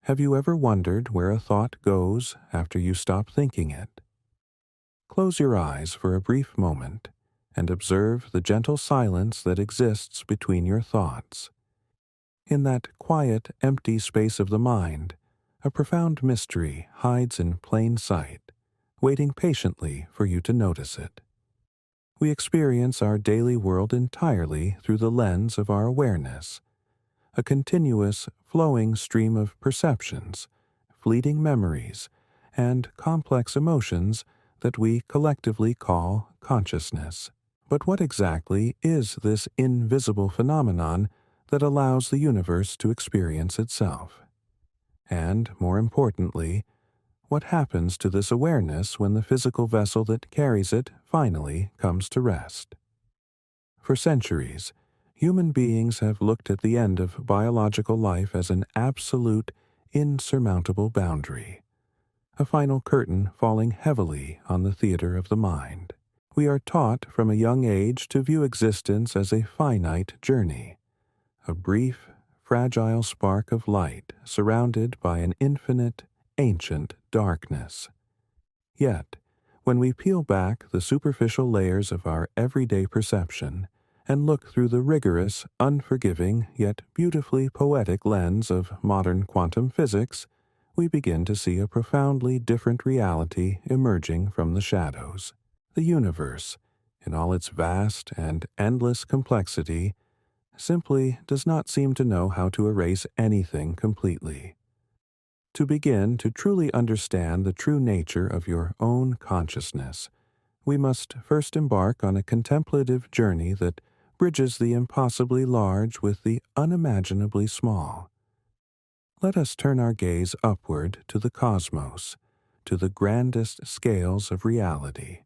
Have you ever wondered where a thought goes after you stop thinking it? Close your eyes for a brief moment and observe the gentle silence that exists between your thoughts. In that quiet, empty space of the mind, a profound mystery hides in plain sight, waiting patiently for you to notice it. We experience our daily world entirely through the lens of our awareness, a continuous, flowing stream of perceptions, fleeting memories, and complex emotions that we collectively call consciousness. But what exactly is this invisible phenomenon that allows the universe to experience itself? And, more importantly, what happens to this awareness when the physical vessel that carries it finally comes to rest? For centuries, human beings have looked at the end of biological life as an absolute, insurmountable boundary, a final curtain falling heavily on the theater of the mind. We are taught from a young age to view existence as a finite journey, a brief, fragile spark of light surrounded by an infinite, ancient darkness. Yet, when we peel back the superficial layers of our everyday perception and look through the rigorous, unforgiving, yet beautifully poetic lens of modern quantum physics, we begin to see a profoundly different reality emerging from the shadows. The universe, in all its vast and endless complexity, simply does not seem to know how to erase anything completely. To begin to truly understand the true nature of your own consciousness, we must first embark on a contemplative journey that bridges the impossibly large with the unimaginably small. Let us turn our gaze upward to the cosmos, to the grandest scales of reality,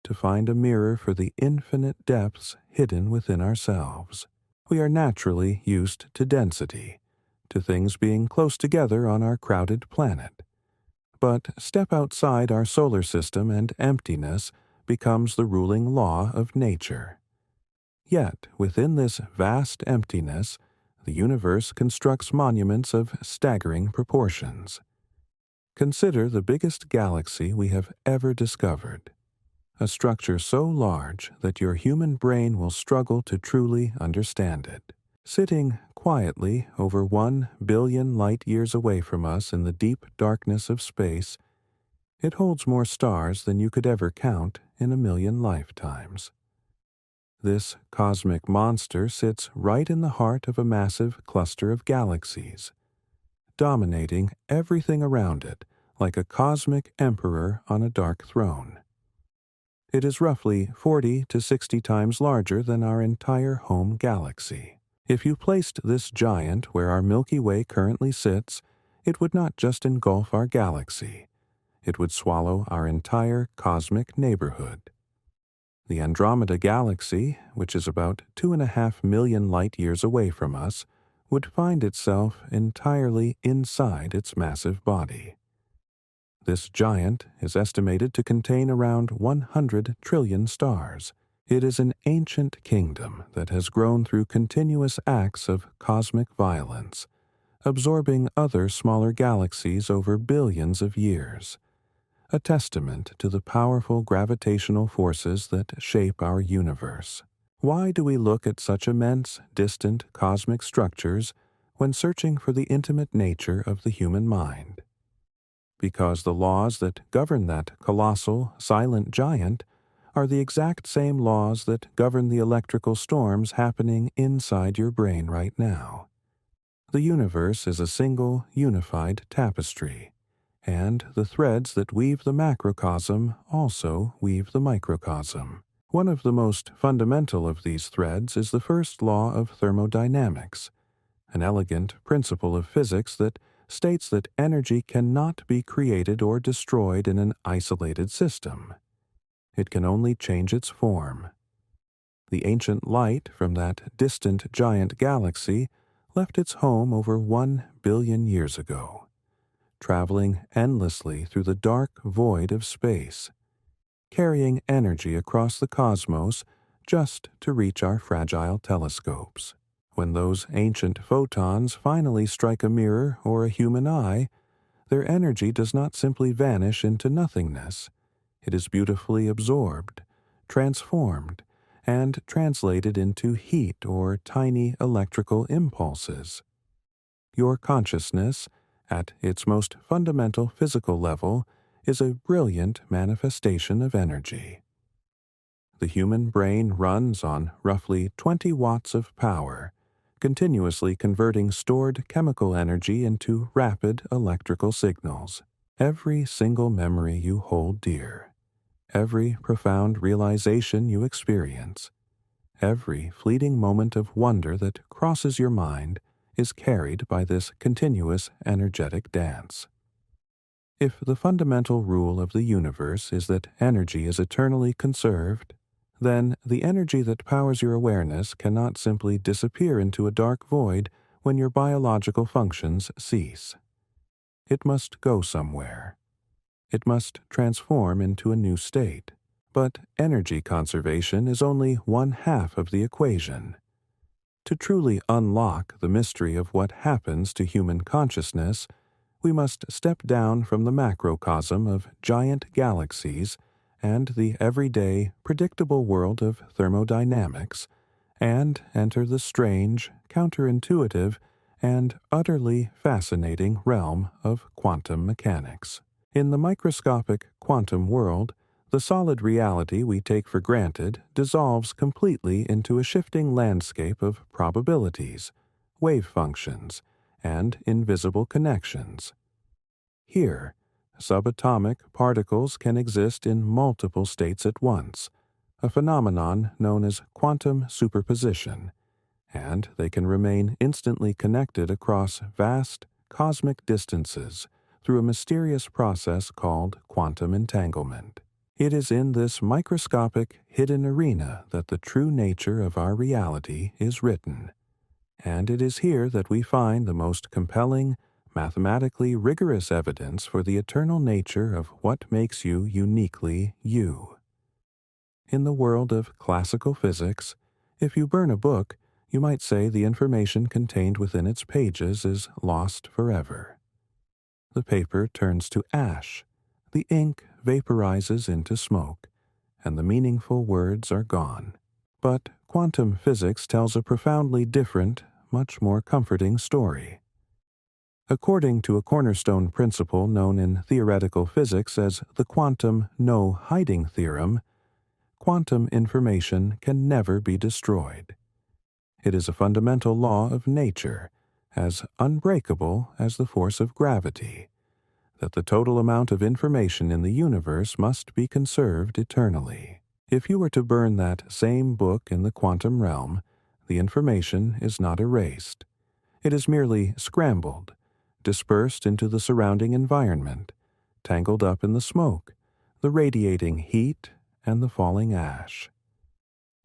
to find a mirror for the infinite depths hidden within ourselves. We are naturally used to density, to things being close together on our crowded planet. But step outside our solar system and emptiness becomes the ruling law of nature. Yet, within this vast emptiness, the universe constructs monuments of staggering proportions. Consider the biggest galaxy we have ever discovered, a structure so large that your human brain will struggle to truly understand it. Sitting quietly over 1 billion light-years away from us in the deep darkness of space, it holds more stars than you could ever count in 1,000,000 lifetimes. This cosmic monster sits right in the heart of a massive cluster of galaxies, dominating everything around it like a cosmic emperor on a dark throne. It is roughly 40 to 60 times larger than our entire home galaxy. If you placed this giant where our Milky Way currently sits, it would not just engulf our galaxy. It would swallow our entire cosmic neighborhood. The Andromeda Galaxy, which is about 2.5 million light-years away from us, would find itself entirely inside its massive body. This giant is estimated to contain around 100 trillion stars. It is an ancient kingdom that has grown through continuous acts of cosmic violence, absorbing other smaller galaxies over billions of years, a testament to the powerful gravitational forces that shape our universe. Why do we look at such immense, distant cosmic structures when searching for the intimate nature of the human mind? Because the laws that govern that colossal, silent giant are the exact same laws that govern the electrical storms happening inside your brain right now. The universe is a single, unified tapestry, and the threads that weave the macrocosm also weave the microcosm. One of the most fundamental of these threads is the first law of thermodynamics, an elegant principle of physics that states that energy cannot be created or destroyed in an isolated system. It can only change its form. The ancient light from that distant giant galaxy left its home over 1 billion years ago, traveling endlessly through the dark void of space, carrying energy across the cosmos just to reach our fragile telescopes. When those ancient photons finally strike a mirror or a human eye, their energy does not simply vanish into nothingness. It is beautifully absorbed, transformed, and translated into heat or tiny electrical impulses. Your consciousness, at its most fundamental physical level, is a brilliant manifestation of energy. The human brain runs on roughly 20 watts of power, continuously converting stored chemical energy into rapid electrical signals. Every single memory you hold dear, every profound realization you experience, every fleeting moment of wonder that crosses your mind is carried by this continuous energetic dance. If the fundamental rule of the universe is that energy is eternally conserved, then the energy that powers your awareness cannot simply disappear into a dark void when your biological functions cease. It must go somewhere. It must transform into a new state. But energy conservation is only one half of the equation. To truly unlock the mystery of what happens to human consciousness, we must step down from the macrocosm of giant galaxies and the everyday, predictable world of thermodynamics, and enter the strange, counterintuitive, and utterly fascinating realm of quantum mechanics. In the microscopic quantum world, the solid reality we take for granted dissolves completely into a shifting landscape of probabilities, wave functions, and invisible connections. Here, subatomic particles can exist in multiple states at once, a phenomenon known as quantum superposition, and they can remain instantly connected across vast cosmic distances through a mysterious process called quantum entanglement. It is in this microscopic, hidden arena that the true nature of our reality is written, and it is here that we find the most compelling, mathematically rigorous evidence for the eternal nature of what makes you uniquely you. In the world of classical physics, if you burn a book, you might say the information contained within its pages is lost forever. The paper turns to ash, the ink vaporizes into smoke, and the meaningful words are gone. But quantum physics tells a profoundly different, much more comforting story. According to a cornerstone principle known in theoretical physics as the quantum no-hiding theorem, quantum information can never be destroyed. It is a fundamental law of nature, as unbreakable as the force of gravity, that the total amount of information in the universe must be conserved eternally. If you were to burn that same book in the quantum realm, the information is not erased. It is merely scrambled, dispersed into the surrounding environment, tangled up in the smoke, the radiating heat, and the falling ash.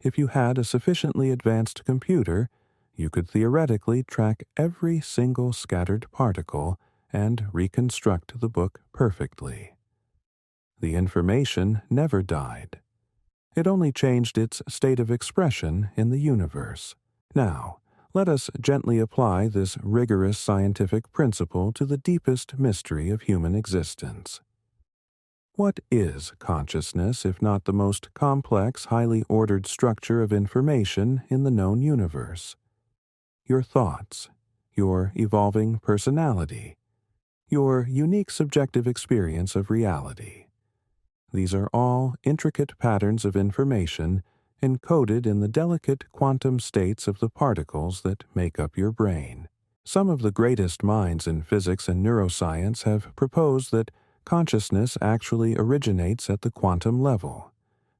If you had a sufficiently advanced computer, you could theoretically track every single scattered particle and reconstruct the book perfectly. The information never died. It only changed its state of expression in the universe. Now, let us gently apply this rigorous scientific principle to the deepest mystery of human existence. What is consciousness if not the most complex, highly ordered structure of information in the known universe? Your thoughts, your evolving personality, your unique subjective experience of reality. These are all intricate patterns of information encoded in the delicate quantum states of the particles that make up your brain. Some of the greatest minds in physics and neuroscience have proposed that consciousness actually originates at the quantum level,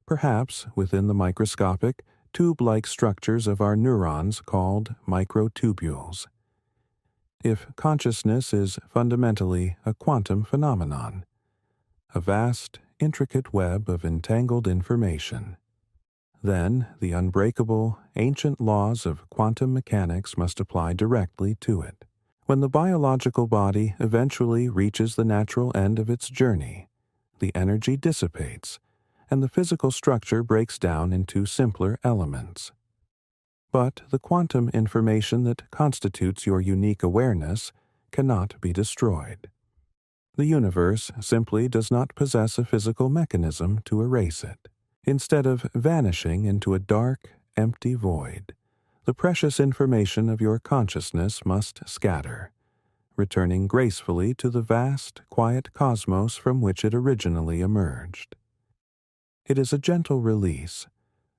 perhaps within the microscopic, tube-like structures of our neurons called microtubules. If consciousness is fundamentally a quantum phenomenon, a vast, intricate web of entangled information, then the unbreakable, ancient laws of quantum mechanics must apply directly to it. When the biological body eventually reaches the natural end of its journey, the energy dissipates, and the physical structure breaks down into simpler elements. But the quantum information that constitutes your unique awareness cannot be destroyed. The universe simply does not possess a physical mechanism to erase it. Instead of vanishing into a dark, empty void, the precious information of your consciousness must scatter, returning gracefully to the vast, quiet cosmos from which it originally emerged. It is a gentle release,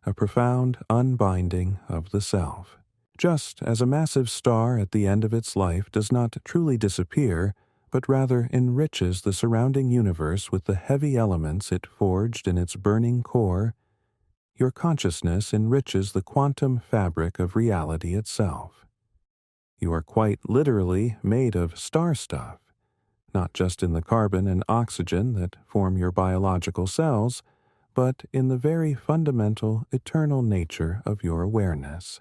a profound unbinding of the self. Just as a massive star at the end of its life does not truly disappear, but rather enriches the surrounding universe with the heavy elements it forged in its burning core, your consciousness enriches the quantum fabric of reality itself. You are quite literally made of star stuff, not just in the carbon and oxygen that form your biological cells, but in the very fundamental, eternal nature of your awareness.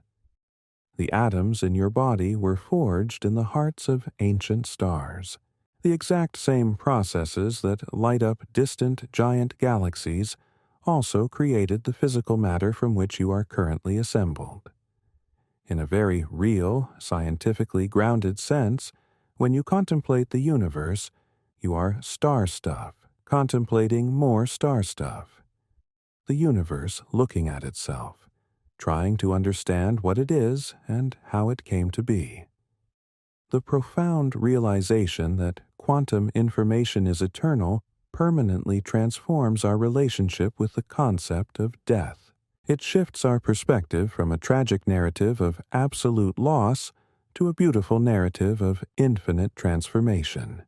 The atoms in your body were forged in the hearts of ancient stars. The exact same processes that light up distant giant galaxies also created the physical matter from which you are currently assembled. In a very real, scientifically grounded sense, when you contemplate the universe, you are star stuff, contemplating more star stuff. The universe looking at itself, trying to understand what it is and how it came to be. The profound realization that quantum information is eternal permanently transforms our relationship with the concept of death. It shifts our perspective from a tragic narrative of absolute loss to a beautiful narrative of infinite transformation.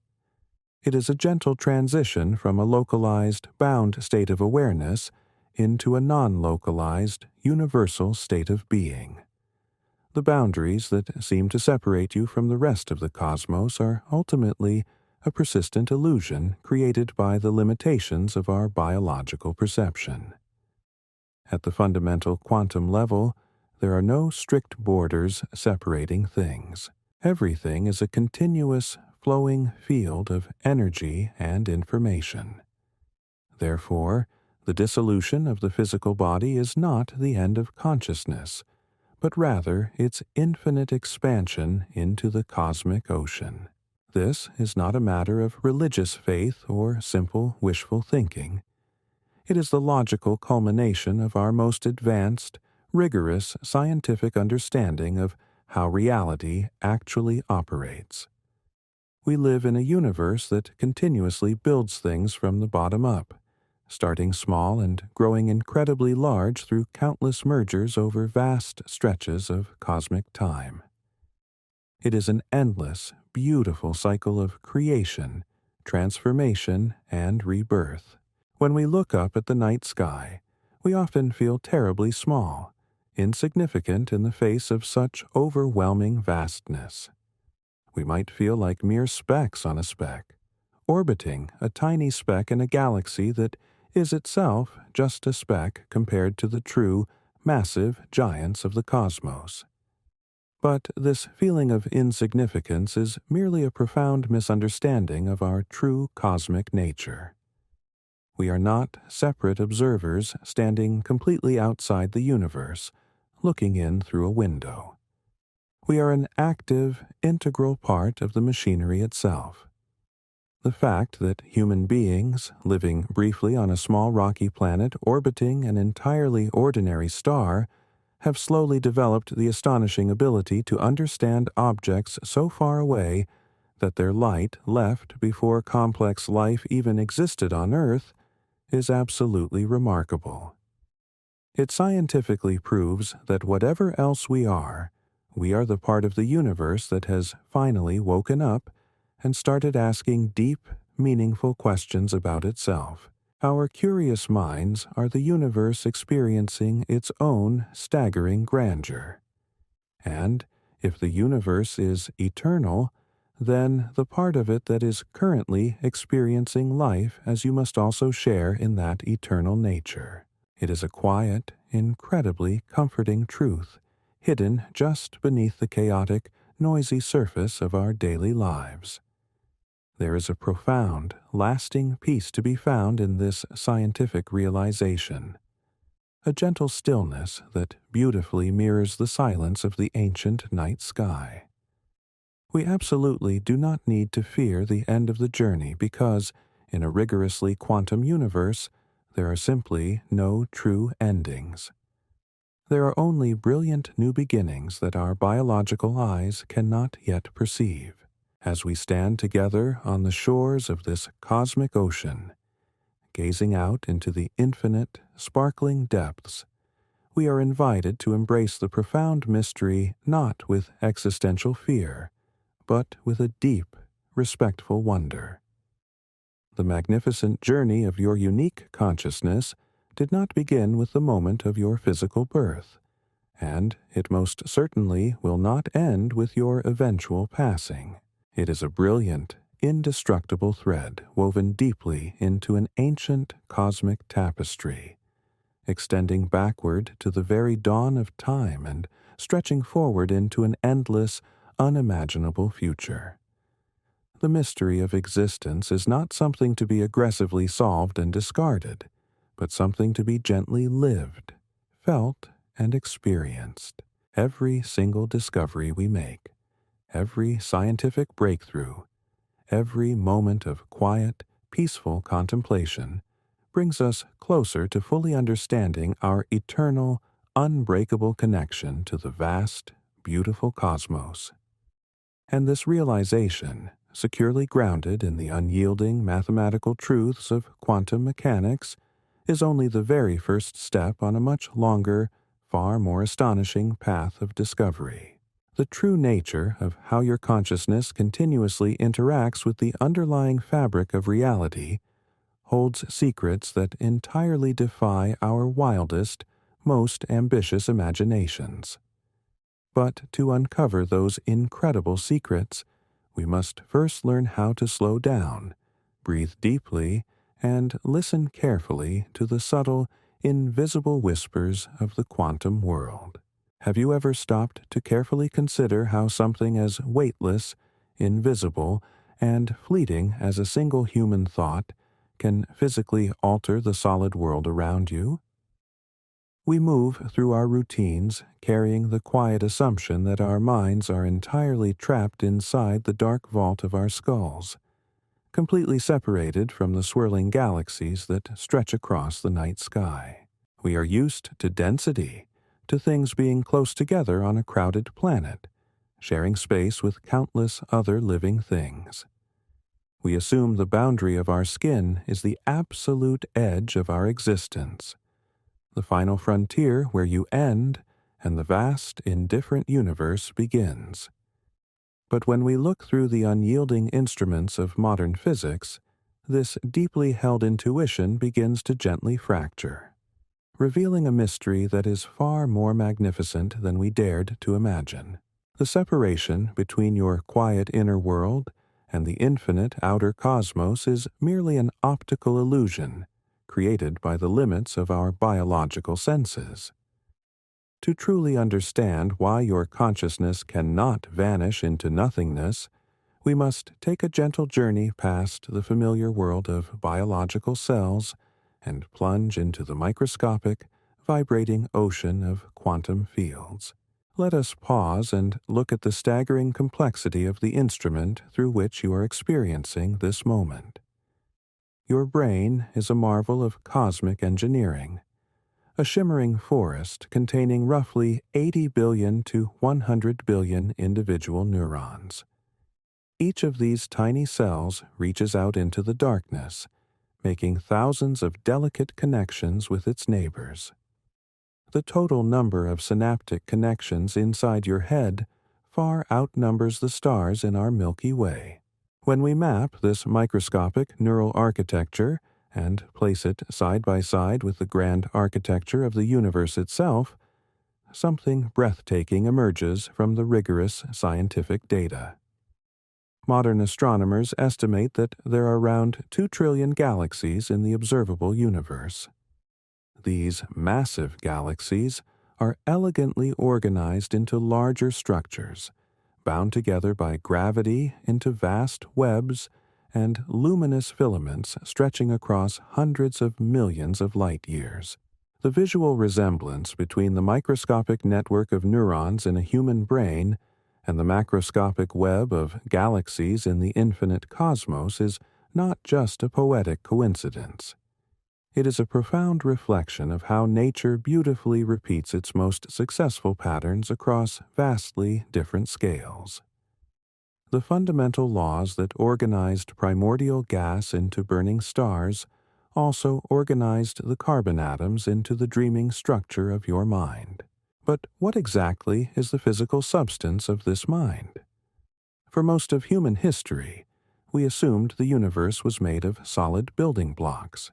It is a gentle transition from a localized, bound state of awareness into a non-localized, universal state of being. The boundaries that seem to separate you from the rest of the cosmos are ultimately a persistent illusion created by the limitations of our biological perception. At the fundamental quantum level, there are no strict borders separating things. Everything is a continuous, flowing field of energy and information. Therefore, the dissolution of the physical body is not the end of consciousness, but rather its infinite expansion into the cosmic ocean. This is not a matter of religious faith or simple wishful thinking. It is the logical culmination of our most advanced, rigorous scientific understanding of how reality actually operates. We live in a universe that continuously builds things from the bottom up, starting small and growing incredibly large through countless mergers over vast stretches of cosmic time. It is an endless, beautiful cycle of creation, transformation, and rebirth. When we look up at the night sky, we often feel terribly small, insignificant in the face of such overwhelming vastness. We might feel like mere specks on a speck, orbiting a tiny speck in a galaxy that is itself just a speck compared to the true, massive giants of the cosmos. But this feeling of insignificance is merely a profound misunderstanding of our true cosmic nature. We are not separate observers standing completely outside the universe, looking in through a window. We are an active, integral part of the machinery itself. The fact that human beings, living briefly on a small rocky planet orbiting an entirely ordinary star, have slowly developed the astonishing ability to understand objects so far away that their light left before complex life even existed on Earth is absolutely remarkable. It scientifically proves that whatever else we are the part of the universe that has finally woken up and started asking deep, meaningful questions about itself. Our curious minds are the universe experiencing its own staggering grandeur. And if the universe is eternal, then the part of it that is currently experiencing life as you must also share in that eternal nature. It is a quiet, incredibly comforting truth, hidden just beneath the chaotic, noisy surface of our daily lives. There is a profound, lasting peace to be found in this scientific realization. a gentle stillness that beautifully mirrors the silence of the ancient night sky. We absolutely do not need to fear the end of the journey because, in a rigorously quantum universe, there are simply no true endings. There are only brilliant new beginnings that our biological eyes cannot yet perceive. As we stand together on the shores of this cosmic ocean, gazing out into the infinite, sparkling depths, we are invited to embrace the profound mystery not with existential fear, but with a deep, respectful wonder. The magnificent journey of your unique consciousness did not begin with the moment of your physical birth, and it most certainly will not end with your eventual passing. It is a brilliant, indestructible thread woven deeply into an ancient cosmic tapestry, extending backward to the very dawn of time and stretching forward into an endless, unimaginable future. The mystery of existence is not something to be aggressively solved and discarded, but something to be gently lived, felt, and experienced. Every single discovery we make, every scientific breakthrough, every moment of quiet, peaceful contemplation brings us closer to fully understanding our eternal, unbreakable connection to the vast, beautiful cosmos. And this realization, securely grounded in the unyielding mathematical truths of quantum mechanics, is only the very first step on a much longer, far more astonishing path of discovery. The true nature of how your consciousness continuously interacts with the underlying fabric of reality holds secrets that entirely defy our wildest, most ambitious imaginations. But to uncover those incredible secrets, we must first learn how to slow down, breathe deeply, and listen carefully to the subtle, invisible whispers of the quantum world. Have you ever stopped to carefully consider how something as weightless, invisible, and fleeting as a single human thought can physically alter the solid world around you? We move through our routines carrying the quiet assumption that our minds are entirely trapped inside the dark vault of our skulls, completely separated from the swirling galaxies that stretch across the night sky. We are used to density, to things being close together on a crowded planet, sharing space with countless other living things. We assume the boundary of our skin is the absolute edge of our existence, the final frontier where you end and the vast, indifferent universe begins. But when we look through the unyielding instruments of modern physics, this deeply held intuition begins to gently fracture, revealing a mystery that is far more magnificent than we dared to imagine. The separation between your quiet inner world and the infinite outer cosmos is merely an optical illusion created by the limits of our biological senses. To truly understand why your consciousness cannot vanish into nothingness, we must take a gentle journey past the familiar world of biological cells and plunge into the microscopic, vibrating ocean of quantum fields. Let us pause and look at the staggering complexity of the instrument through which you are experiencing this moment. Your brain is a marvel of cosmic engineering, a shimmering forest containing roughly 80 billion to 100 billion individual neurons. Each of these tiny cells reaches out into the darkness, making thousands of delicate connections with its neighbors. The total number of synaptic connections inside your head far outnumbers the stars in our Milky Way. When we map this microscopic neural architecture and place it side by side with the grand architecture of the universe itself, something breathtaking emerges from the rigorous scientific data. Modern astronomers estimate that there are around 2 trillion galaxies in the observable universe. These massive galaxies are elegantly organized into larger structures, bound together by gravity into vast webs and luminous filaments stretching across hundreds of millions of light years. The visual resemblance between the microscopic network of neurons in a human brain and the macroscopic web of galaxies in the infinite cosmos is not just a poetic coincidence. It is a profound reflection of how nature beautifully repeats its most successful patterns across vastly different scales. The fundamental laws that organized primordial gas into burning stars also organized the carbon atoms into the dreaming structure of your mind. But what exactly is the physical substance of this mind? For most of human history, we assumed the universe was made of solid building blocks.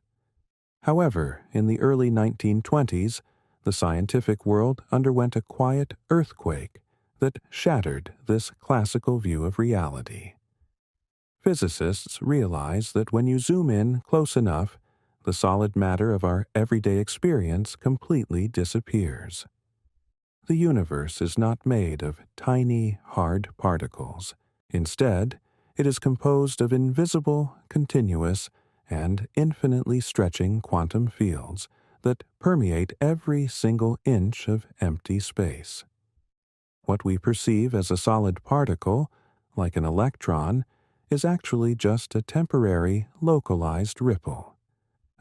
However, in the early 1920s, the scientific world underwent a quiet earthquake that shattered this classical view of reality. Physicists realize that when you zoom in close enough, the solid matter of our everyday experience completely disappears. The universe is not made of tiny, hard particles. Instead, it is composed of invisible, continuous, and infinitely stretching quantum fields that permeate every single inch of empty space. What we perceive as a solid particle, like an electron, is actually just a temporary, localized ripple,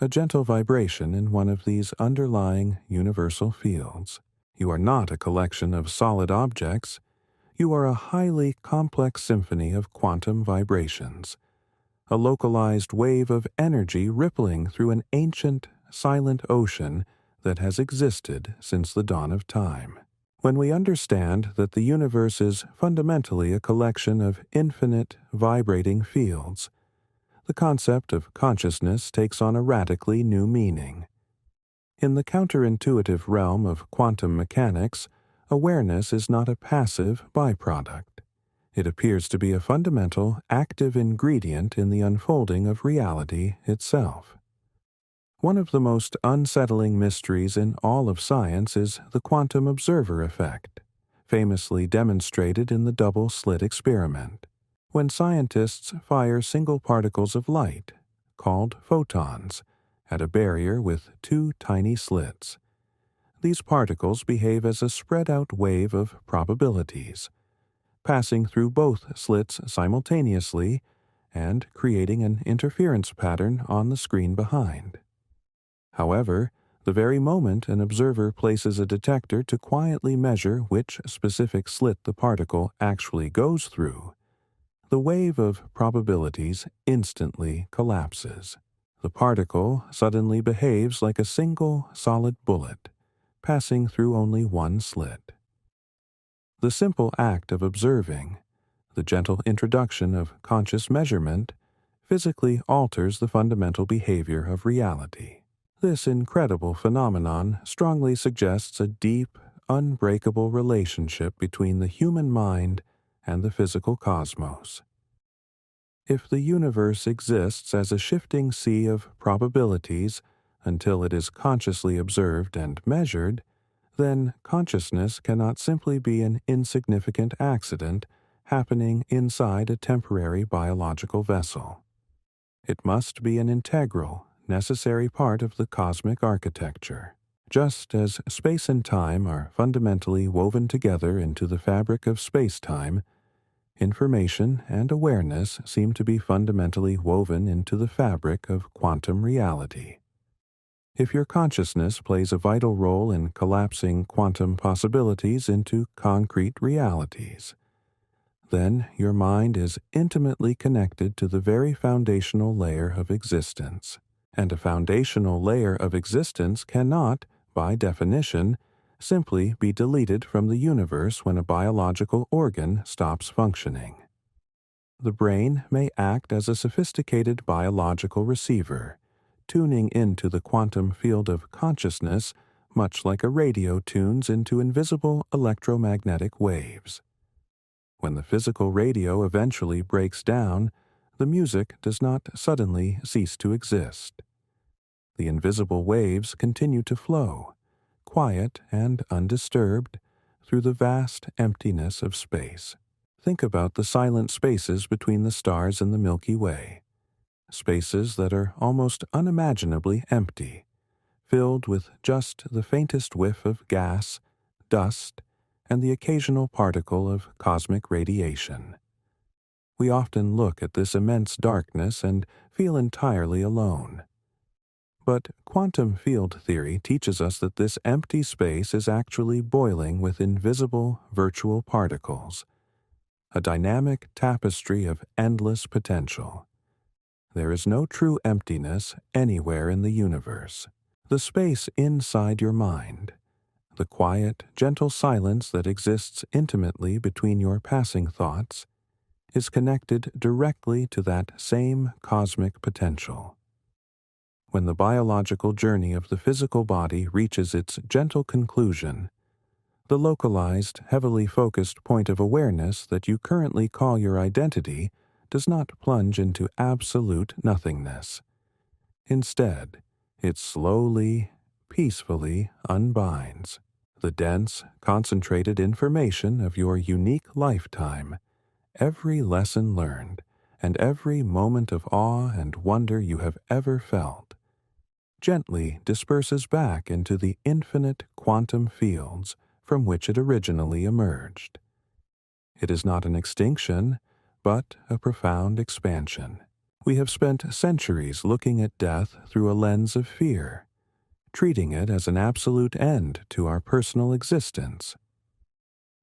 a gentle vibration in one of these underlying universal fields. You are not a collection of solid objects. You are a highly complex symphony of quantum vibrations, a localized wave of energy rippling through an ancient, silent ocean that has existed since the dawn of time. When we understand that the universe is fundamentally a collection of infinite, vibrating fields, the concept of consciousness takes on a radically new meaning. In the counterintuitive realm of quantum mechanics, awareness is not a passive byproduct. It appears to be a fundamental, active ingredient in the unfolding of reality itself. One of the most unsettling mysteries in all of science is the quantum observer effect, famously demonstrated in the double-slit experiment. When scientists fire single particles of light, called photons, at a barrier with two tiny slits, these particles behave as a spread-out wave of probabilities, passing through both slits simultaneously and creating an interference pattern on the screen behind. However, the very moment an observer places a detector to quietly measure which specific slit the particle actually goes through, the wave of probabilities instantly collapses. The particle suddenly behaves like a single solid bullet, passing through only one slit. The simple act of observing, the gentle introduction of conscious measurement, physically alters the fundamental behavior of reality. This incredible phenomenon strongly suggests a deep, unbreakable relationship between the human mind and the physical cosmos. If the universe exists as a shifting sea of probabilities until it is consciously observed and measured, then consciousness cannot simply be an insignificant accident happening inside a temporary biological vessel. It must be an integral, necessary part of the cosmic architecture. Just as space and time are fundamentally woven together into the fabric of space-time, information and awareness seem to be fundamentally woven into the fabric of quantum reality. If your consciousness plays a vital role in collapsing quantum possibilities into concrete realities, then your mind is intimately connected to the very foundational layer of existence. And a foundational layer of existence cannot, by definition, simply be deleted from the universe when a biological organ stops functioning. The brain may act as a sophisticated biological receiver, tuning into the quantum field of consciousness much like a radio tunes into invisible electromagnetic waves. When the physical radio eventually breaks down, the music does not suddenly cease to exist. The invisible waves continue to flow, quiet and undisturbed, through the vast emptiness of space. Think about the silent spaces between the stars in the Milky Way, spaces that are almost unimaginably empty, filled with just the faintest whiff of gas, dust, and the occasional particle of cosmic radiation. We often look at this immense darkness and feel entirely alone. But quantum field theory teaches us that this empty space is actually boiling with invisible virtual particles, a dynamic tapestry of endless potential. There is no true emptiness anywhere in the universe. The space inside your mind, the quiet, gentle silence that exists intimately between your passing thoughts, is connected directly to that same cosmic potential. When the biological journey of the physical body reaches its gentle conclusion, the localized, heavily focused point of awareness that you currently call your identity does not plunge into absolute nothingness. Instead, it slowly, peacefully unbinds the dense, concentrated information of your unique lifetime, every lesson learned, and every moment of awe and wonder you have ever felt, gently disperses back into the infinite quantum fields from which it originally emerged. It is not an extinction, but a profound expansion. We have spent centuries looking at death through a lens of fear, treating it as an absolute end to our personal existence.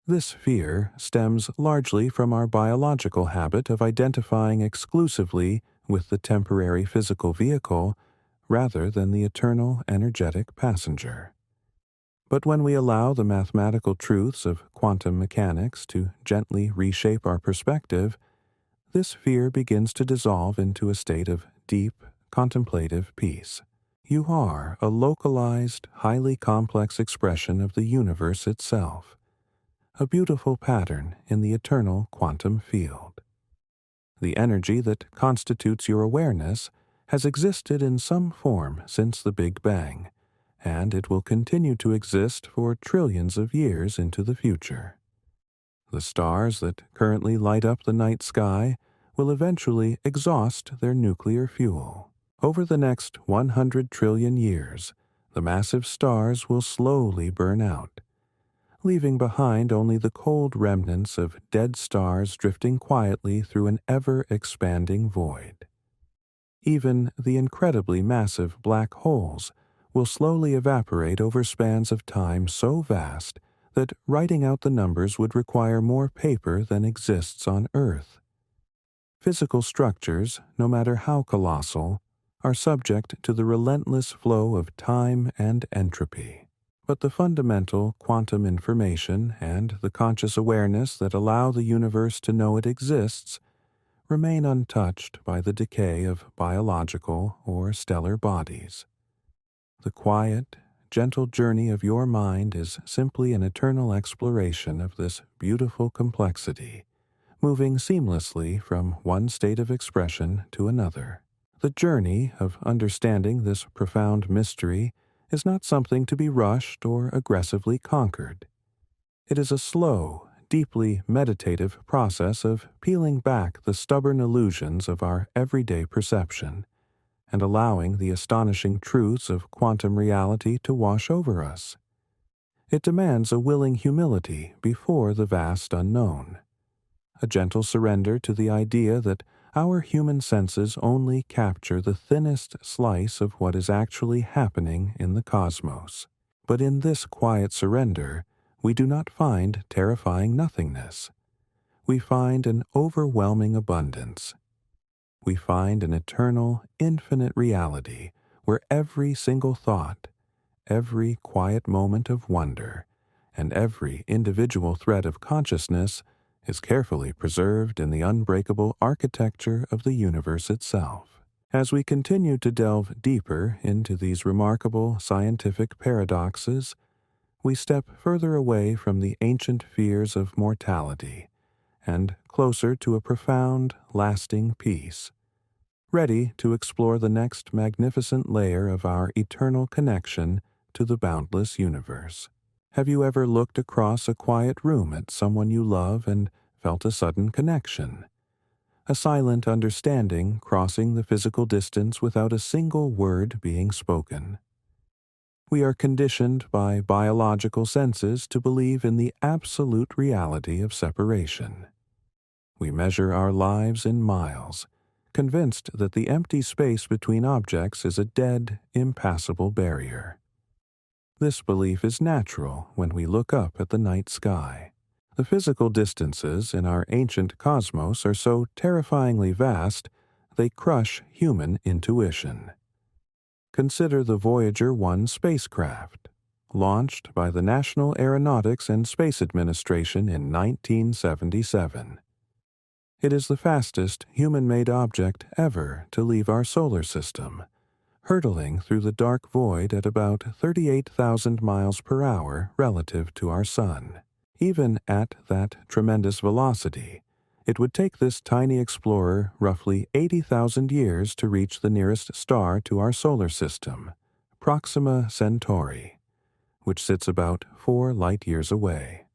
This fear stems largely from our biological habit of identifying exclusively with the temporary physical vehicle rather than the eternal energetic passenger. But when we allow the mathematical truths of quantum mechanics to gently reshape our perspective, this fear begins to dissolve into a state of deep, contemplative peace. You are a localized, highly complex expression of the universe itself, a beautiful pattern in the eternal quantum field. The energy that constitutes your awareness has existed in some form since the Big Bang, and it will continue to exist for trillions of years into the future. The stars that currently light up the night sky will eventually exhaust their nuclear fuel. Over the next 100 trillion years, the massive stars will slowly burn out, leaving behind only the cold remnants of dead stars drifting quietly through an ever-expanding void. Even the incredibly massive black holes will slowly evaporate over spans of time so vast that writing out the numbers would require more paper than exists on Earth. Physical structures, no matter how colossal, are subject to the relentless flow of time and entropy. But the fundamental quantum information and the conscious awareness that allow the universe to know it exists remain untouched by the decay of biological or stellar bodies. The quiet, gentle journey of your mind is simply an eternal exploration of this beautiful complexity, moving seamlessly from one state of expression to another. The journey of understanding this profound mystery is not something to be rushed or aggressively conquered. It is a slow, deeply meditative process of peeling back the stubborn illusions of our everyday perception and allowing the astonishing truths of quantum reality to wash over us. It demands a willing humility before the vast unknown, a gentle surrender to the idea that our human senses only capture the thinnest slice of what is actually happening in the cosmos. But in this quiet surrender, we do not find terrifying nothingness. We find an overwhelming abundance. We find an eternal, infinite reality where every single thought, every quiet moment of wonder, and every individual thread of consciousness is carefully preserved in the unbreakable architecture of the universe itself. As we continue to delve deeper into these remarkable scientific paradoxes, we step further away from the ancient fears of mortality and closer to a profound, lasting peace, ready to explore the next magnificent layer of our eternal connection to the boundless universe. Have you ever looked across a quiet room at someone you love and felt a sudden connection? A silent understanding crossing the physical distance without a single word being spoken. We are conditioned by biological senses to believe in the absolute reality of separation. We measure our lives in miles, convinced that the empty space between objects is a dead, impassable barrier. This belief is natural when we look up at the night sky. The physical distances in our ancient cosmos are so terrifyingly vast, they crush human intuition. Consider the Voyager 1 spacecraft, launched by the National Aeronautics and Space Administration in 1977. It is the fastest human-made object ever to leave our solar system, hurtling through the dark void at about 38,000 miles per hour relative to our Sun. Even at that tremendous velocity, it would take this tiny explorer roughly 80,000 years to reach the nearest star to our solar system, Proxima Centauri, which sits about 4 light-years away.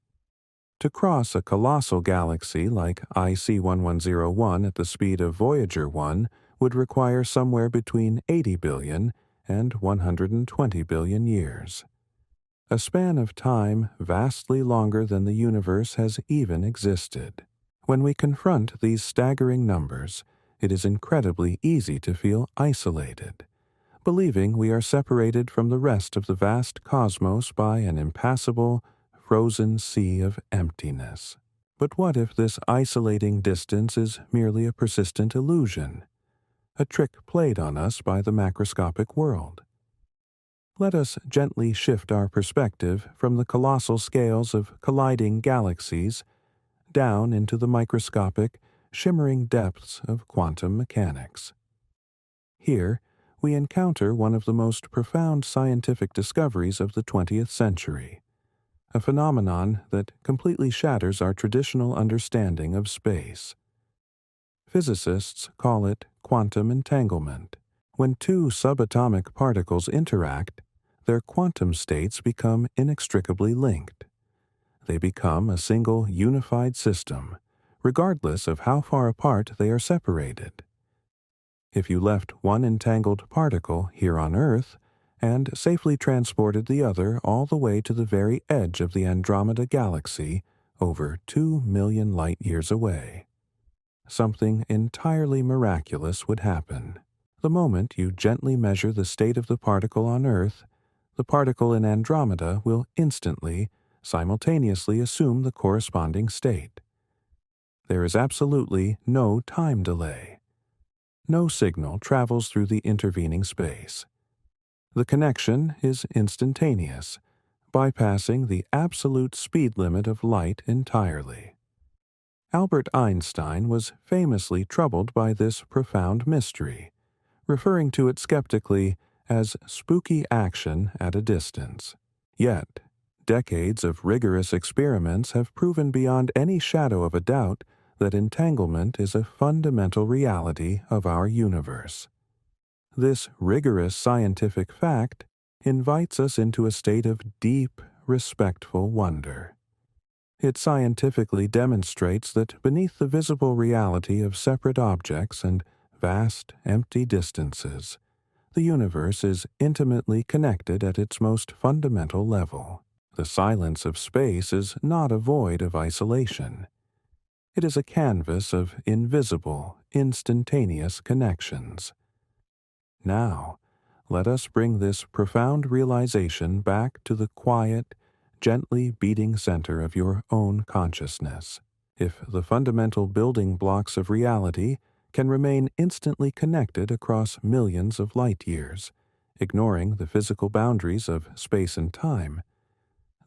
To cross a colossal galaxy like IC1101 at the speed of Voyager 1 would require somewhere between 80 billion and 120 billion years. A span of time vastly longer than the universe has even existed. When we confront these staggering numbers, it is incredibly easy to feel isolated, believing we are separated from the rest of the vast cosmos by an impassable, frozen sea of emptiness. But what if this isolating distance is merely a persistent illusion, a trick played on us by the macroscopic world? Let us gently shift our perspective from the colossal scales of colliding galaxies down into the microscopic, shimmering depths of quantum mechanics. Here, we encounter one of the most profound scientific discoveries of the 20th century, a phenomenon that completely shatters our traditional understanding of space. Physicists call it quantum entanglement. When two subatomic particles interact, their quantum states become inextricably linked. They become a single unified system, regardless of how far apart they are separated. If you left one entangled particle here on Earth and safely transported the other all the way to the very edge of the Andromeda Galaxy, over 2 million light-years away, something entirely miraculous would happen. The moment you gently measure the state of the particle on Earth, the particle in Andromeda will instantly, simultaneously assume the corresponding state. There is absolutely no time delay. No signal travels through the intervening space. The connection is instantaneous, bypassing the absolute speed limit of light entirely. Albert Einstein was famously troubled by this profound mystery, referring to it skeptically as spooky action at a distance. Yet, decades of rigorous experiments have proven beyond any shadow of a doubt that entanglement is a fundamental reality of our universe. This rigorous scientific fact invites us into a state of deep, respectful wonder. It scientifically demonstrates that beneath the visible reality of separate objects and vast, empty distances, the universe is intimately connected at its most fundamental level. The silence of space is not a void of isolation. It is a canvas of invisible, instantaneous connections. Now, let us bring this profound realization back to the quiet, gently beating center of your own consciousness. If the fundamental building blocks of reality can remain instantly connected across millions of light-years, ignoring the physical boundaries of space and time,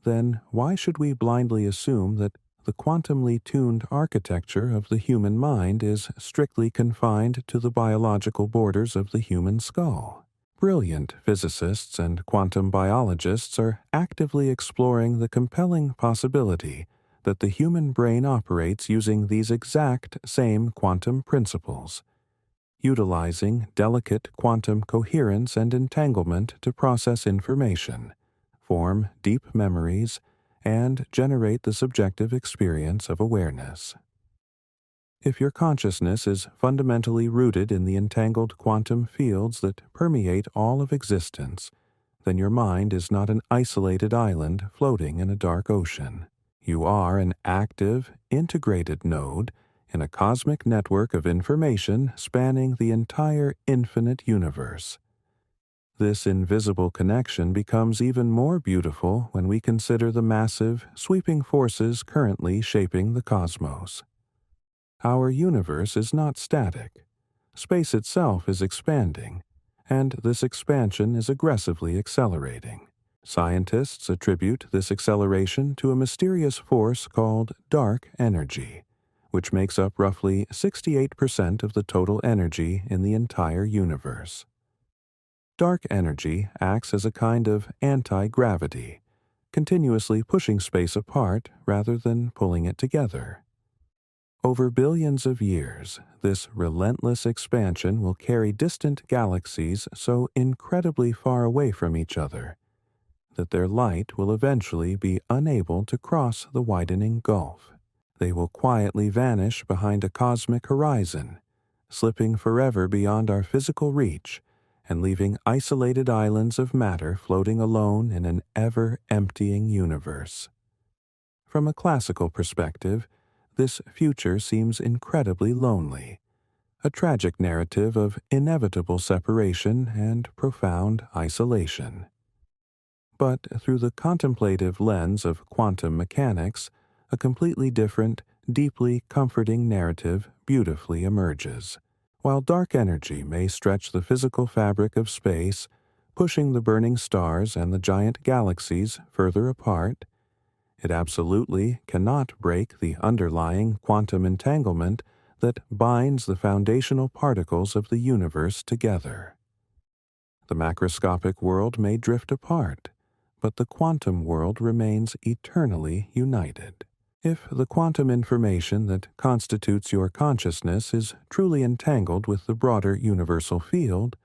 then why should we blindly assume that the quantumly tuned architecture of the human mind is strictly confined to the biological borders of the human skull? Brilliant physicists and quantum biologists are actively exploring the compelling possibility that the human brain operates using these exact same quantum principles, utilizing delicate quantum coherence and entanglement to process information, form deep memories, and generate the subjective experience of awareness. If your consciousness is fundamentally rooted in the entangled quantum fields that permeate all of existence, then your mind is not an isolated island floating in a dark ocean. You are an active, integrated node in a cosmic network of information spanning the entire infinite universe. This invisible connection becomes even more beautiful when we consider the massive, sweeping forces currently shaping the cosmos. Our universe is not static. Space itself is expanding, and this expansion is aggressively accelerating. Scientists attribute this acceleration to a mysterious force called dark energy, which makes up roughly 68% of the total energy in the entire universe. Dark energy acts as a kind of anti-gravity, continuously pushing space apart rather than pulling it together. Over billions of years, this relentless expansion will carry distant galaxies so incredibly far away from each other that their light will eventually be unable to cross the widening gulf. They will quietly vanish behind a cosmic horizon, slipping forever beyond our physical reach and leaving isolated islands of matter floating alone in an ever-emptying universe. From a classical perspective, this future seems incredibly lonely, a tragic narrative of inevitable separation and profound isolation. But through the contemplative lens of quantum mechanics, a completely different, deeply comforting narrative beautifully emerges. While dark energy may stretch the physical fabric of space, pushing the burning stars and the giant galaxies further apart, it absolutely cannot break the underlying quantum entanglement that binds the foundational particles of the universe together. The macroscopic world may drift apart, but the quantum world remains eternally united. If the quantum information that constitutes your consciousness is truly entangled with the broader universal field,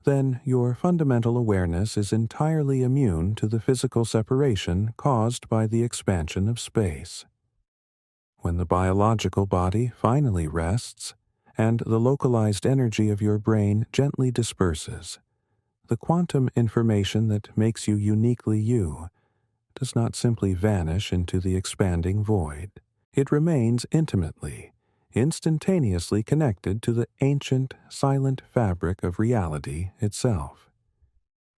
then your fundamental awareness is entirely immune to the physical separation caused by the expansion of space. When the biological body finally rests, and the localized energy of your brain gently disperses, the quantum information that makes you uniquely you does not simply vanish into the expanding void. It remains intimately, instantaneously connected to the ancient, silent fabric of reality itself.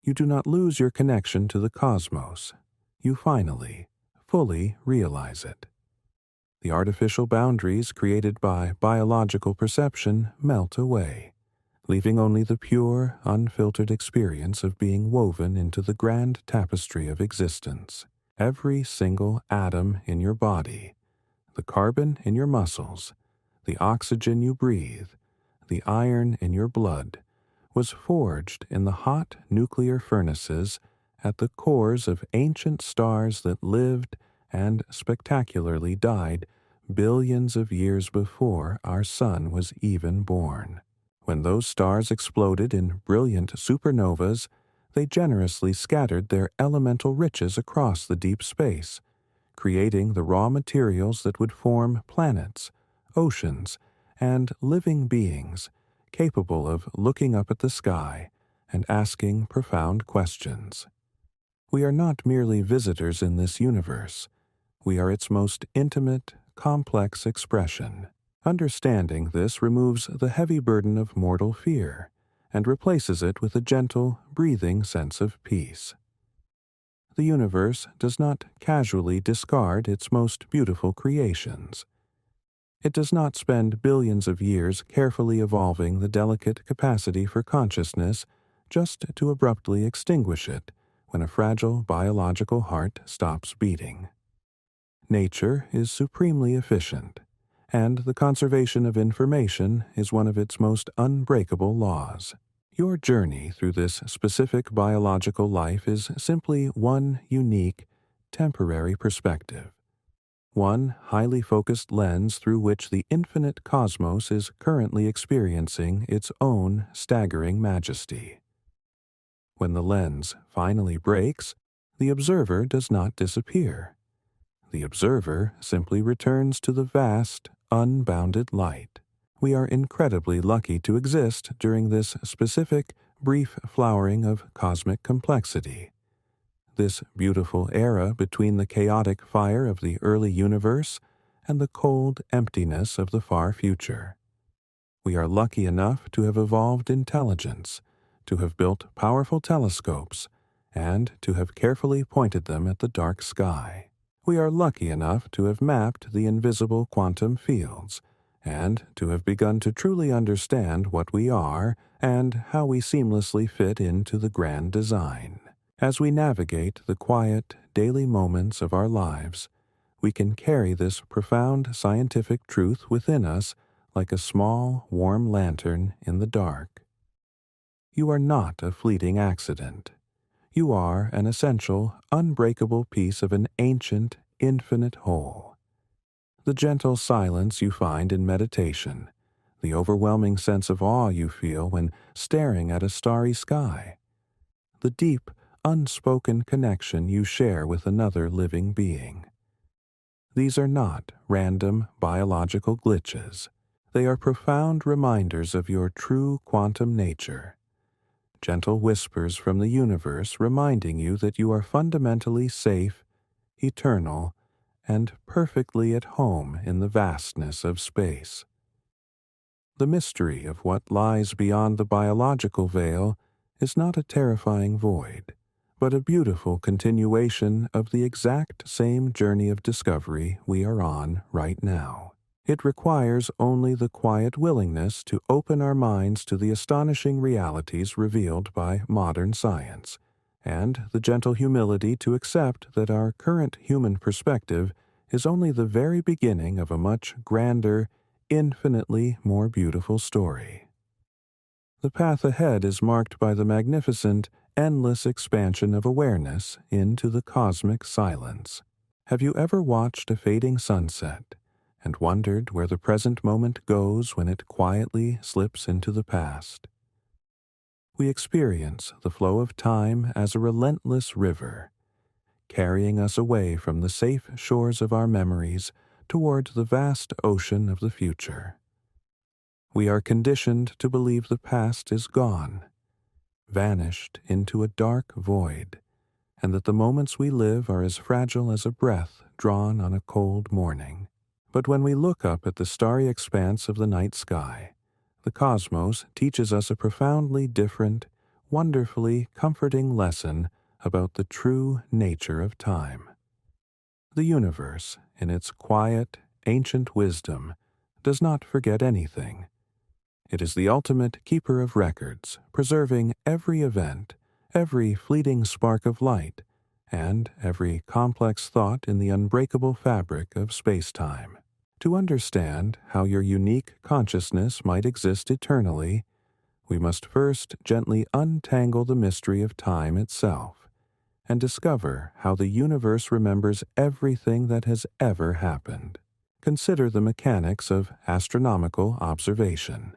You do not lose your connection to the cosmos. You finally, fully realize it. The artificial boundaries created by biological perception melt away, leaving only the pure, unfiltered experience of being woven into the grand tapestry of existence. Every single atom in your body, the carbon in your muscles, the oxygen you breathe, the iron in your blood, was forged in the hot nuclear furnaces at the cores of ancient stars that lived and spectacularly died billions of years before our sun was even born. When those stars exploded in brilliant supernovas, they generously scattered their elemental riches across the deep space, creating the raw materials that would form planets, oceans, and living beings capable of looking up at the sky and asking profound questions. We are not merely visitors in this universe. We are its most intimate, complex expression. Understanding this removes the heavy burden of mortal fear and replaces it with a gentle, breathing sense of peace. The universe does not casually discard its most beautiful creations. It does not spend billions of years carefully evolving the delicate capacity for consciousness just to abruptly extinguish it when a fragile biological heart stops beating. Nature is supremely efficient, and the conservation of information is one of its most unbreakable laws. Your journey through this specific biological life is simply one unique, temporary perspective, one highly focused lens through which the infinite cosmos is currently experiencing its own staggering majesty. When the lens finally breaks, the observer does not disappear. The observer simply returns to the vast, unbounded light. We are incredibly lucky to exist during this specific, brief flowering of cosmic complexity, this beautiful era between the chaotic fire of the early universe and the cold emptiness of the far future. We are lucky enough to have evolved intelligence, to have built powerful telescopes, and to have carefully pointed them at the dark sky. We are lucky enough to have mapped the invisible quantum fields, and to have begun to truly understand what we are and how we seamlessly fit into the grand design. As we navigate the quiet, daily moments of our lives, we can carry this profound scientific truth within us like a small, warm lantern in the dark. You are not a fleeting accident. You are an essential, unbreakable piece of an ancient, infinite whole. The gentle silence you find in meditation, the overwhelming sense of awe you feel when staring at a starry sky, the deep, unspoken connection you share with another living being. These are not random biological glitches. They are profound reminders of your true quantum nature. Gentle whispers from the universe reminding you that you are fundamentally safe, eternal, and perfectly at home in the vastness of space. The mystery of what lies beyond the biological veil is not a terrifying void, but a beautiful continuation of the exact same journey of discovery we are on right now. It requires only the quiet willingness to open our minds to the astonishing realities revealed by modern science, and the gentle humility to accept that our current human perspective is only the very beginning of a much grander, infinitely more beautiful story. The path ahead is marked by the magnificent, endless expansion of awareness into the cosmic silence. Have you ever watched a fading sunset and wondered where the present moment goes when it quietly slips into the past? We experience the flow of time as a relentless river, carrying us away from the safe shores of our memories toward the vast ocean of the future. We are conditioned to believe the past is gone, vanished into a dark void, and that the moments we live are as fragile as a breath drawn on a cold morning. But when we look up at the starry expanse of the night sky, the cosmos teaches us a profoundly different, wonderfully comforting lesson about the true nature of time. The universe, in its quiet, ancient wisdom, does not forget anything. It is the ultimate keeper of records, preserving every event, every fleeting spark of light, and every complex thought in the unbreakable fabric of space-time. To understand how your unique consciousness might exist eternally, we must first gently untangle the mystery of time itself, and discover how the universe remembers everything that has ever happened. Consider the mechanics of astronomical observation.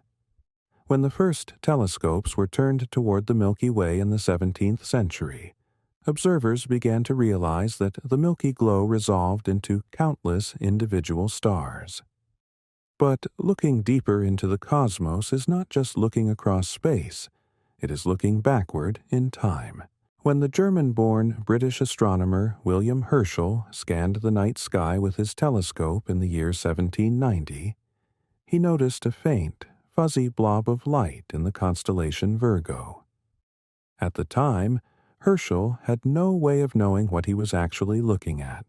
When the first telescopes were turned toward the Milky Way in the 17th century, observers began to realize that the milky glow resolved into countless individual stars. But looking deeper into the cosmos is not just looking across space, it is looking backward in time. When the German-born British astronomer William Herschel scanned the night sky with his telescope in the year 1790, he noticed a faint, fuzzy blob of light in the constellation Virgo. At the time, Herschel had no way of knowing what he was actually looking at,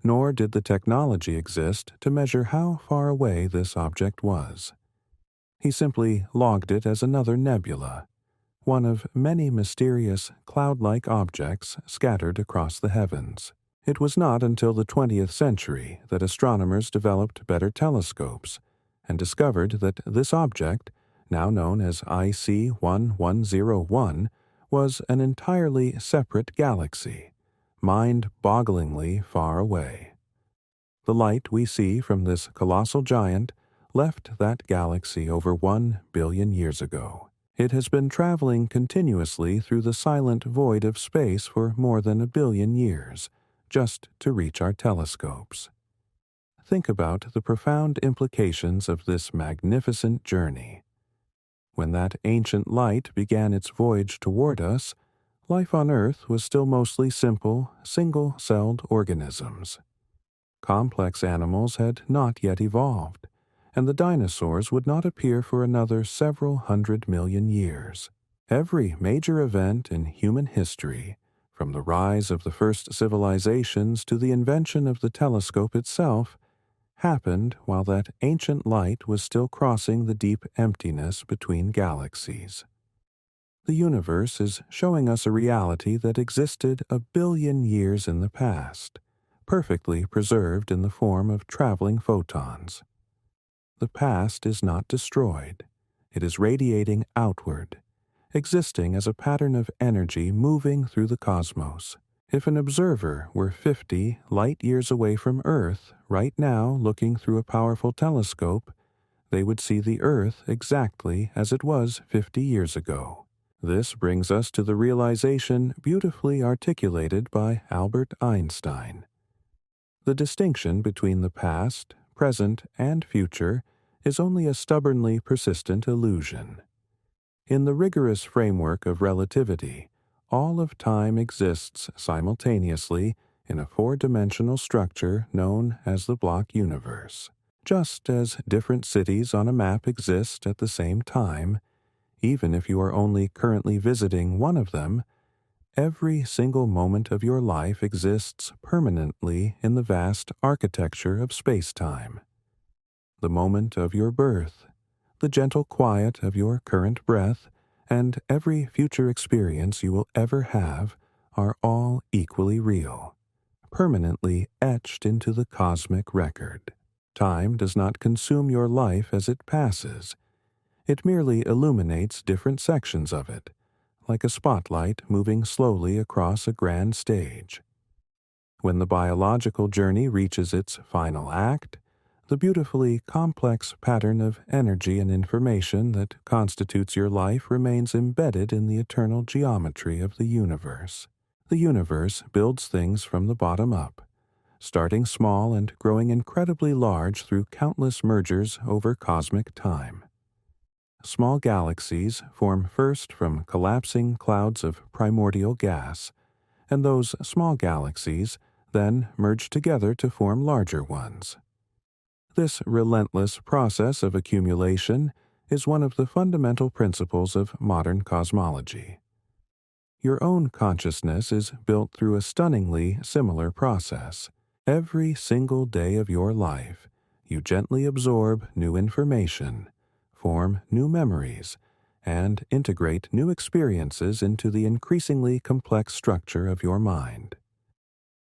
nor did the technology exist to measure how far away this object was. He simply logged it as another nebula, one of many mysterious cloud-like objects scattered across the heavens. It was not until the 20th century that astronomers developed better telescopes and discovered that this object, now known as IC 1101, was an entirely separate galaxy, mind-bogglingly far away. The light we see from this colossal giant left that galaxy over 1 billion years ago. It has been traveling continuously through the silent void of space for more than 1 billion years, just to reach our telescopes. Think about the profound implications of this magnificent journey. When that ancient light began its voyage toward us, life on Earth was still mostly simple, single-celled organisms. Complex animals had not yet evolved, and the dinosaurs would not appear for another several 100 million years. Every major event in human history, from the rise of the first civilizations to the invention of the telescope itself, happened while that ancient light was still crossing the deep emptiness between galaxies. The universe is showing us a reality that existed 1 billion years in the past, perfectly preserved in the form of traveling photons. The past is not destroyed. It is radiating outward, existing as a pattern of energy moving through the cosmos. If an observer were 50 light years away from Earth right now looking through a powerful telescope, they would see the Earth exactly as it was 50 years ago. This brings us to the realization beautifully articulated by Albert Einstein. The distinction between the past, present, and future is only a stubbornly persistent illusion. In the rigorous framework of relativity, all of time exists simultaneously in a four-dimensional structure known as the block universe. Just as different cities on a map exist at the same time, even if you are only currently visiting one of them, every single moment of your life exists permanently in the vast architecture of space-time. The moment of your birth, the gentle quiet of your current breath, and every future experience you will ever have are all equally real, permanently etched into the cosmic record. Time does not consume your life as it passes. It merely illuminates different sections of it, like a spotlight moving slowly across a grand stage. When the biological journey reaches its final act, the beautifully complex pattern of energy and information that constitutes your life remains embedded in the eternal geometry of the universe. The universe builds things from the bottom up, starting small and growing incredibly large through countless mergers over cosmic time. Small galaxies form first from collapsing clouds of primordial gas, and those small galaxies then merge together to form larger ones. This relentless process of accumulation is one of the fundamental principles of modern cosmology. Your own consciousness is built through a stunningly similar process. Every single day of your life, you gently absorb new information, form new memories, and integrate new experiences into the increasingly complex structure of your mind.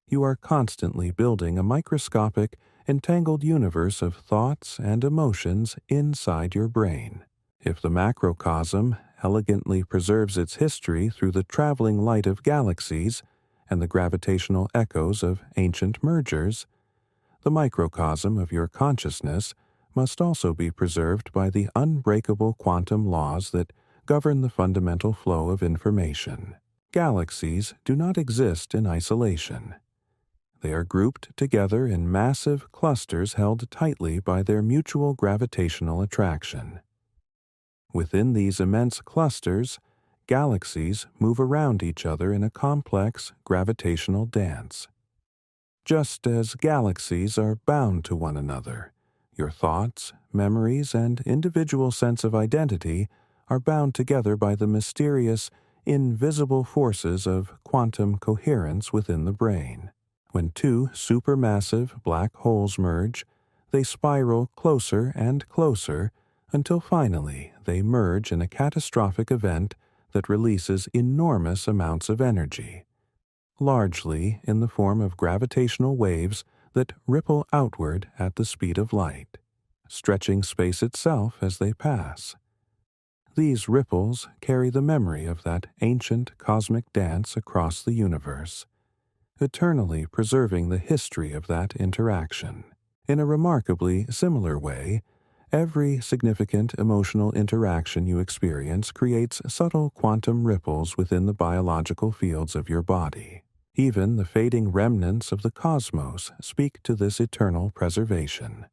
You are constantly building a microscopic, entangled universe of thoughts and emotions inside your brain. If the macrocosm elegantly preserves its history through the traveling light of galaxies and the gravitational echoes of ancient mergers, the microcosm of your consciousness must also be preserved by the unbreakable quantum laws that govern the fundamental flow of information. Galaxies do not exist in isolation. They are grouped together in massive clusters held tightly by their mutual gravitational attraction. Within these immense clusters, galaxies move around each other in a complex gravitational dance. Just as galaxies are bound to one another, your thoughts, memories, and individual sense of identity are bound together by the mysterious, invisible forces of quantum coherence within the brain. When two supermassive black holes merge, they spiral closer and closer until finally they merge in a catastrophic event that releases enormous amounts of energy, largely in the form of gravitational waves that ripple outward at the speed of light, stretching space itself as they pass. These ripples carry the memory of that ancient cosmic dance across the universe, eternally preserving the history of that interaction. In a remarkably similar way, every significant emotional interaction you experience creates subtle quantum ripples within the biological fields of your body. Even the fading remnants of the cosmos speak to this eternal preservation.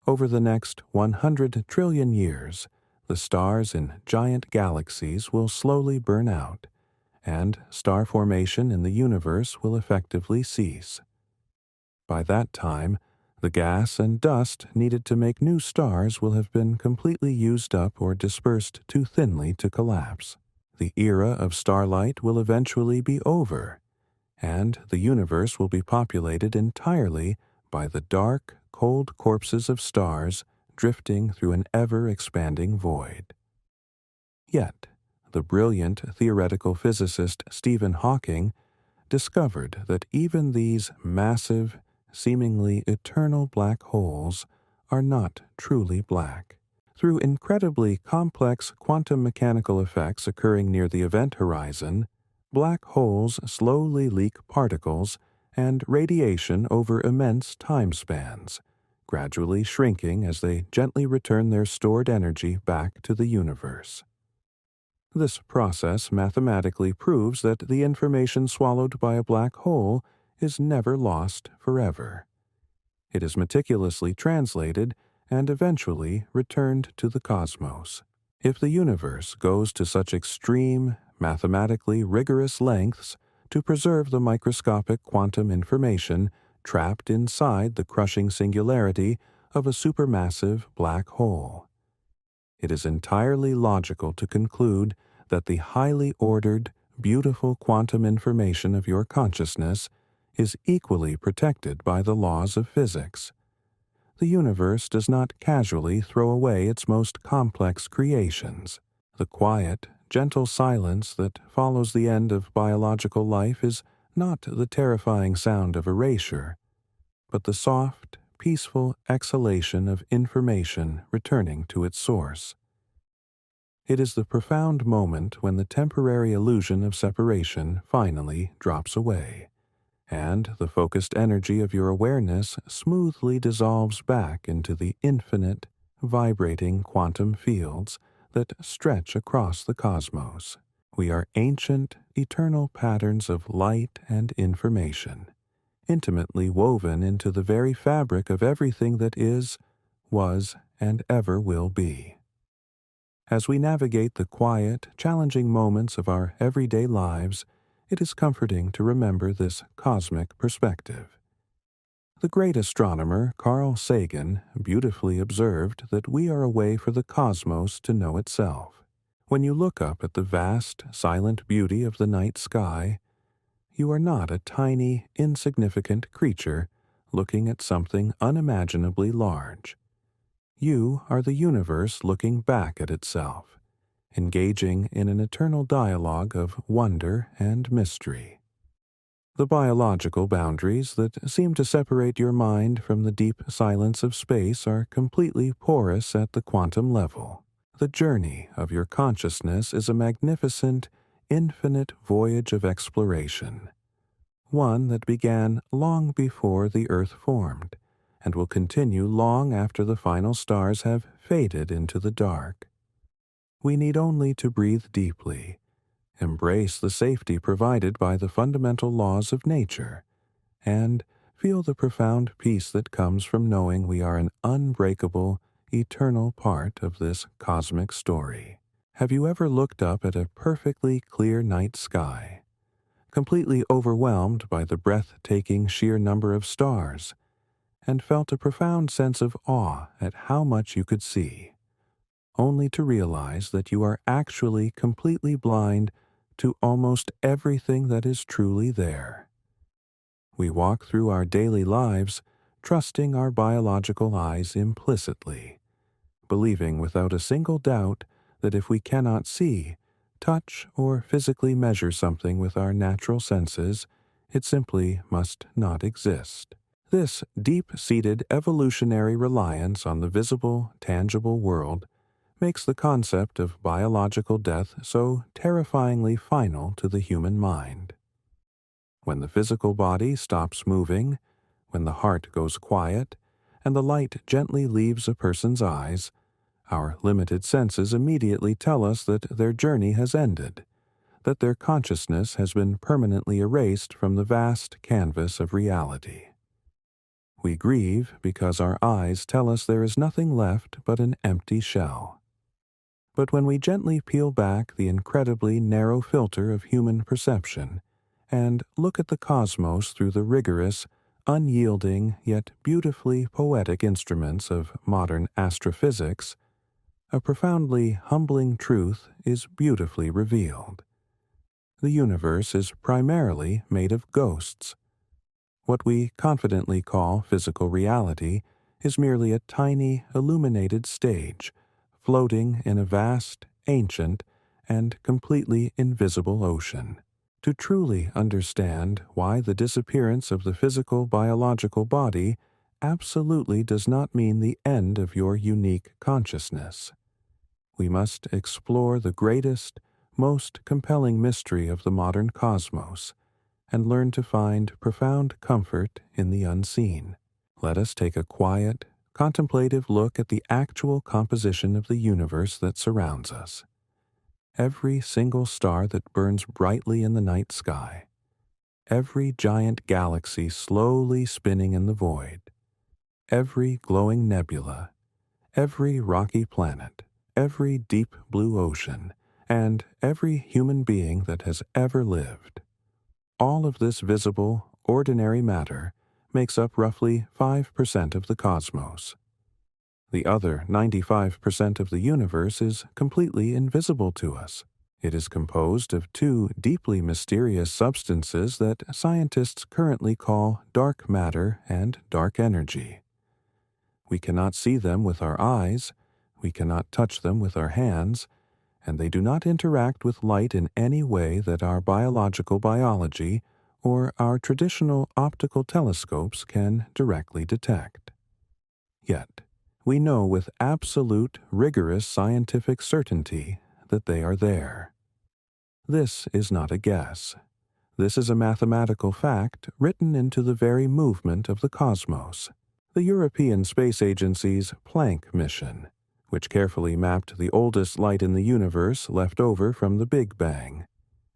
Over the next 100 trillion years, The stars in giant galaxies will slowly burn out, and star formation in the universe will effectively cease. By that time, the gas and dust needed to make new stars will have been completely used up or dispersed too thinly to collapse. The era of starlight will eventually be over, and the universe will be populated entirely by the dark, cold corpses of stars drifting through an ever-expanding void. Yet, the brilliant theoretical physicist Stephen Hawking discovered that even these massive, seemingly eternal black holes are not truly black. Through incredibly complex quantum mechanical effects occurring near the event horizon, black holes slowly leak particles and radiation over immense time spans, gradually shrinking as they gently return their stored energy back to the universe. This process mathematically proves that the information swallowed by a black hole is never lost forever. It is meticulously translated and eventually returned to the cosmos. If the universe goes to such extreme, mathematically rigorous lengths to preserve the microscopic quantum information trapped inside the crushing singularity of a supermassive black hole, it is entirely logical to conclude that the highly ordered, beautiful quantum information of your consciousness is equally protected by the laws of physics. The universe does not casually throw away its most complex creations. The quiet, gentle silence that follows the end of biological life is not the terrifying sound of erasure, but the soft, peaceful exhalation of information returning to its source. It is the profound moment when the temporary illusion of separation finally drops away, and the focused energy of your awareness smoothly dissolves back into the infinite, vibrating quantum fields that stretch across the cosmos. We are ancient, eternal patterns of light and information, intimately woven into the very fabric of everything that is, was, and ever will be. As we navigate the quiet, challenging moments of our everyday lives, it is comforting to remember this cosmic perspective. The great astronomer Carl Sagan beautifully observed that we are a way for the cosmos to know itself. When you look up at the vast, silent beauty of the night sky, you are not a tiny, insignificant creature looking at something unimaginably large. You are the universe looking back at itself, engaging in an eternal dialogue of wonder and mystery. The biological boundaries that seem to separate your mind from the deep silence of space are completely porous at the quantum level. The journey of your consciousness is a magnificent, infinite voyage of exploration, one that began long before the Earth formed, and will continue long after the final stars have faded into the dark. We need only to breathe deeply, embrace the safety provided by the fundamental laws of nature, and feel the profound peace that comes from knowing we are an unbreakable, eternal part of this cosmic story. Have you ever looked up at a perfectly clear night sky, completely overwhelmed by the breathtaking sheer number of stars, and felt a profound sense of awe at how much you could see, only to realize that you are actually completely blind to almost everything that is truly there? We walk through our daily lives trusting our biological eyes implicitly, believing without a single doubt that if we cannot see, touch, or physically measure something with our natural senses, it simply must not exist. This deep-seated evolutionary reliance on the visible, tangible world makes the concept of biological death so terrifyingly final to the human mind. When the physical body stops moving, when the heart goes quiet, and the light gently leaves a person's eyes, our limited senses immediately tell us that their journey has ended, that their consciousness has been permanently erased from the vast canvas of reality. We grieve because our eyes tell us there is nothing left but an empty shell. But when we gently peel back the incredibly narrow filter of human perception and look at the cosmos through the rigorous, unyielding, yet beautifully poetic instruments of modern astrophysics, a profoundly humbling truth is beautifully revealed. The universe is primarily made of ghosts. What we confidently call physical reality is merely a tiny, illuminated stage, floating in a vast, ancient, and completely invisible ocean. To truly understand why the disappearance of the physical biological body absolutely does not mean the end of your unique consciousness, we must explore the greatest, most compelling mystery of the modern cosmos and learn to find profound comfort in the unseen. Let us take a quiet, contemplative look at the actual composition of the universe that surrounds us. Every single star that burns brightly in the night sky, every giant galaxy slowly spinning in the void, every glowing nebula, every rocky planet, every deep blue ocean, and every human being that has ever lived. All of this visible, ordinary matter makes up roughly 5% of the cosmos. The other 95% of the universe is completely invisible to us. It is composed of two deeply mysterious substances that scientists currently call dark matter and dark energy. We cannot see them with our eyes, we cannot touch them with our hands, and they do not interact with light in any way that our biological biology or our traditional optical telescopes can directly detect. Yet, we know with absolute, rigorous scientific certainty that they are there. This is not a guess. This is a mathematical fact written into the very movement of the cosmos. The European Space Agency's Planck mission, which carefully mapped the oldest light in the universe left over from the Big Bang,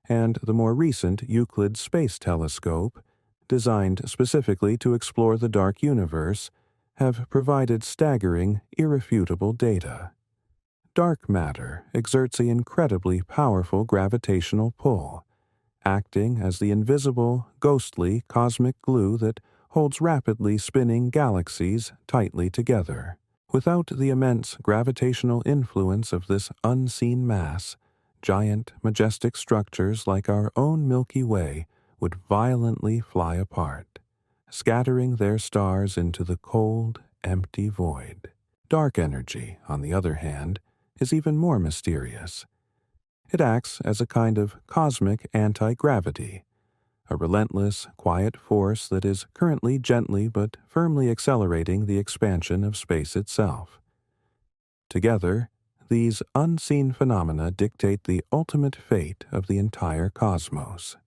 and the more recent Euclid Space Telescope, designed specifically to explore the dark universe, have provided staggering, irrefutable data. Dark matter exerts an incredibly powerful gravitational pull, acting as the invisible, ghostly cosmic glue that holds rapidly spinning galaxies tightly together. Without the immense gravitational influence of this unseen mass, giant, majestic structures like our own Milky Way would violently fly apart, scattering their stars into the cold, empty void. Dark energy, on the other hand, is even more mysterious. It acts as a kind of cosmic anti-gravity, a relentless, quiet force that is currently gently but firmly accelerating the expansion of space itself. Together, these unseen phenomena dictate the ultimate fate of the entire cosmos.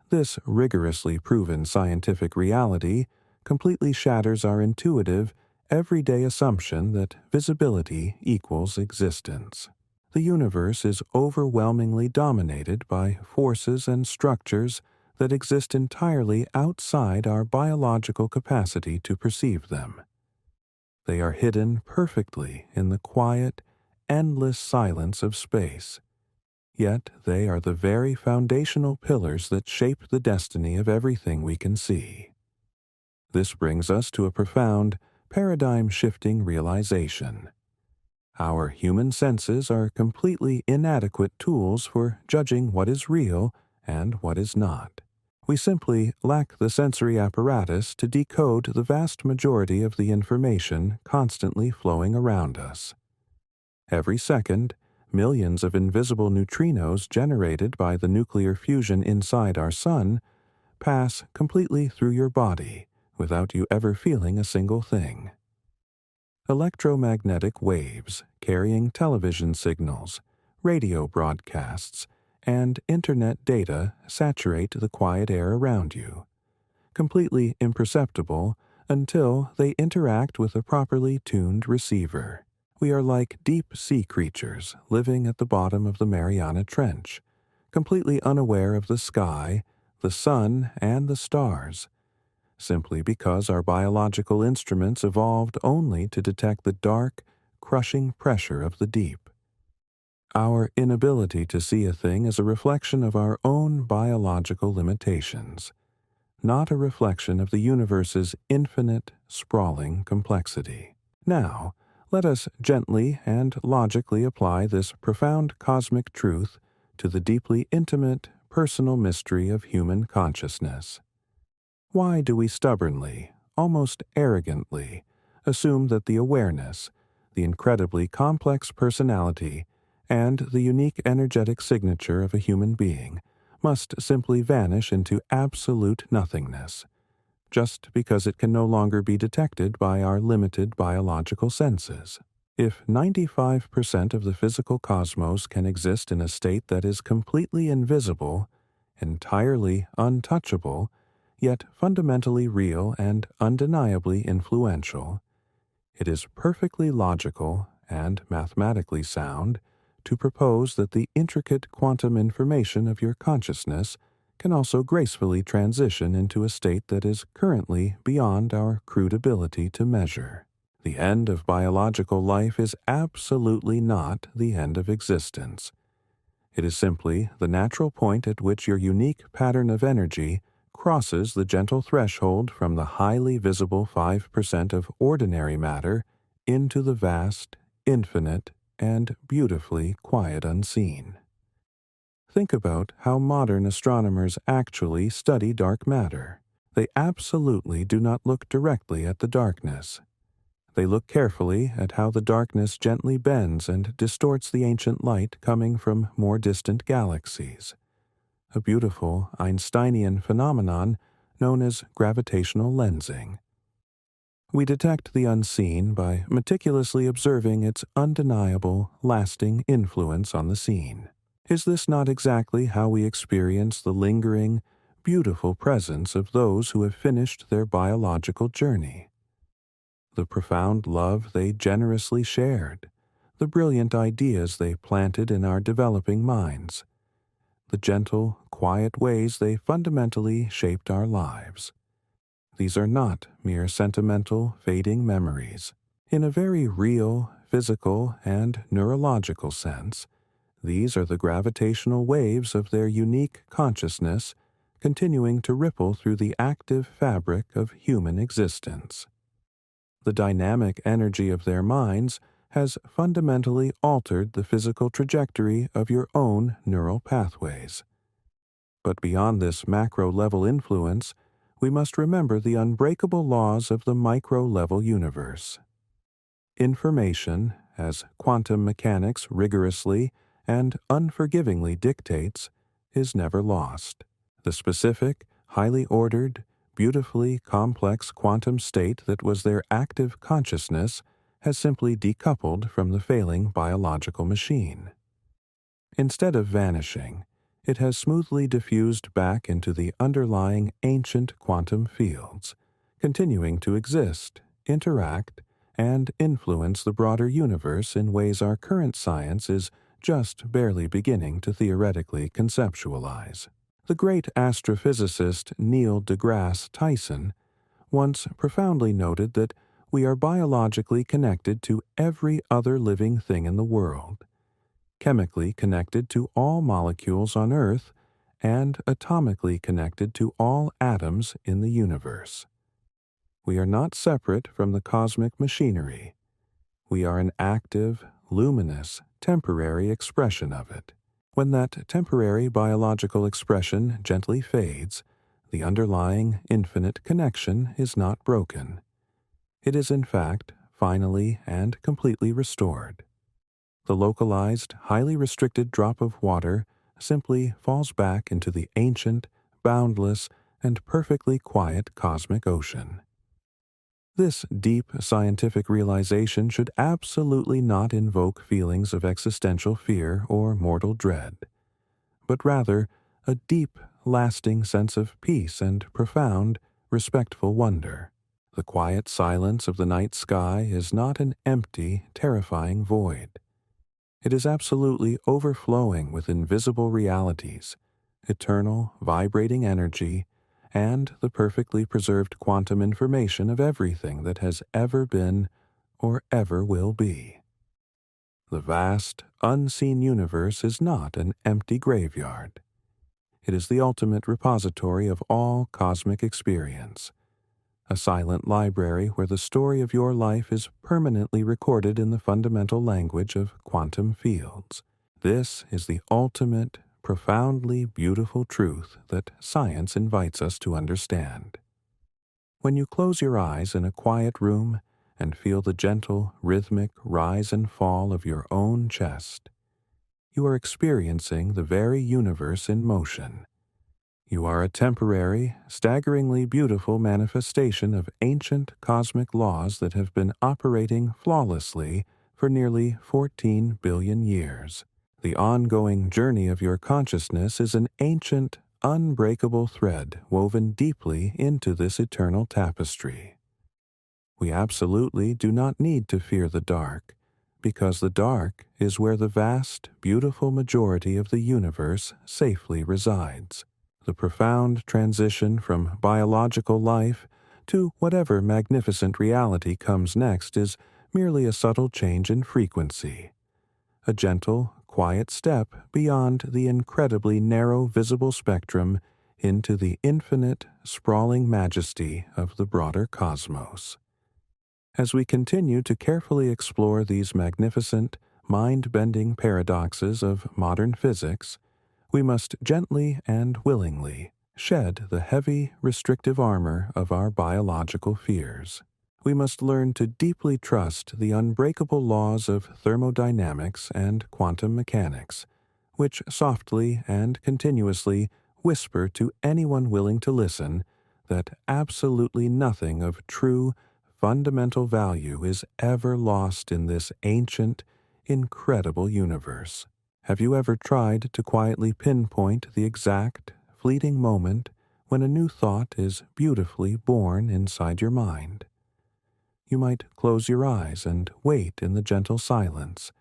This rigorously proven scientific reality completely shatters our intuitive, everyday assumption that visibility equals existence. The universe is overwhelmingly dominated by forces and structures that exist entirely outside our biological capacity to perceive them. They are hidden perfectly in the quiet, endless silence of space, yet they are the very foundational pillars that shape the destiny of everything we can see. This brings us to a profound, paradigm-shifting realization. Our human senses are completely inadequate tools for judging what is real and what is not. We simply lack the sensory apparatus to decode the vast majority of the information constantly flowing around us. Every second, millions of invisible neutrinos generated by the nuclear fusion inside our sun pass completely through your body without you ever feeling a single thing. Electromagnetic waves carrying television signals, radio broadcasts, and internet data saturate the quiet air around you, completely imperceptible until they interact with a properly tuned receiver. We are like deep-sea creatures living at the bottom of the Mariana Trench, completely unaware of the sky, the sun, and the stars, simply because our biological instruments evolved only to detect the dark, crushing pressure of the deep. Our inability to see a thing is a reflection of our own biological limitations, not a reflection of the universe's infinite, sprawling complexity. Now, let us gently and logically apply this profound cosmic truth to the deeply intimate, personal mystery of human consciousness. Why do we stubbornly, almost arrogantly, assume that the awareness, the incredibly complex personality, and the unique energetic signature of a human being must simply vanish into absolute nothingness, just because it can no longer be detected by our limited biological senses? If 95% of the physical cosmos can exist in a state that is completely invisible, entirely untouchable, yet fundamentally real and undeniably influential, it is perfectly logical and mathematically sound to propose that the intricate quantum information of your consciousness can also gracefully transition into a state that is currently beyond our crude ability to measure. The end of biological life is absolutely not the end of existence. It is simply the natural point at which your unique pattern of energy crosses the gentle threshold from the highly visible 5% of ordinary matter into the vast, infinite, and beautifully quiet unseen. Think about how modern astronomers actually study dark matter. They absolutely do not look directly at the darkness. They look carefully at how the darkness gently bends and distorts the ancient light coming from more distant galaxies, a beautiful Einsteinian phenomenon known as gravitational lensing. We detect the unseen by meticulously observing its undeniable, lasting influence on the scene. Is this not exactly how we experience the lingering, beautiful presence of those who have finished their biological journey? The profound love they generously shared, the brilliant ideas they planted in our developing minds, the gentle, quiet ways they fundamentally shaped our lives. These are not mere sentimental, fading memories. In a very real, physical, and neurological sense, these are the gravitational waves of their unique consciousness continuing to ripple through the active fabric of human existence. The dynamic energy of their minds has fundamentally altered the physical trajectory of your own neural pathways. But beyond this macro-level influence, we must remember the unbreakable laws of the micro-level universe. Information, as quantum mechanics rigorously and unforgivingly dictates, is never lost. The specific, highly ordered, beautifully complex quantum state that was their active consciousness has simply decoupled from the failing biological machine. Instead of vanishing, it has smoothly diffused back into the underlying ancient quantum fields, continuing to exist, interact, and influence the broader universe in ways our current science is just barely beginning to theoretically conceptualize. The great astrophysicist Neil deGrasse Tyson once profoundly noted that we are biologically connected to every other living thing in the world, chemically connected to all molecules on Earth, and atomically connected to all atoms in the universe. We are not separate from the cosmic machinery. We are an active, luminous, temporary expression of it. When that temporary biological expression gently fades, the underlying infinite connection is not broken. It is in fact finally and completely restored. The localized, highly restricted drop of water simply falls back into the ancient, boundless, and perfectly quiet cosmic ocean. This deep scientific realization should absolutely not invoke feelings of existential fear or mortal dread, but rather a deep, lasting sense of peace and profound, respectful wonder. The quiet silence of the night sky is not an empty, terrifying void. It is absolutely overflowing with invisible realities, eternal, vibrating energy, and the perfectly preserved quantum information of everything that has ever been or ever will be. The vast, unseen universe is not an empty graveyard. It is the ultimate repository of all cosmic experience, a silent library where the story of your life is permanently recorded in the fundamental language of quantum fields. This is the ultimate, profoundly beautiful truth that science invites us to understand. When you close your eyes in a quiet room and feel the gentle, rhythmic rise and fall of your own chest, you are experiencing the very universe in motion. You are a temporary, staggeringly beautiful manifestation of ancient cosmic laws that have been operating flawlessly for nearly 14 billion years. The ongoing journey of your consciousness is an ancient, unbreakable thread woven deeply into this eternal tapestry. We absolutely do not need to fear the dark, because the dark is where the vast, beautiful majority of the universe safely resides. The profound transition from biological life to whatever magnificent reality comes next is merely a subtle change in frequency, a gentle, quiet step beyond the incredibly narrow visible spectrum into the infinite, sprawling majesty of the broader cosmos. As we continue to carefully explore these magnificent, mind-bending paradoxes of modern physics, we must gently and willingly shed the heavy, restrictive armor of our biological fears. We must learn to deeply trust the unbreakable laws of thermodynamics and quantum mechanics, which softly and continuously whisper to anyone willing to listen that absolutely nothing of true, fundamental value is ever lost in this ancient, incredible universe. Have you ever tried to quietly pinpoint the exact, fleeting moment when a new thought is beautifully born inside your mind? You might close your eyes and wait in the gentle silence,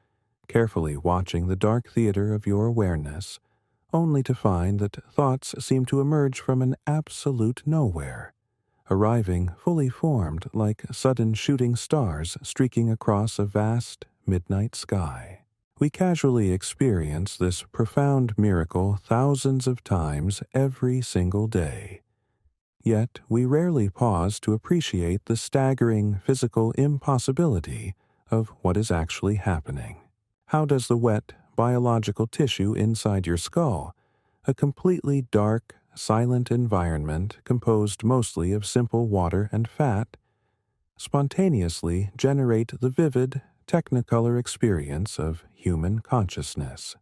carefully watching the dark theater of your awareness, only to find that thoughts seem to emerge from an absolute nowhere, arriving fully formed like sudden shooting stars streaking across a vast midnight sky. We casually experience this profound miracle thousands of times every single day. Yet we rarely pause to appreciate the staggering physical impossibility of what is actually happening. How does the wet, biological tissue inside your skull, a completely dark, silent environment composed mostly of simple water and fat, spontaneously generate the vivid, technicolor experience of human consciousness?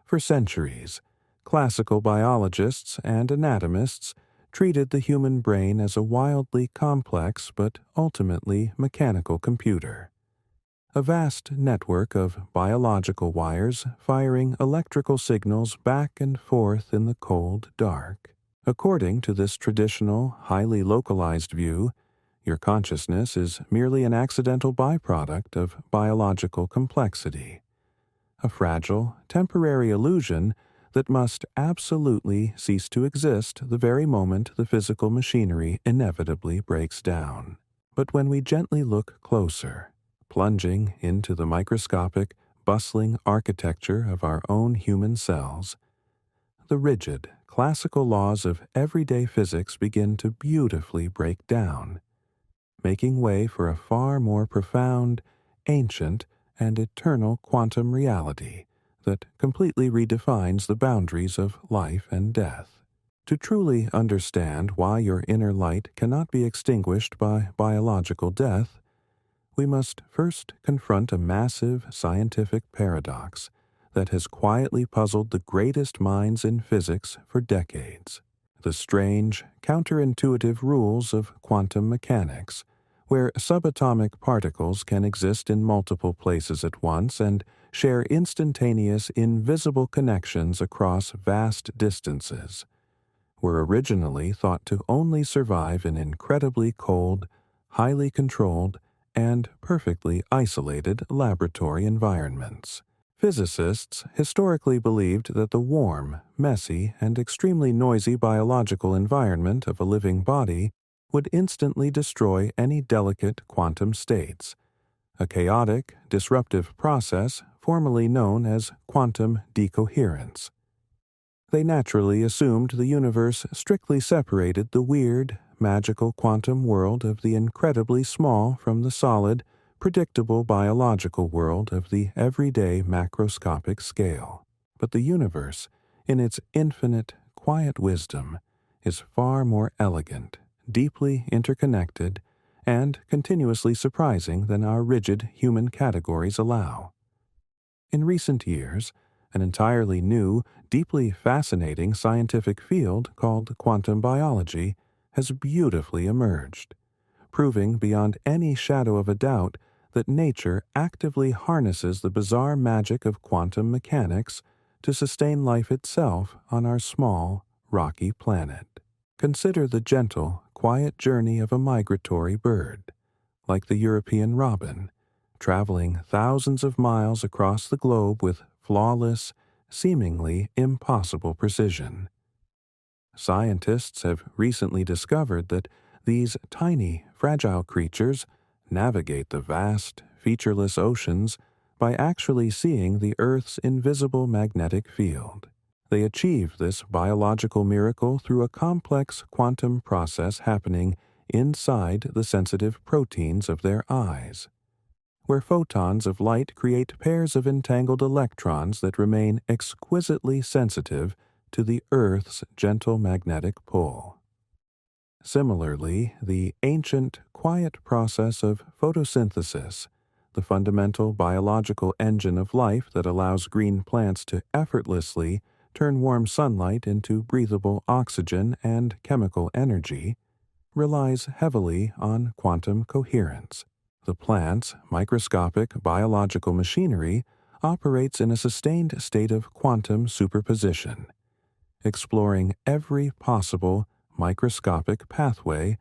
For centuries, classical biologists and anatomists treated the human brain as a wildly complex but ultimately mechanical computer, a vast network of biological wires firing electrical signals back and forth in the cold dark. According to this traditional, highly localized view, your consciousness is merely an accidental byproduct of biological complexity, a fragile, temporary illusion that must absolutely cease to exist the very moment the physical machinery inevitably breaks down. But when we gently look closer, plunging into the microscopic, bustling architecture of our own human cells, the rigid, classical laws of everyday physics begin to beautifully break down, making way for a far more profound, ancient, and eternal quantum reality that completely redefines the boundaries of life and death. To truly understand why your inner light cannot be extinguished by biological death, we must first confront a massive scientific paradox that has quietly puzzled the greatest minds in physics for decades: the strange, counterintuitive rules of quantum mechanics, where subatomic particles can exist in multiple places at once and share instantaneous, invisible connections across vast distances, were originally thought to only survive in incredibly cold, highly controlled, and perfectly isolated laboratory environments. Physicists historically believed that the warm, messy, and extremely noisy biological environment of a living body would instantly destroy any delicate quantum states, a chaotic, disruptive process formerly known as quantum decoherence. They naturally assumed the universe strictly separated the weird, magical quantum world of the incredibly small from the solid, predictable biological world of the everyday macroscopic scale. But the universe, in its infinite, quiet wisdom, is far more elegant, deeply interconnected, and continuously surprising than our rigid human categories allow. In recent years, an entirely new, deeply fascinating scientific field called quantum biology has beautifully emerged, proving beyond any shadow of a doubt that nature actively harnesses the bizarre magic of quantum mechanics to sustain life itself on our small, rocky planet. Consider the gentle, quiet journey of a migratory bird, like the European robin, traveling thousands of miles across the globe with flawless, seemingly impossible precision. Scientists have recently discovered that these tiny, fragile creatures navigate the vast, featureless oceans by actually seeing the Earth's invisible magnetic field. They achieve this biological miracle through a complex quantum process happening inside the sensitive proteins of their eyes, where photons of light create pairs of entangled electrons that remain exquisitely sensitive to the Earth's gentle magnetic pull. Similarly, the ancient, quiet process of photosynthesis, the fundamental biological engine of life that allows green plants to effortlessly turn warm sunlight into breathable oxygen and chemical energy, relies heavily on quantum coherence. The plant's microscopic biological machinery operates in a sustained state of quantum superposition, exploring every possible microscopic pathway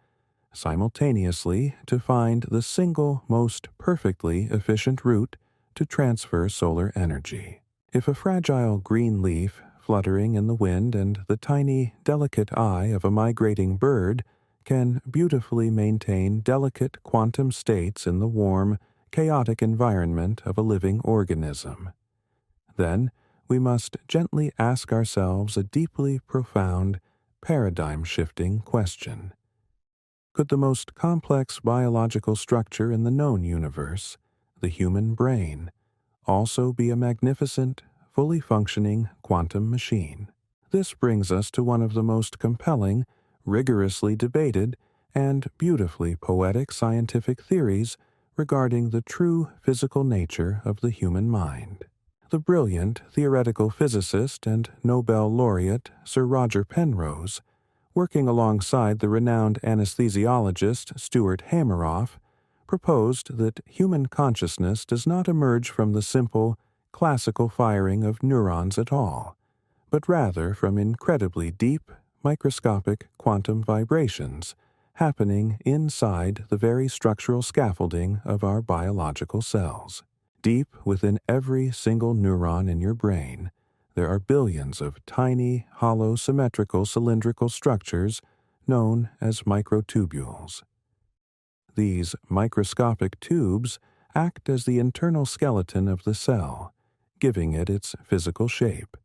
simultaneously to find the single most perfectly efficient route to transfer solar energy. If a fragile green leaf fluttering in the wind and the tiny, delicate eye of a migrating bird can beautifully maintain delicate quantum states in the warm, chaotic environment of a living organism, then we must gently ask ourselves a deeply profound, paradigm-shifting question. Could the most complex biological structure in the known universe, the human brain, also be a magnificent, fully functioning quantum machine? This brings us to one of the most compelling, rigorously debated, and beautifully poetic scientific theories regarding the true physical nature of the human mind. The brilliant theoretical physicist and Nobel laureate Sir Roger Penrose, working alongside the renowned anesthesiologist Stuart Hameroff, proposed that human consciousness does not emerge from the simple, classical firing of neurons at all, but rather from incredibly deep, microscopic quantum vibrations happening inside the very structural scaffolding of our biological cells. Deep within every single neuron in your brain, there are billions of tiny, hollow, symmetrical, cylindrical structures known as microtubules. These microscopic tubes act as the internal skeleton of the cell, giving it its physical shape.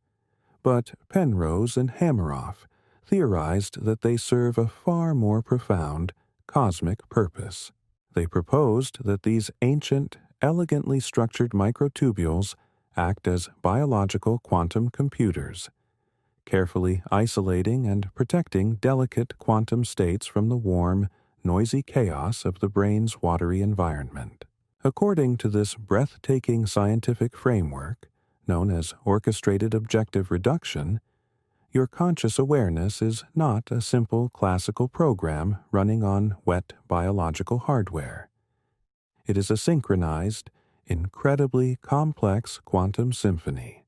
But Penrose and Hameroff theorized that they serve a far more profound, cosmic purpose. They proposed that these ancient, elegantly structured microtubules act as biological quantum computers, carefully isolating and protecting delicate quantum states from the warm, noisy chaos of the brain's watery environment. According to this breathtaking scientific framework, known as orchestrated objective reduction, your conscious awareness is not a simple classical program running on wet biological hardware. It is a synchronized, incredibly complex quantum symphony,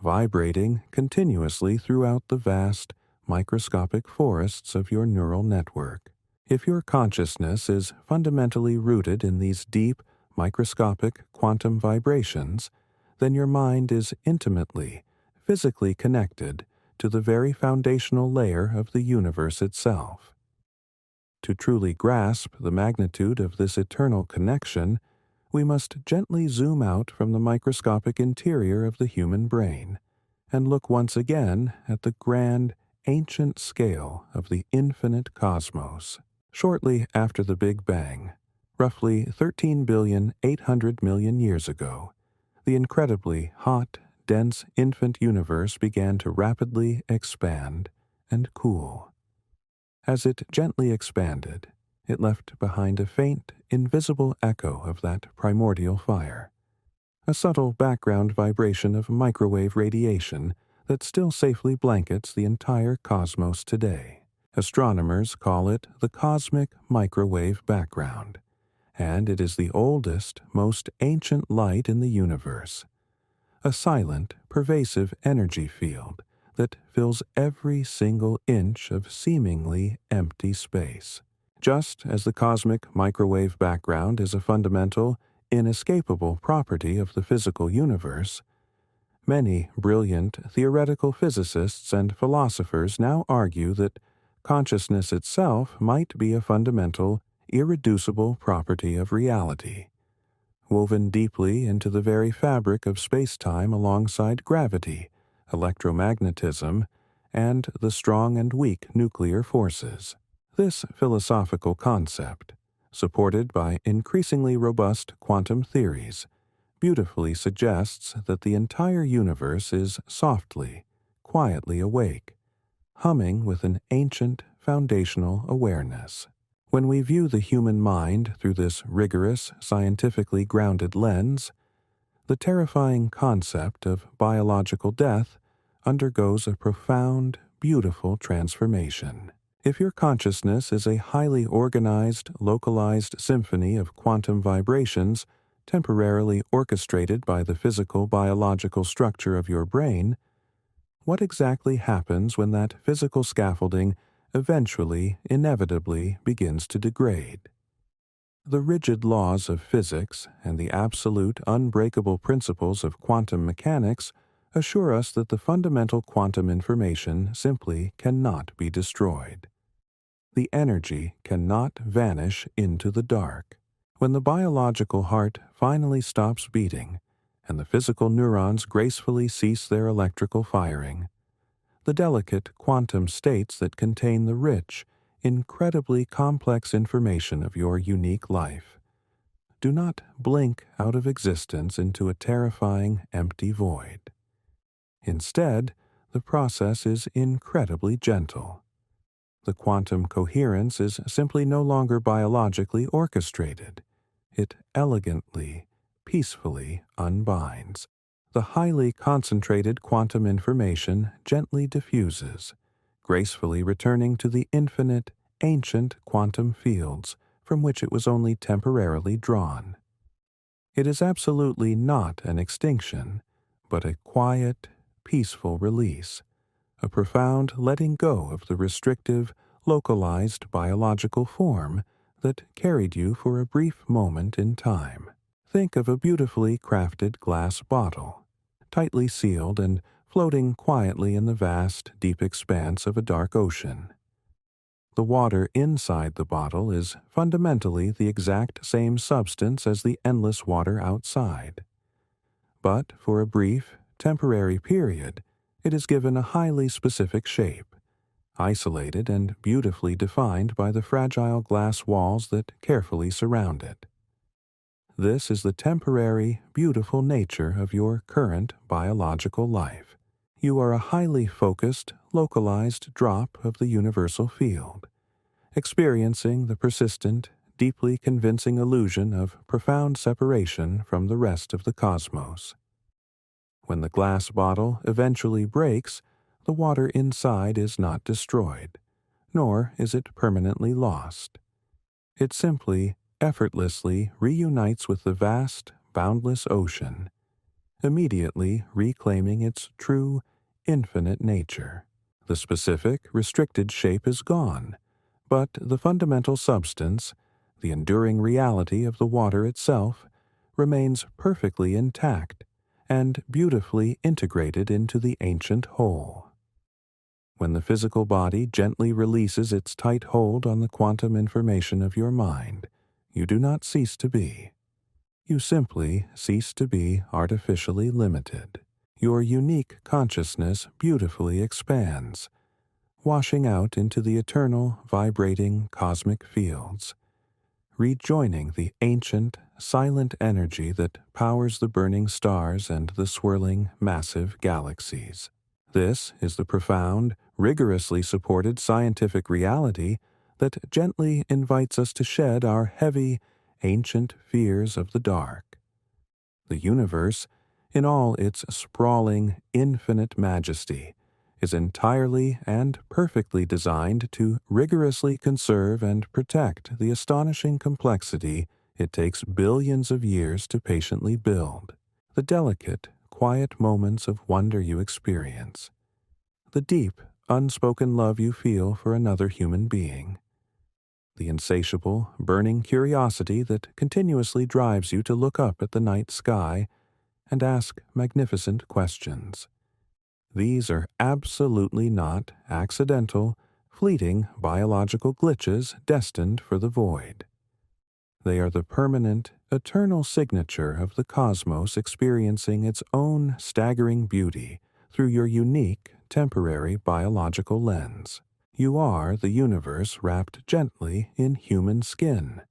vibrating continuously throughout the vast, microscopic forests of your neural network. If your consciousness is fundamentally rooted in these deep, microscopic quantum vibrations, then your mind is intimately, physically connected to the very foundational layer of the universe itself. To truly grasp the magnitude of this eternal connection, we must gently zoom out from the microscopic interior of the human brain and look once again at the grand, ancient scale of the infinite cosmos. Shortly after the Big Bang, roughly 13,800,000,000 years ago, the incredibly hot, dense infant universe began to rapidly expand and cool. As it gently expanded, it left behind a faint, invisible echo of that primordial fire, a subtle background vibration of microwave radiation that still safely blankets the entire cosmos today. Astronomers call it the cosmic microwave background, and it is the oldest, most ancient light in the universe, a silent, pervasive energy field that fills every single inch of seemingly empty space. Just as the cosmic microwave background is a fundamental, inescapable property of the physical universe, many brilliant theoretical physicists and philosophers now argue that consciousness itself might be a fundamental, irreducible property of reality, woven deeply into the very fabric of space-time alongside gravity, electromagnetism, and the strong and weak nuclear forces. This philosophical concept, supported by increasingly robust quantum theories, beautifully suggests that the entire universe is softly, quietly awake, humming with an ancient foundational awareness. When we view the human mind through this rigorous, scientifically grounded lens, the terrifying concept of biological death undergoes a profound, beautiful transformation. If your consciousness is a highly organized, localized symphony of quantum vibrations temporarily orchestrated by the physical biological structure of your brain, what exactly happens when that physical scaffolding eventually, inevitably begins to degrade? The rigid laws of physics and the absolute, unbreakable principles of quantum mechanics assure us that the fundamental quantum information simply cannot be destroyed. The energy cannot vanish into the dark. When the biological heart finally stops beating and the physical neurons gracefully cease their electrical firing, the delicate quantum states that contain the rich, incredibly complex information of your unique life do not blink out of existence into a terrifying, empty void. Instead, the process is incredibly gentle. The quantum coherence is simply no longer biologically orchestrated. It elegantly, peacefully unbinds. The highly concentrated quantum information gently diffuses, gracefully returning to the infinite, ancient quantum fields from which it was only temporarily drawn. It is absolutely not an extinction, but a quiet, peaceful release, a profound letting go of the restrictive, localized biological form that carried you for a brief moment in time. Think of a beautifully crafted glass bottle, tightly sealed and floating quietly in the vast, deep expanse of a dark ocean. The water inside the bottle is fundamentally the exact same substance as the endless water outside. But for a brief, temporary period, it is given a highly specific shape, isolated and beautifully defined by the fragile glass walls that carefully surround it. This is the temporary, beautiful nature of your current biological life. You are a highly focused, localized drop of the universal field, experiencing the persistent, deeply convincing illusion of profound separation from the rest of the cosmos. When the glass bottle eventually breaks, the water inside is not destroyed, nor is it permanently lost. It simply, effortlessly reunites with the vast, boundless ocean, immediately reclaiming its true, infinite nature. The specific, restricted shape is gone, but the fundamental substance, the enduring reality of the water itself, remains perfectly intact and beautifully integrated into the ancient whole. When the physical body gently releases its tight hold on the quantum information of your mind, you do not cease to be. You simply cease to be artificially limited. Your unique consciousness beautifully expands, washing out into the eternal, vibrating cosmic fields, rejoining the ancient, silent energy that powers the burning stars and the swirling, massive galaxies. This is the profound, rigorously supported scientific reality that gently invites us to shed our heavy, ancient fears of the dark. The universe, in all its sprawling, infinite majesty, is entirely and perfectly designed to rigorously conserve and protect the astonishing complexity it takes billions of years to patiently build, the delicate, quiet moments of wonder you experience, the deep, unspoken love you feel for another human being, the insatiable, burning curiosity that continuously drives you to look up at the night sky and ask magnificent questions. These are absolutely not accidental, fleeting biological glitches destined for the void. They are the permanent, eternal signature of the cosmos experiencing its own staggering beauty through your unique, temporary biological lens. You are the universe wrapped gently in human skin,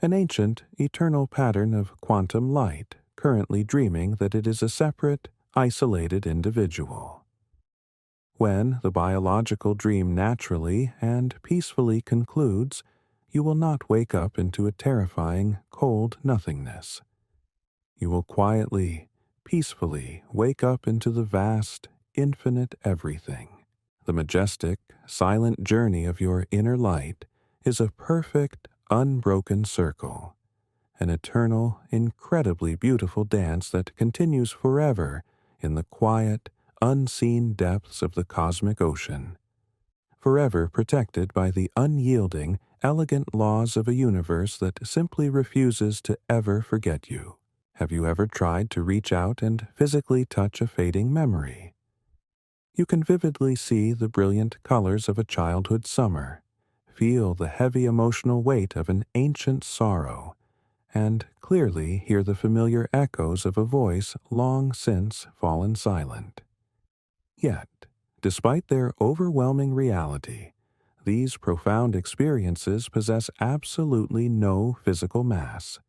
an ancient, eternal pattern of quantum light currently dreaming that it is a separate, isolated individual. When the biological dream naturally and peacefully concludes, you will not wake up into a terrifying, cold nothingness. You will quietly, peacefully wake up into the vast, infinite everything. The majestic, silent journey of your inner light is a perfect, unbroken circle, an eternal, incredibly beautiful dance that continues forever in the quiet, unseen depths of the cosmic ocean, forever protected by the unyielding, elegant laws of a universe that simply refuses to ever forget you. Have you ever tried to reach out and physically touch a fading memory? You can vividly see the brilliant colors of a childhood summer, feel the heavy emotional weight of an ancient sorrow, and clearly hear the familiar echoes of a voice long since fallen silent. Yet, despite their overwhelming reality, these profound experiences possess absolutely no physical mass,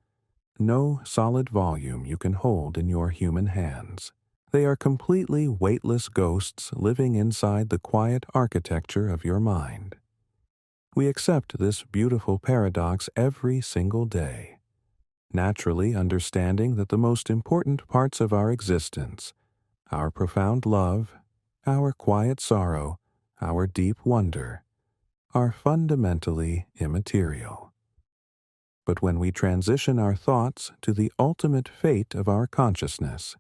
no solid volume you can hold in your human hands. They are completely weightless ghosts living inside the quiet architecture of your mind. We accept this beautiful paradox every single day, naturally understanding that the most important parts of our existence, our profound love, our quiet sorrow, our deep wonder, are fundamentally immaterial. But when we transition our thoughts to the ultimate fate of our consciousness,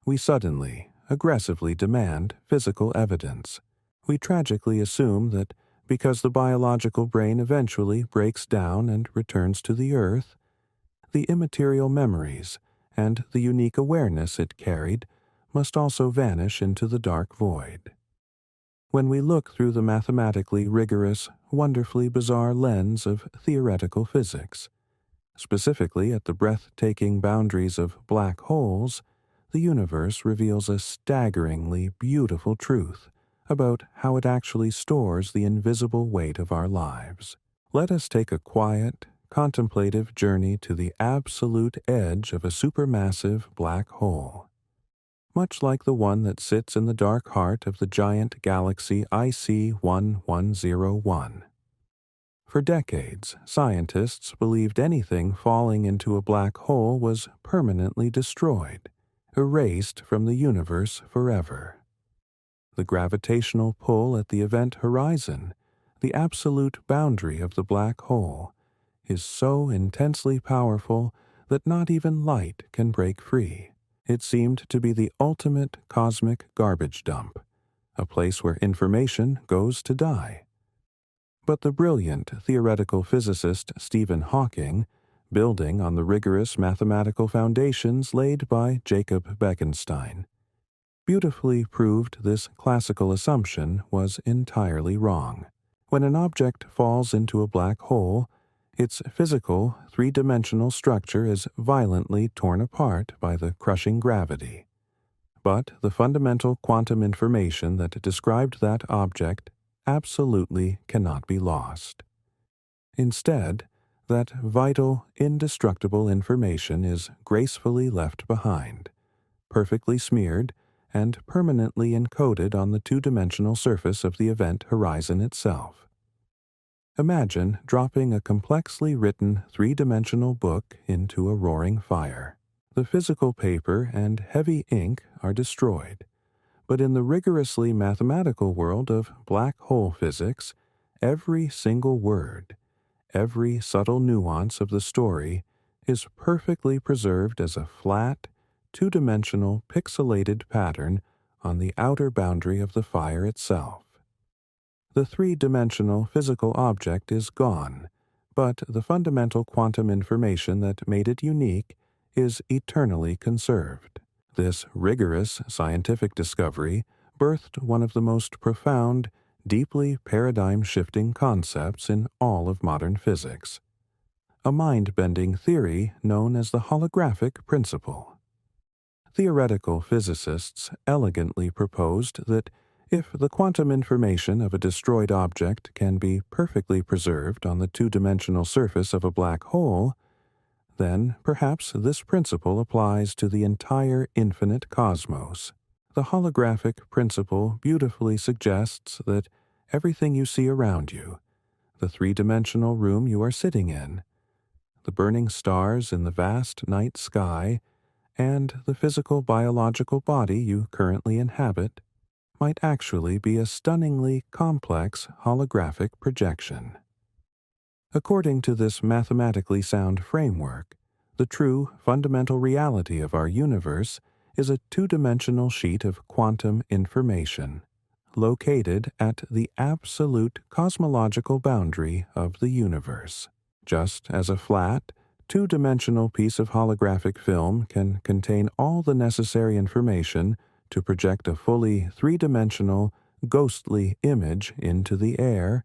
we suddenly, aggressively demand physical evidence. We tragically assume that because the biological brain eventually breaks down and returns to the earth, the immaterial memories and the unique awareness it carried must also vanish into the dark void. When we look through the mathematically rigorous, wonderfully bizarre lens of theoretical physics, specifically at the breathtaking boundaries of black holes, the universe reveals a staggeringly beautiful truth about how it actually stores the invisible weight of our lives. Let us take a quiet, contemplative journey to the absolute edge of a supermassive black hole, much like the one that sits in the dark heart of the giant galaxy IC 1101. For decades, scientists believed anything falling into a black hole was permanently destroyed, erased from the universe forever. The gravitational pull at the event horizon, the absolute boundary of the black hole, is so intensely powerful that not even light can break free. It seemed to be the ultimate cosmic garbage dump, a place where information goes to die. But the brilliant theoretical physicist Stephen Hawking, building on the rigorous mathematical foundations laid by Jacob Bekenstein, beautifully proved this classical assumption was entirely wrong. When an object falls into a black hole, Its physical, three-dimensional structure is violently torn apart by the crushing gravity. But the fundamental quantum information that described that object absolutely cannot be lost. Instead, that vital, indestructible information is gracefully left behind, perfectly smeared, and permanently encoded on the two-dimensional surface of the event horizon itself. Imagine dropping a complexly written three-dimensional book into a roaring fire. The physical paper and heavy ink are destroyed, but in the rigorously mathematical world of black hole physics, every single word, every subtle nuance of the story is perfectly preserved as a flat, two-dimensional pixelated pattern on the outer boundary of the fire itself. The three-dimensional physical object is gone, but the fundamental quantum information that made it unique is eternally conserved. This rigorous scientific discovery birthed one of the most profound, deeply paradigm-shifting concepts in all of modern physics, a mind-bending theory known as the holographic principle. Theoretical physicists elegantly proposed that if the quantum information of a destroyed object can be perfectly preserved on the two-dimensional surface of a black hole, then perhaps this principle applies to the entire infinite cosmos. The holographic principle beautifully suggests that everything you see around you, the three-dimensional room you are sitting in, the burning stars in the vast night sky, and the physical biological body you currently inhabit, might actually be a stunningly complex holographic projection. According to this mathematically sound framework, the true fundamental reality of our universe is a two-dimensional sheet of quantum information, located at the absolute cosmological boundary of the universe. Just as a flat, two-dimensional piece of holographic film can contain all the necessary information to project a fully three-dimensional, ghostly image into the air,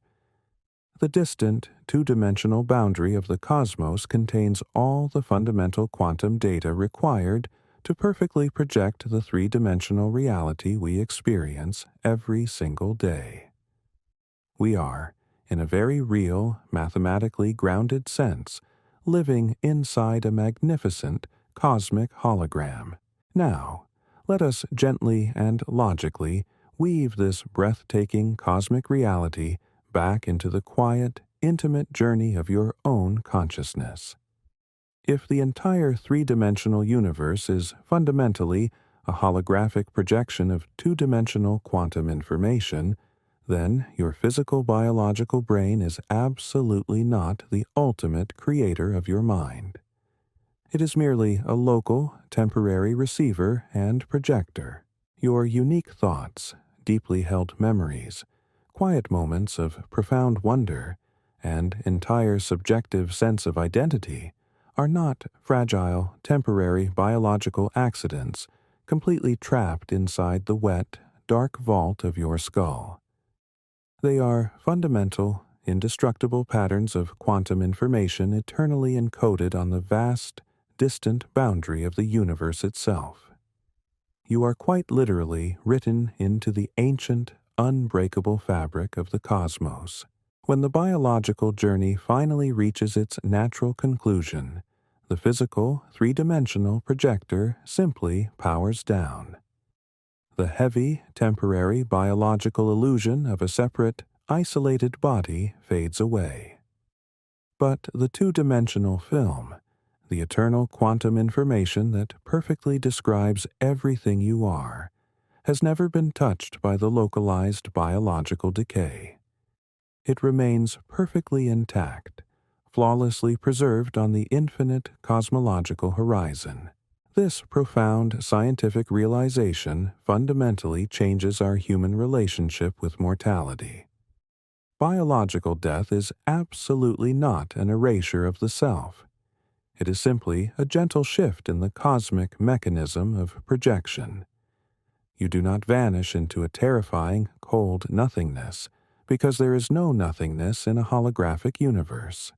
the distant, two-dimensional boundary of the cosmos contains all the fundamental quantum data required to perfectly project the three-dimensional reality we experience every single day. We are, in a very real, mathematically grounded sense, living inside a magnificent cosmic hologram. Now, let us gently and logically weave this breathtaking cosmic reality back into the quiet, intimate journey of your own consciousness. If the entire three-dimensional universe is fundamentally a holographic projection of two-dimensional quantum information, then your physical biological brain is absolutely not the ultimate creator of your mind. It is merely a local, temporary receiver and projector. Your unique thoughts, deeply held memories, quiet moments of profound wonder, and entire subjective sense of identity are not fragile, temporary biological accidents completely trapped inside the wet, dark vault of your skull. They are fundamental, indestructible patterns of quantum information eternally encoded on the vast, distant boundary of the universe itself. You are quite literally written into the ancient, unbreakable fabric of the cosmos. When the biological journey finally reaches its natural conclusion, the physical, three-dimensional projector simply powers down. The heavy, temporary biological illusion of a separate, isolated body fades away. But the two-dimensional film, the eternal quantum information that perfectly describes everything you are, has never been touched by the localized biological decay. It remains perfectly intact, flawlessly preserved on the infinite cosmological horizon. This profound scientific realization fundamentally changes our human relationship with mortality. Biological death is absolutely not an erasure of the self. It is simply a gentle shift in the cosmic mechanism of projection. You do not vanish into a terrifying, cold nothingness, because there is no nothingness in a holographic universe.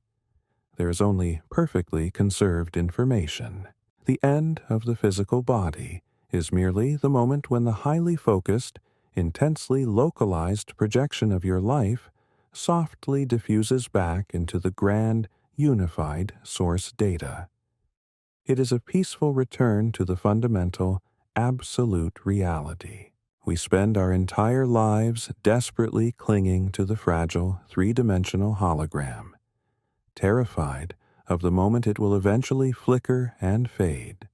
There is only perfectly conserved information. The end of the physical body is merely the moment when the highly focused, intensely localized projection of your life softly diffuses back into the grand, unified source data. It is a peaceful return to the fundamental, absolute reality. We spend our entire lives desperately clinging to the fragile, three-dimensional hologram, terrified of the moment it will eventually flicker and fade,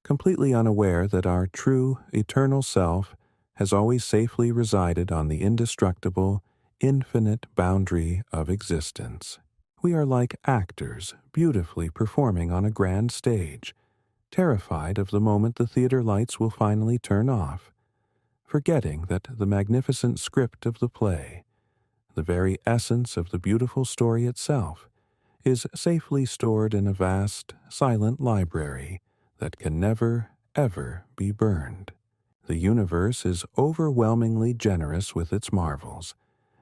completely unaware that our true, eternal self has always safely resided on the indestructible, infinite boundary of existence. We are like actors beautifully performing on a grand stage, terrified of the moment the theater lights will finally turn off, forgetting that the magnificent script of the play, the very essence of the beautiful story itself, is safely stored in a vast, silent library that can never, ever be burned. The universe is overwhelmingly generous with its marvels,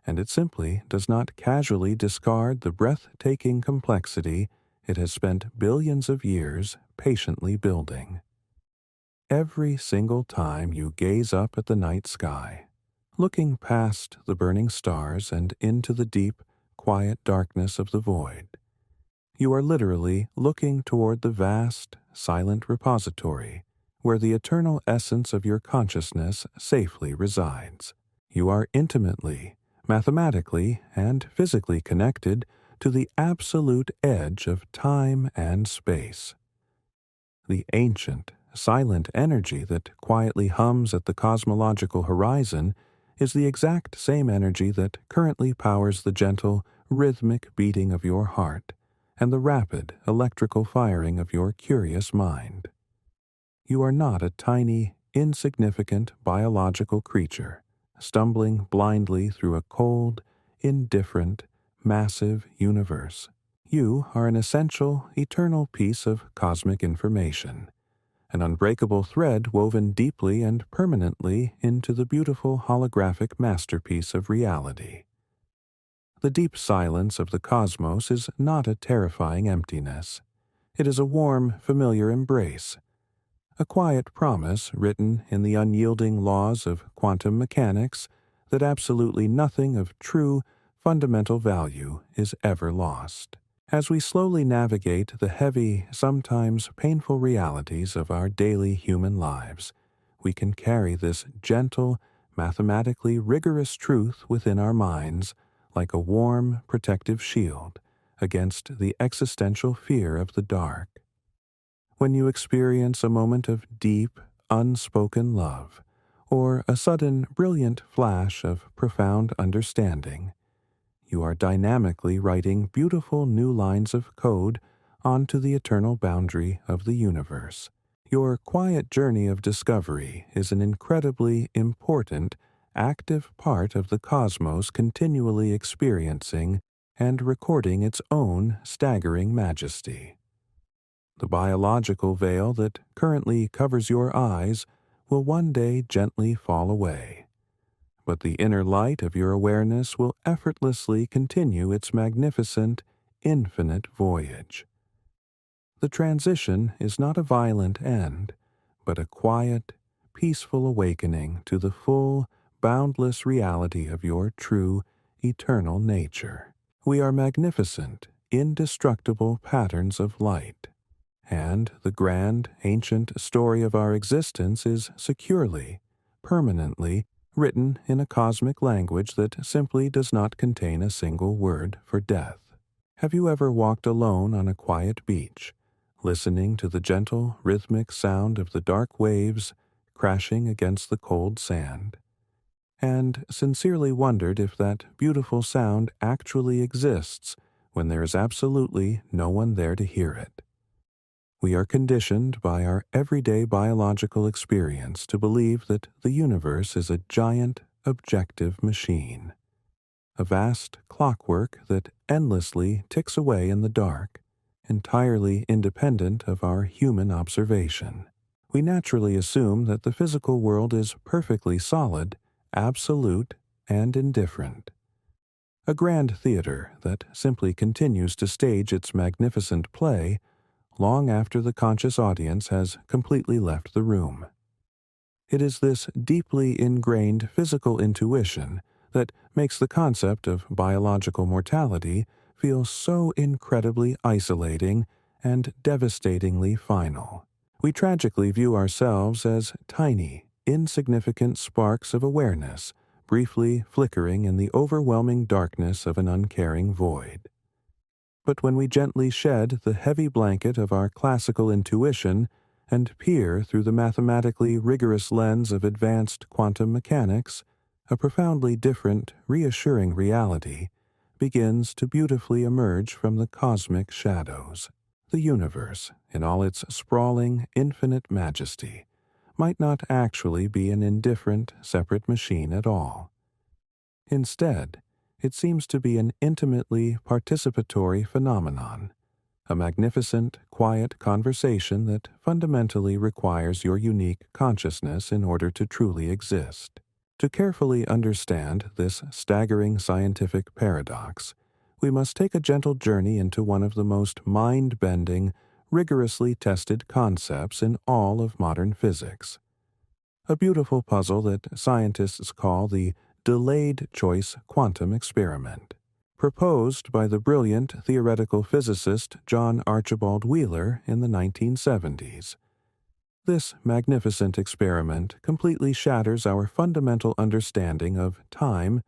and it simply does not casually discard the breathtaking complexity it has spent billions of years patiently building. Every single time you gaze up at the night sky, looking past the burning stars and into the deep, quiet darkness of the void, you are literally looking toward the vast, silent repository where the eternal essence of your consciousness safely resides. You are intimately, mathematically, and physically connected to the absolute edge of time and space. The ancient, silent energy that quietly hums at the cosmological horizon is the exact same energy that currently powers the gentle, rhythmic beating of your heart and the rapid electrical firing of your curious mind. You are not a tiny, insignificant biological creature, stumbling blindly through a cold, indifferent, massive universe. You are an essential, eternal piece of cosmic information, an unbreakable thread woven deeply and permanently into the beautiful holographic masterpiece of reality. The deep silence of the cosmos is not a terrifying emptiness. It is a warm, familiar embrace, a quiet promise written in the unyielding laws of quantum mechanics that absolutely nothing of true, fundamental value is ever lost. As we slowly navigate the heavy, sometimes painful realities of our daily human lives, we can carry this gentle, mathematically rigorous truth within our minds like a warm, protective shield against the existential fear of the dark. When you experience a moment of deep, unspoken love, or a sudden, brilliant flash of profound understanding, you are dynamically writing beautiful new lines of code onto the eternal boundary of the universe. Your quiet journey of discovery is an incredibly important, active part of the cosmos continually experiencing and recording its own staggering majesty. The biological veil that currently covers your eyes will one day gently fall away, but the inner light of your awareness will effortlessly continue its magnificent, infinite voyage. The transition is not a violent end, but a quiet, peaceful awakening to the full, boundless reality of your true, eternal nature. We are magnificent, indestructible patterns of light, and the grand, ancient story of our existence is securely, permanently written in a cosmic language that simply does not contain a single word for death. Have you ever walked alone on a quiet beach, listening to the gentle, rhythmic sound of the dark waves crashing against the cold sand, and sincerely wondered if that beautiful sound actually exists when there is absolutely no one there to hear it? We are conditioned by our everyday biological experience to believe that the universe is a giant, objective machine, a vast clockwork that endlessly ticks away in the dark, entirely independent of our human observation. We naturally assume that the physical world is perfectly solid, absolute, and indifferent. a grand theater that simply continues to stage its magnificent play long after the conscious audience has completely left the room. It is this deeply ingrained physical intuition that makes the concept of biological mortality feel so incredibly isolating and devastatingly final. We tragically view ourselves as tiny, insignificant sparks of awareness, briefly flickering in the overwhelming darkness of an uncaring void. But when we gently shed the heavy blanket of our classical intuition and peer through the mathematically rigorous lens of advanced quantum mechanics, a profoundly different, reassuring reality begins to beautifully emerge from the cosmic shadows. The universe, in all its sprawling, infinite majesty, might not actually be an indifferent, separate machine at all. Instead, it seems to be an intimately participatory phenomenon, a magnificent, quiet conversation that fundamentally requires your unique consciousness in order to truly exist. To carefully understand this staggering scientific paradox, we must take a gentle journey into one of the most mind-bending, rigorously tested concepts in all of modern physics. A beautiful puzzle that scientists call the delayed choice quantum experiment, proposed by the brilliant theoretical physicist John Archibald Wheeler in the 1970s. This magnificent experiment completely shatters our fundamental understanding of time,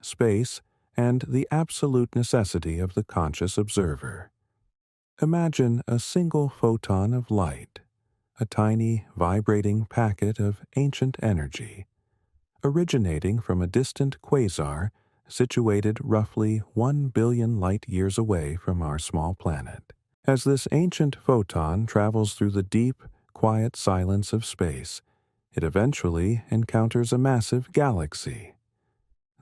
space, and the absolute necessity of the conscious observer. Imagine a single photon of light, a tiny, vibrating packet of ancient energy, originating from a distant quasar situated roughly 1 billion light-years away from our small planet. As this ancient photon travels through the deep, quiet silence of space, it eventually encounters a massive galaxy.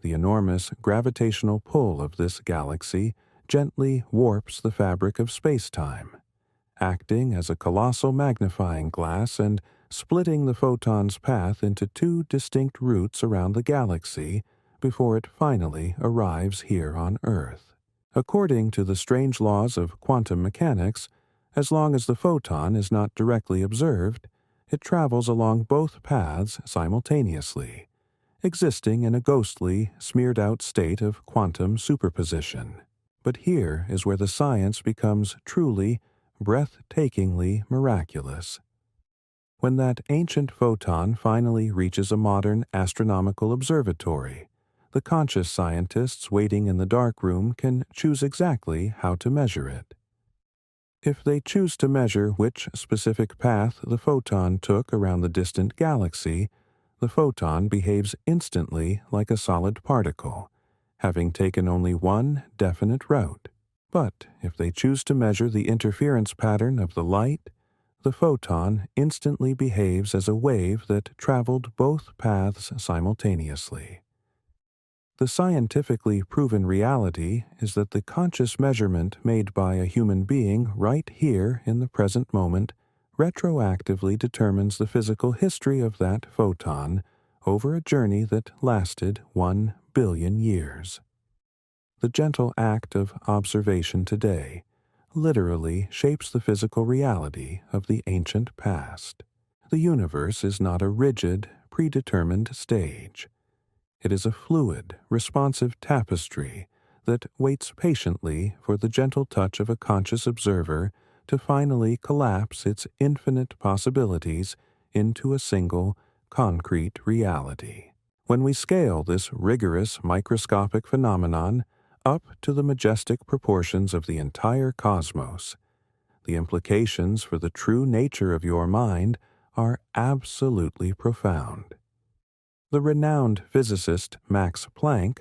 The enormous gravitational pull of this galaxy gently warps the fabric of space-time, acting as a colossal magnifying glass and splitting the photon's path into two distinct routes around the galaxy before it finally arrives here on Earth. According to the strange laws of quantum mechanics, as long as the photon is not directly observed, it travels along both paths simultaneously, existing in a ghostly, smeared-out state of quantum superposition. But here is where the science becomes truly, breathtakingly miraculous. When that ancient photon finally reaches a modern astronomical observatory, the conscious scientists waiting in the darkroom can choose exactly how to measure it. If they choose to measure which specific path the photon took around the distant galaxy, the photon behaves instantly like a solid particle, having taken only one definite route. But if they choose to measure the interference pattern of the light, the photon instantly behaves as a wave that traveled both paths simultaneously. The scientifically proven reality is that the conscious measurement made by a human being right here in the present moment retroactively determines the physical history of that photon over a journey that lasted 1 billion years. The gentle act of observation today literally shapes the physical reality of the ancient past. The universe is not a rigid, predetermined stage. It is a fluid, responsive tapestry that waits patiently for the gentle touch of a conscious observer to finally collapse its infinite possibilities into a single, concrete reality. When we scale this rigorous microscopic phenomenon up to the majestic proportions of the entire cosmos, the implications for the true nature of your mind are absolutely profound. The renowned physicist Max Planck,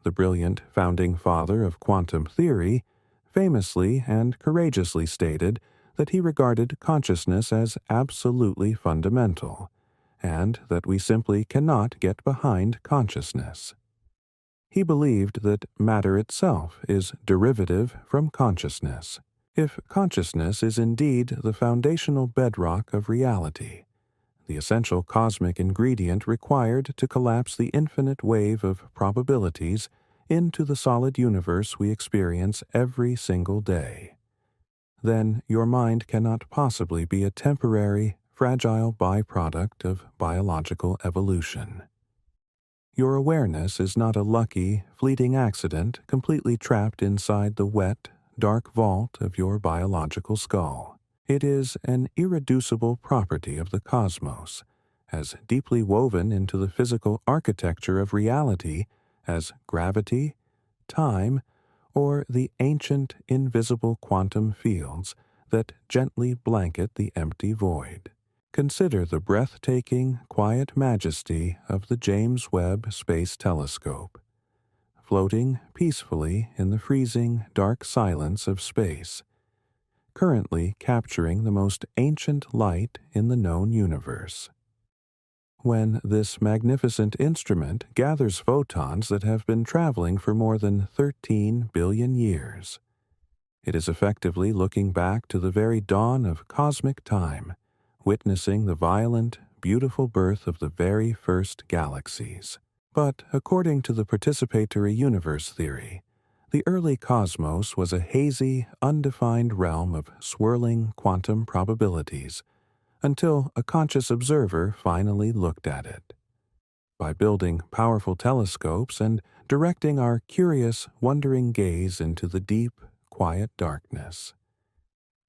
the brilliant founding father of quantum theory, famously and courageously stated that he regarded consciousness as absolutely fundamental, and that we simply cannot get behind consciousness. He believed that matter itself is derivative from consciousness. If consciousness is indeed the foundational bedrock of reality, the essential cosmic ingredient required to collapse the infinite wave of probabilities into the solid universe we experience every single day. Then your mind cannot possibly be a temporary, fragile byproduct of biological evolution. Your awareness is not a lucky, fleeting accident completely trapped inside the wet, dark vault of your biological skull. It is an irreducible property of the cosmos, as deeply woven into the physical architecture of reality as gravity, time, or the ancient, invisible quantum fields that gently blanket the empty void. Consider the breathtaking, quiet majesty of the James Webb Space Telescope, floating peacefully in the freezing, dark silence of space, currently capturing the most ancient light in the known universe. When this magnificent instrument gathers photons that have been traveling for more than 13 billion years, it is effectively looking back to the very dawn of cosmic time, witnessing the violent, beautiful birth of the very first galaxies. But according to the participatory universe theory, the early cosmos was a hazy, undefined realm of swirling quantum probabilities until a conscious observer finally looked at it. By building powerful telescopes and directing our curious, wondering gaze into the deep, quiet darkness,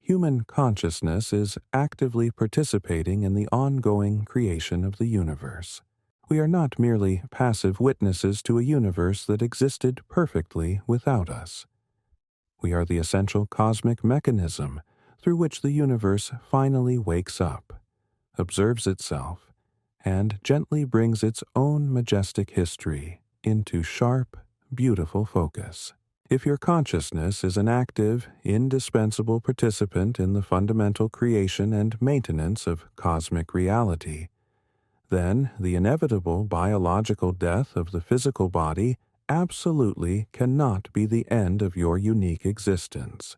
human consciousness is actively participating in the ongoing creation of the universe. We are not merely passive witnesses to a universe that existed perfectly without us. We are the essential cosmic mechanism through which the universe finally wakes up, observes itself, and gently brings its own majestic history into sharp, beautiful focus. If your consciousness is an active, indispensable participant in the fundamental creation and maintenance of cosmic reality, then the inevitable biological death of the physical body absolutely cannot be the end of your unique existence.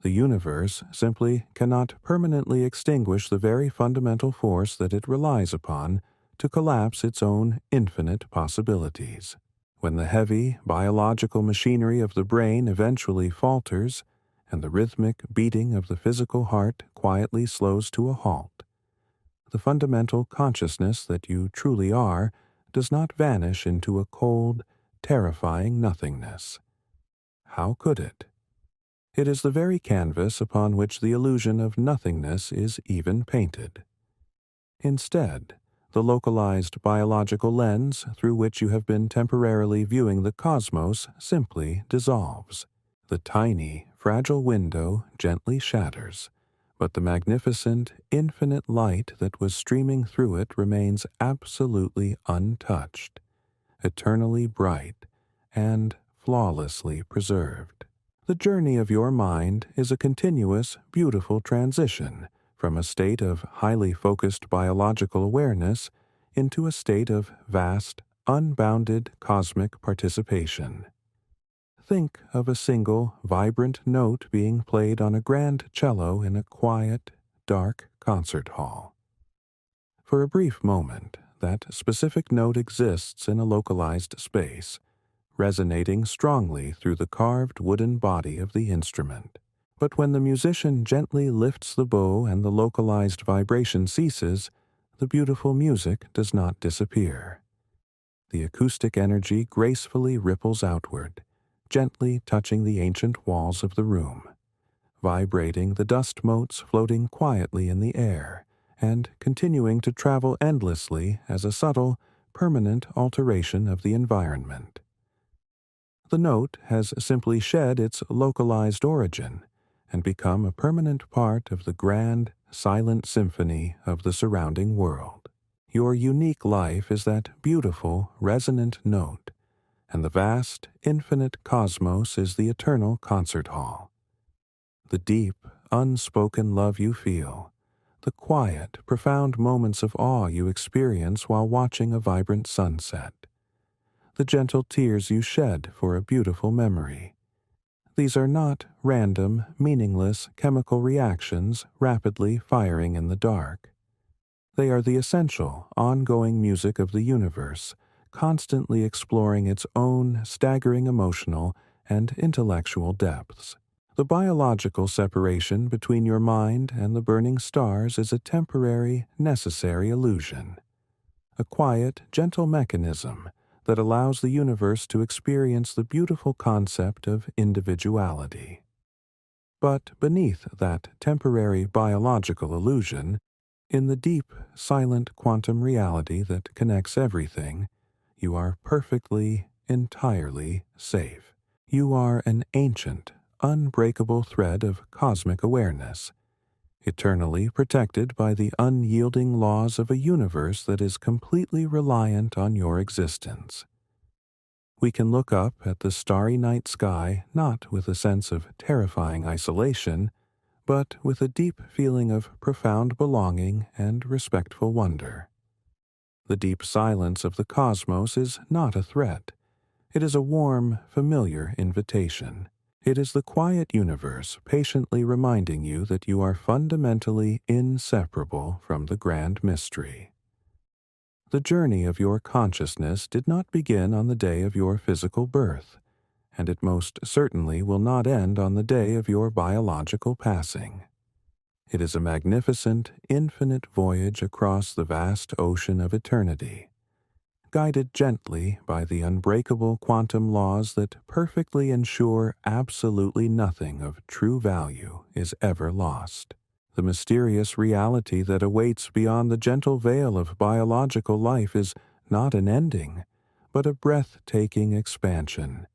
The universe simply cannot permanently extinguish the very fundamental force that it relies upon to collapse its own infinite possibilities. When the heavy, biological machinery of the brain eventually falters, and the rhythmic beating of the physical heart quietly slows to a halt, the fundamental consciousness that you truly are does not vanish into a cold, terrifying nothingness. How could it? It is the very canvas upon which the illusion of nothingness is even painted. Instead, the localized biological lens through which you have been temporarily viewing the cosmos simply dissolves. The tiny, fragile window gently shatters, but the magnificent, infinite light that was streaming through it remains absolutely untouched, eternally bright, and flawlessly preserved. The journey of your mind is a continuous, beautiful transition from a state of highly focused biological awareness into a state of vast, unbounded cosmic participation. Think of a single, vibrant note being played on a grand cello in a quiet, dark concert hall. For a brief moment, that specific note exists in a localized space, resonating strongly through the carved wooden body of the instrument. But when the musician gently lifts the bow and the localized vibration ceases, the beautiful music does not disappear. The acoustic energy gracefully ripples outward, gently touching the ancient walls of the room, vibrating the dust motes floating quietly in the air, and continuing to travel endlessly as a subtle, permanent alteration of the environment. The note has simply shed its localized origin and become a permanent part of the grand, silent symphony of the surrounding world. Your unique life is that beautiful, resonant note, and the vast, infinite cosmos is the eternal concert hall. The deep, unspoken love you feel, the quiet, profound moments of awe you experience while watching a vibrant sunset, the gentle tears you shed for a beautiful memory. These are not random, meaningless chemical reactions rapidly firing in the dark. They are the essential, ongoing music of the universe, constantly exploring its own staggering emotional and intellectual depths. The biological separation between your mind and the burning stars is a temporary, necessary illusion, a quiet, gentle mechanism that allows the universe to experience the beautiful concept of individuality. But beneath that temporary biological illusion, in the deep, silent quantum reality that connects everything, you are perfectly, entirely safe. You are an ancient, unbreakable thread of cosmic awareness, eternally protected by the unyielding laws of a universe that is completely reliant on your existence. We can look up at the starry night sky not with a sense of terrifying isolation, but with a deep feeling of profound belonging and respectful wonder. The deep silence of the cosmos is not a threat. It is a warm, familiar invitation. It is the quiet universe patiently reminding you that you are fundamentally inseparable from the grand mystery. The journey of your consciousness did not begin on the day of your physical birth, and it most certainly will not end on the day of your biological passing. It is a magnificent, infinite voyage across the vast ocean of eternity, guided gently by the unbreakable quantum laws that perfectly ensure absolutely nothing of true value is ever lost. The mysterious reality that awaits beyond the gentle veil of biological life is not an ending, but a breathtaking expansion,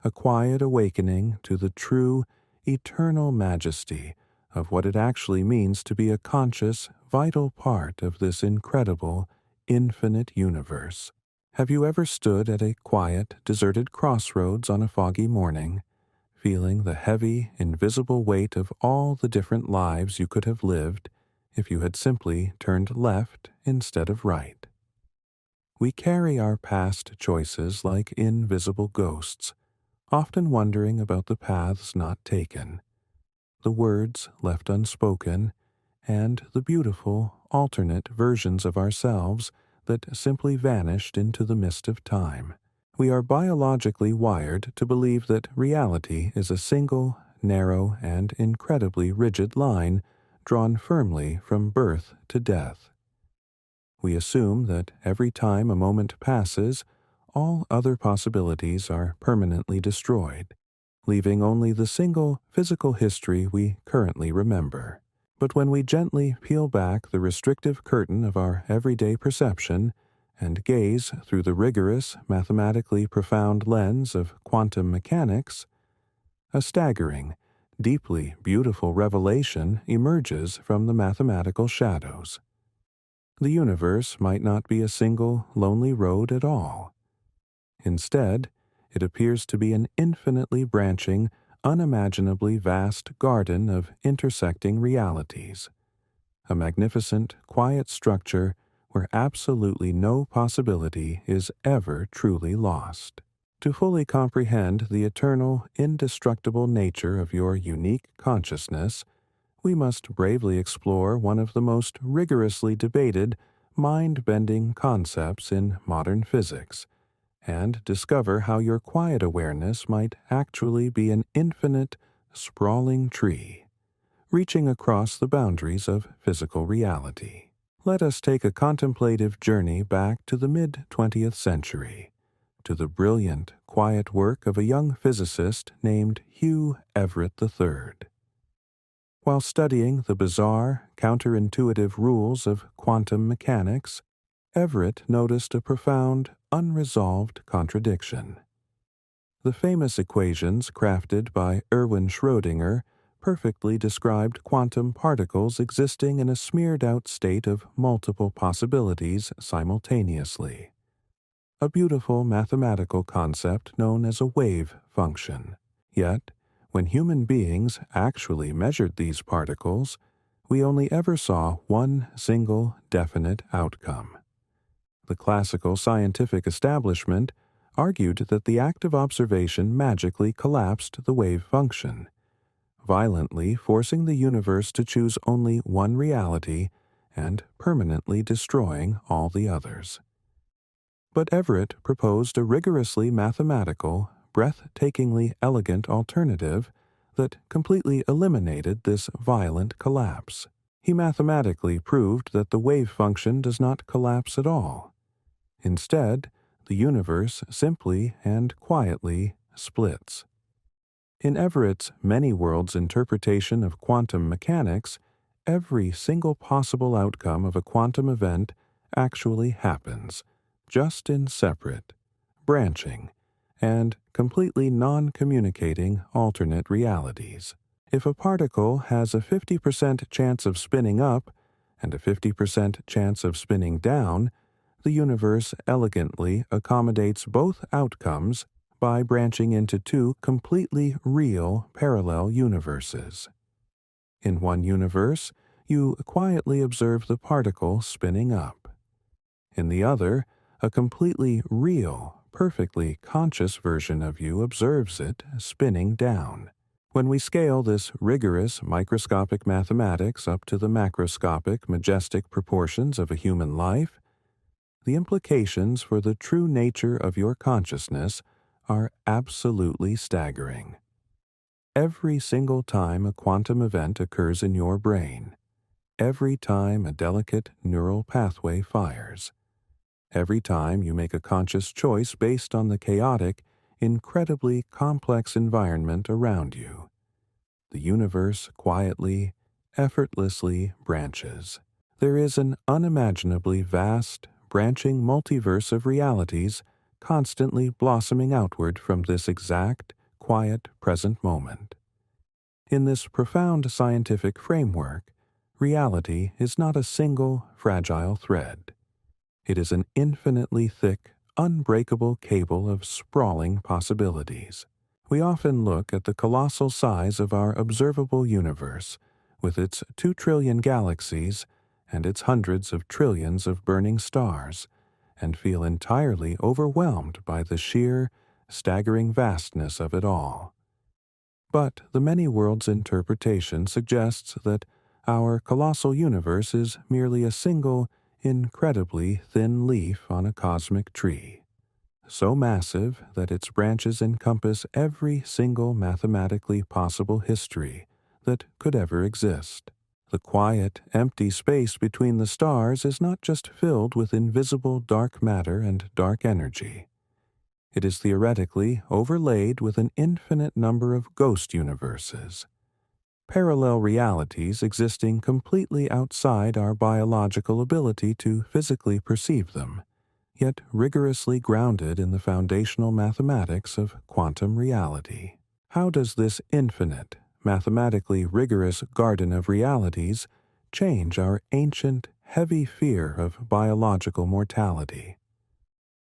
a quiet awakening to the true, eternal majesty of what it actually means to be a conscious, vital part of this incredible, infinite universe. Have you ever stood at a quiet, deserted crossroads on a foggy morning, feeling the heavy, invisible weight of all the different lives you could have lived if you had simply turned left instead of right? We carry our past choices like invisible ghosts, often wondering about the paths not taken, the words left unspoken, and the beautiful, alternate versions of ourselves that simply vanished into the mist of time. We are biologically wired to believe that reality is a single, narrow, and incredibly rigid line drawn firmly from birth to death. We assume that every time a moment passes, all other possibilities are permanently destroyed, leaving only the single physical history we currently remember. But when we gently peel back the restrictive curtain of our everyday perception and gaze through the rigorous, mathematically profound lens of quantum mechanics, a staggering, deeply beautiful revelation emerges from the mathematical shadows. The universe might not be a single, lonely road at all. Instead, it appears to be an infinitely branching, unimaginably vast garden of intersecting realities, a magnificent, quiet structure where absolutely no possibility is ever truly lost. To fully comprehend the eternal, indestructible nature of your unique consciousness, we must bravely explore one of the most rigorously debated, mind-bending concepts in modern physics, and discover how your quiet awareness might actually be an infinite, sprawling tree, reaching across the boundaries of physical reality. Let us take a contemplative journey back to the mid-20th century, to the brilliant, quiet work of a young physicist named Hugh Everett III. While studying the bizarre, counterintuitive rules of quantum mechanics, Everett noticed a profound, unresolved contradiction. The famous equations crafted by Erwin Schrödinger perfectly described quantum particles existing in a smeared-out state of multiple possibilities simultaneously, a beautiful mathematical concept known as a wave function. Yet, when human beings actually measured these particles, we only ever saw one single definite outcome. The classical scientific establishment argued that the act of observation magically collapsed the wave function, violently forcing the universe to choose only one reality and permanently destroying all the others. But Everett proposed a rigorously mathematical, breathtakingly elegant alternative that completely eliminated this violent collapse. He mathematically proved that the wave function does not collapse at all. Instead, the universe simply and quietly splits. In Everett's many worlds interpretation of quantum mechanics, every single possible outcome of a quantum event actually happens, just in separate, branching, and completely non-communicating alternate realities. If a particle has a 50% chance of spinning up and a 50% chance of spinning down, the universe elegantly accommodates both outcomes by branching into two completely real parallel universes. In one universe, you quietly observe the particle spinning up. In the other, a completely real, perfectly conscious version of you observes it spinning down. When we scale this rigorous microscopic mathematics up to the macroscopic, majestic proportions of a human life, the implications for the true nature of your consciousness are absolutely staggering. Every single time a quantum event occurs in your brain, every time a delicate neural pathway fires, every time you make a conscious choice based on the chaotic, incredibly complex environment around you, the universe quietly, effortlessly branches. There is an unimaginably vast, branching multiverse of realities constantly blossoming outward from this exact, quiet present moment. In this profound scientific framework, reality is not a single, fragile thread. It is an infinitely thick, unbreakable cable of sprawling possibilities. We often look at the colossal size of our observable universe, with its 2 trillion galaxies and its hundreds of trillions of burning stars, and feel entirely overwhelmed by the sheer, staggering vastness of it all. But the many worlds interpretation suggests that our colossal universe is merely a single, incredibly thin leaf on a cosmic tree, so massive that its branches encompass every single mathematically possible history that could ever exist. The quiet, empty space between the stars is not just filled with invisible dark matter and dark energy. It is theoretically overlaid with an infinite number of ghost universes, parallel realities existing completely outside our biological ability to physically perceive them, yet rigorously grounded in the foundational mathematics of quantum reality. How does this infinite, mathematically rigorous garden of realities change our ancient, heavy fear of biological mortality?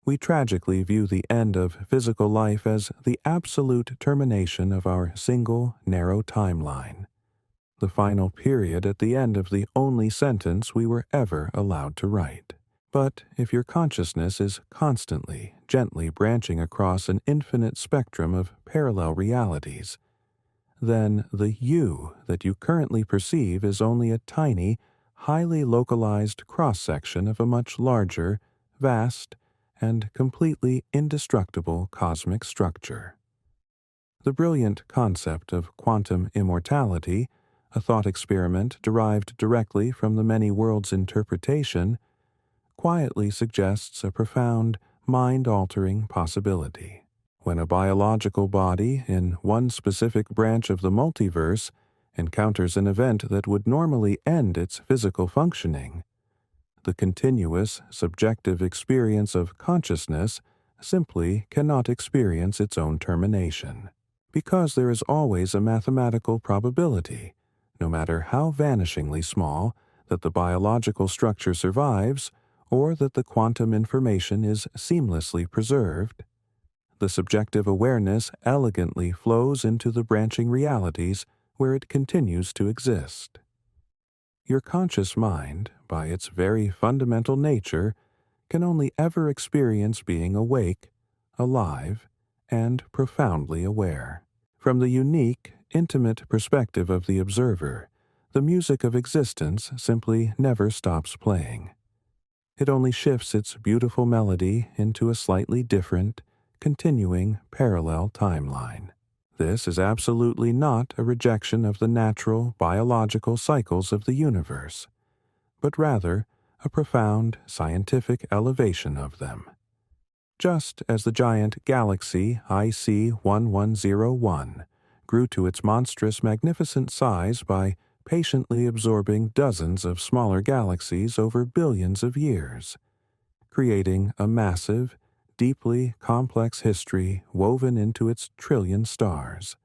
We tragically view the end of physical life as the absolute termination of our single, narrow timeline, the final period at the end of the only sentence we were ever allowed to write. But if your consciousness is constantly, gently branching across an infinite spectrum of parallel realities, then the you that you currently perceive is only a tiny, highly localized cross-section of a much larger, vast, and completely indestructible cosmic structure. The brilliant concept of quantum immortality, a thought experiment derived directly from the many worlds interpretation, quietly suggests a profound, mind-altering possibility. When a biological body in one specific branch of the multiverse encounters an event that would normally end its physical functioning, the continuous, subjective experience of consciousness simply cannot experience its own termination, because there is always a mathematical probability, no matter how vanishingly small, that the biological structure survives or that the quantum information is seamlessly preserved. The subjective awareness elegantly flows into the branching realities where it continues to exist. Your conscious mind, by its very fundamental nature, can only ever experience being awake, alive, and profoundly aware. From the unique, intimate perspective of the observer, the music of existence simply never stops playing. It only shifts its beautiful melody into a slightly different, continuing parallel timeline. This is absolutely not a rejection of the natural biological cycles of the universe, but rather a profound scientific elevation of them. Just as the giant galaxy IC 1101 grew to its monstrous magnificent size by patiently absorbing dozens of smaller galaxies over billions of years, creating a massive, deeply complex history woven into its trillion stars.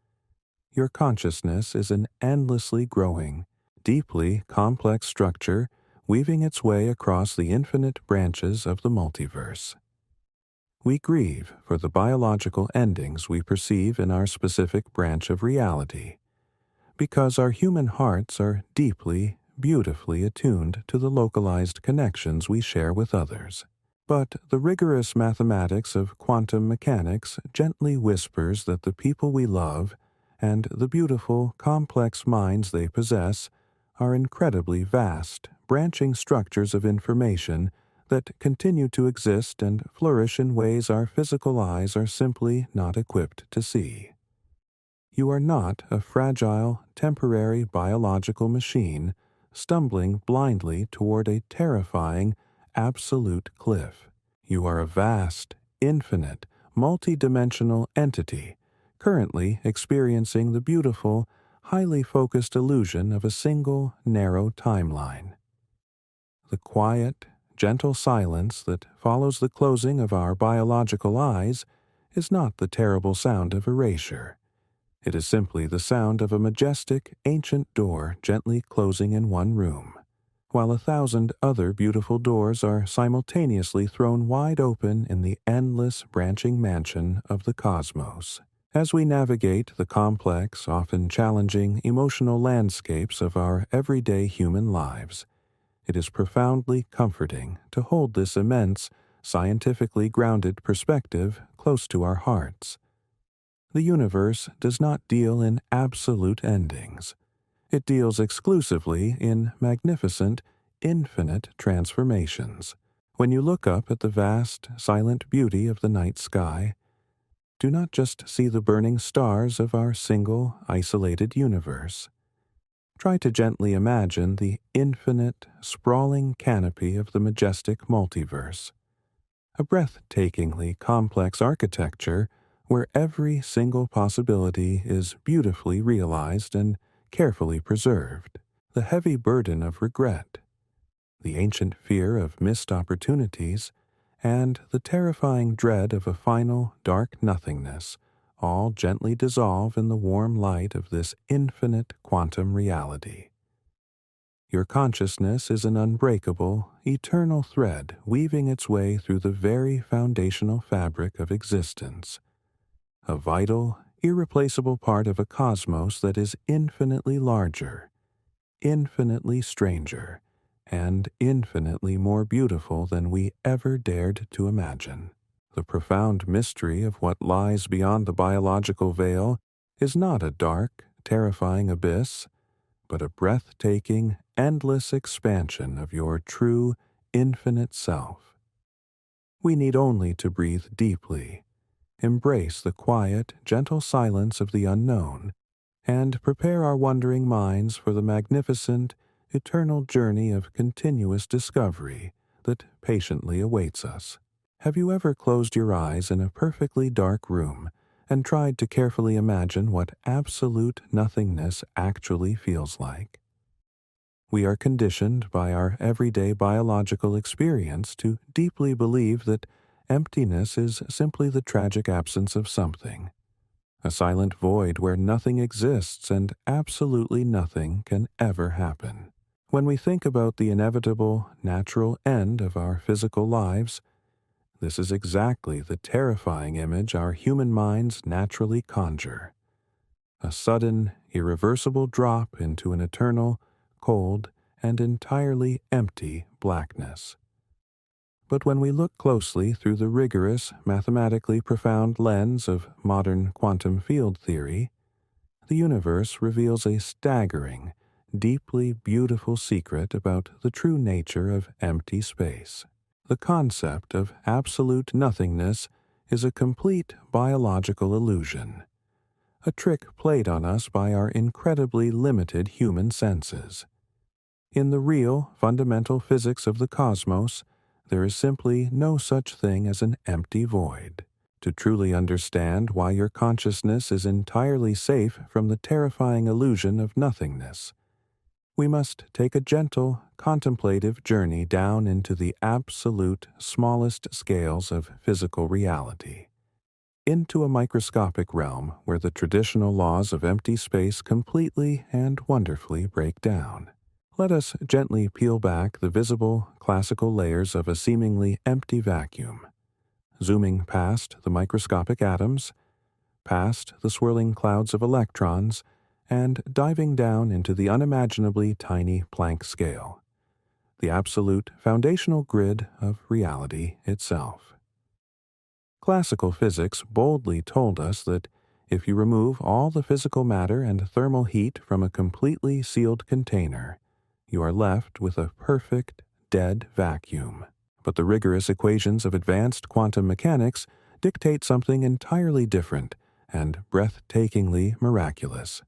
Your consciousness is an endlessly growing, deeply complex structure weaving its way across the infinite branches of the multiverse. We grieve for the biological endings we perceive in our specific branch of reality, because our human hearts are deeply, beautifully attuned to the localized connections we share with others. But the rigorous mathematics of quantum mechanics gently whispers that the people we love and the beautiful, complex minds they possess are incredibly vast, branching structures of information that continue to exist and flourish in ways our physical eyes are simply not equipped to see. You are not a fragile, temporary biological machine stumbling blindly toward a terrifying, absolute cliff. You are a vast, infinite, multidimensional entity currently experiencing the beautiful, highly focused illusion of a single, narrow timeline. The quiet, gentle silence that follows the closing of our biological eyes is not the terrible sound of erasure. It is simply the sound of a majestic, ancient door gently closing in one room, while 1,000 other beautiful doors are simultaneously thrown wide open in the endless branching mansion of the cosmos. As we navigate the complex, often challenging, emotional landscapes of our everyday human lives, it is profoundly comforting to hold this immense, scientifically grounded perspective close to our hearts. The universe does not deal in absolute endings. It deals exclusively in magnificent, infinite transformations. When you look up at the vast, silent beauty of the night sky, do not just see the burning stars of our single, isolated universe. Try to gently imagine the infinite, sprawling canopy of the majestic multiverse, a breathtakingly complex architecture where every single possibility is beautifully realized and carefully preserved. The heavy burden of regret, the ancient fear of missed opportunities, and the terrifying dread of a final, dark nothingness all gently dissolve in the warm light of this infinite quantum reality. Your consciousness is an unbreakable, eternal thread weaving its way through the very foundational fabric of existence, a vital, irreplaceable part of a cosmos that is infinitely larger, infinitely stranger, and infinitely more beautiful than we ever dared to imagine. The profound mystery of what lies beyond the biological veil is not a dark, terrifying abyss, but a breathtaking, endless expansion of your true, infinite self. We need only to breathe deeply, embrace the quiet, gentle silence of the unknown, and prepare our wondering minds for the magnificent, eternal journey of continuous discovery that patiently awaits us. Have you ever closed your eyes in a perfectly dark room and tried to carefully imagine what absolute nothingness actually feels like? We are conditioned by our everyday biological experience to deeply believe that emptiness is simply the tragic absence of something, a silent void where nothing exists and absolutely nothing can ever happen. When we think about the inevitable, natural end of our physical lives, this is exactly the terrifying image our human minds naturally conjure. A sudden, irreversible drop into an eternal, cold, and entirely empty blackness. But when we look closely through the rigorous, mathematically profound lens of modern quantum field theory, the universe reveals a staggering, deeply beautiful secret about the true nature of empty space. The concept of absolute nothingness is a complete biological illusion, a trick played on us by our incredibly limited human senses. In the real, fundamental physics of the cosmos, there is simply no such thing as an empty void. To truly understand why your consciousness is entirely safe from the terrifying illusion of nothingness, we must take a gentle, contemplative journey down into the absolute smallest scales of physical reality, into a microscopic realm where the traditional laws of empty space completely and wonderfully break down. Let us gently peel back the visible, classical layers of a seemingly empty vacuum, zooming past the microscopic atoms, past the swirling clouds of electrons, and diving down into the unimaginably tiny Planck scale, the absolute foundational grid of reality itself. Classical physics boldly told us that if you remove all the physical matter and thermal heat from a completely sealed container, you are left with a perfect, dead vacuum. But the rigorous equations of advanced quantum mechanics dictate something entirely different and breathtakingly miraculous.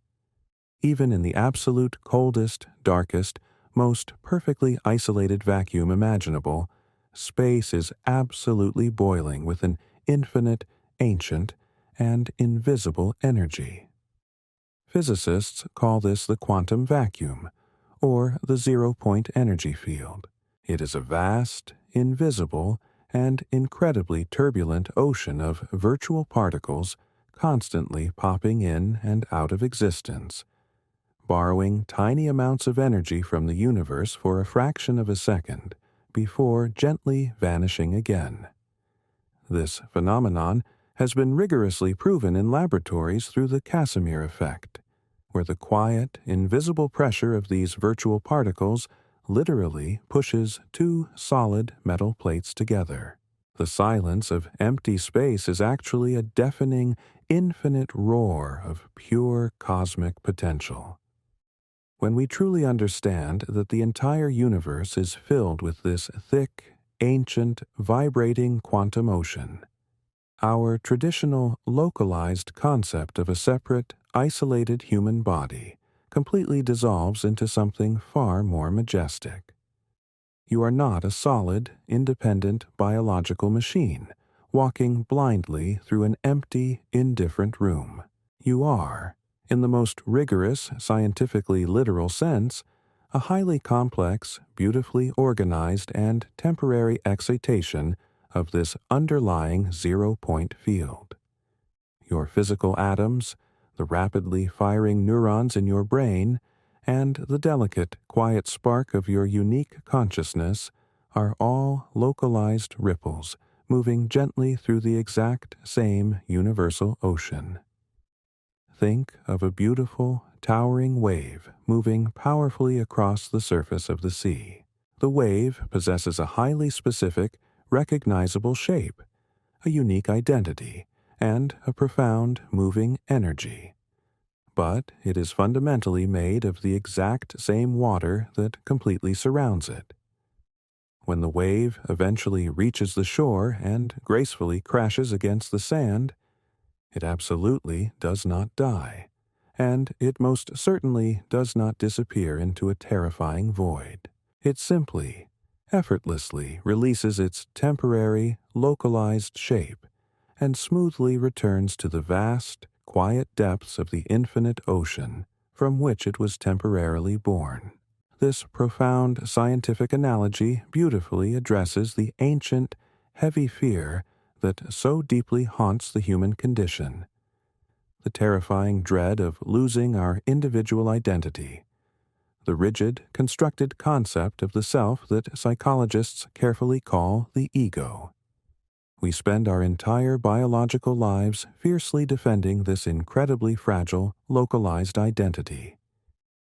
Even in the absolute coldest, darkest, most perfectly isolated vacuum imaginable, space is absolutely boiling with an infinite, ancient, and invisible energy. Physicists call this the quantum vacuum, or the zero-point energy field. It is a vast, invisible, and incredibly turbulent ocean of virtual particles constantly popping in and out of existence, borrowing tiny amounts of energy from the universe for a fraction of a second before gently vanishing again. This phenomenon has been rigorously proven in laboratories through the Casimir effect, where the quiet, invisible pressure of these virtual particles literally pushes two solid metal plates together. The silence of empty space is actually a deafening, infinite roar of pure cosmic potential. When we truly understand that the entire universe is filled with this thick, ancient, vibrating quantum ocean, our traditional, localized concept of a separate, isolated human body completely dissolves into something far more majestic. You are not a solid, independent biological machine walking blindly through an empty, indifferent room. You are, in the most rigorous, scientifically literal sense, a highly complex, beautifully organized, and temporary excitation of this underlying zero-point field. Your physical atoms, the rapidly firing neurons in your brain, and the delicate, quiet spark of your unique consciousness are all localized ripples moving gently through the exact same universal ocean. Think of a beautiful, towering wave moving powerfully across the surface of the sea. The wave possesses a highly specific, recognizable shape, a unique identity, and a profound, moving energy. But it is fundamentally made of the exact same water that completely surrounds it. When the wave eventually reaches the shore and gracefully crashes against the sand, it absolutely does not die, and it most certainly does not disappear into a terrifying void. It simply, effortlessly releases its temporary, localized shape and smoothly returns to the vast, quiet depths of the infinite ocean from which it was temporarily born. This profound scientific analogy beautifully addresses the ancient, heavy fear that so deeply haunts the human condition, the terrifying dread of losing our individual identity, the rigid, constructed concept of the self that psychologists carefully call the ego. We spend our entire biological lives fiercely defending this incredibly fragile, localized identity,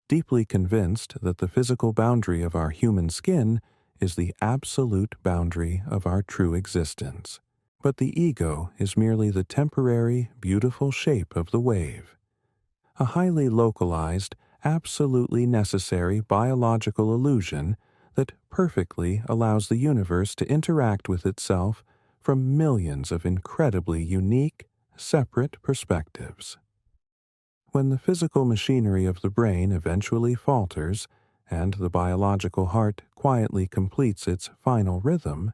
deeply convinced that the physical boundary of our human skin is the absolute boundary of our true existence. But the ego is merely the temporary, beautiful shape of the wave, a highly localized, absolutely necessary biological illusion that perfectly allows the universe to interact with itself from millions of incredibly unique, separate perspectives. When the physical machinery of the brain eventually falters and the biological heart quietly completes its final rhythm,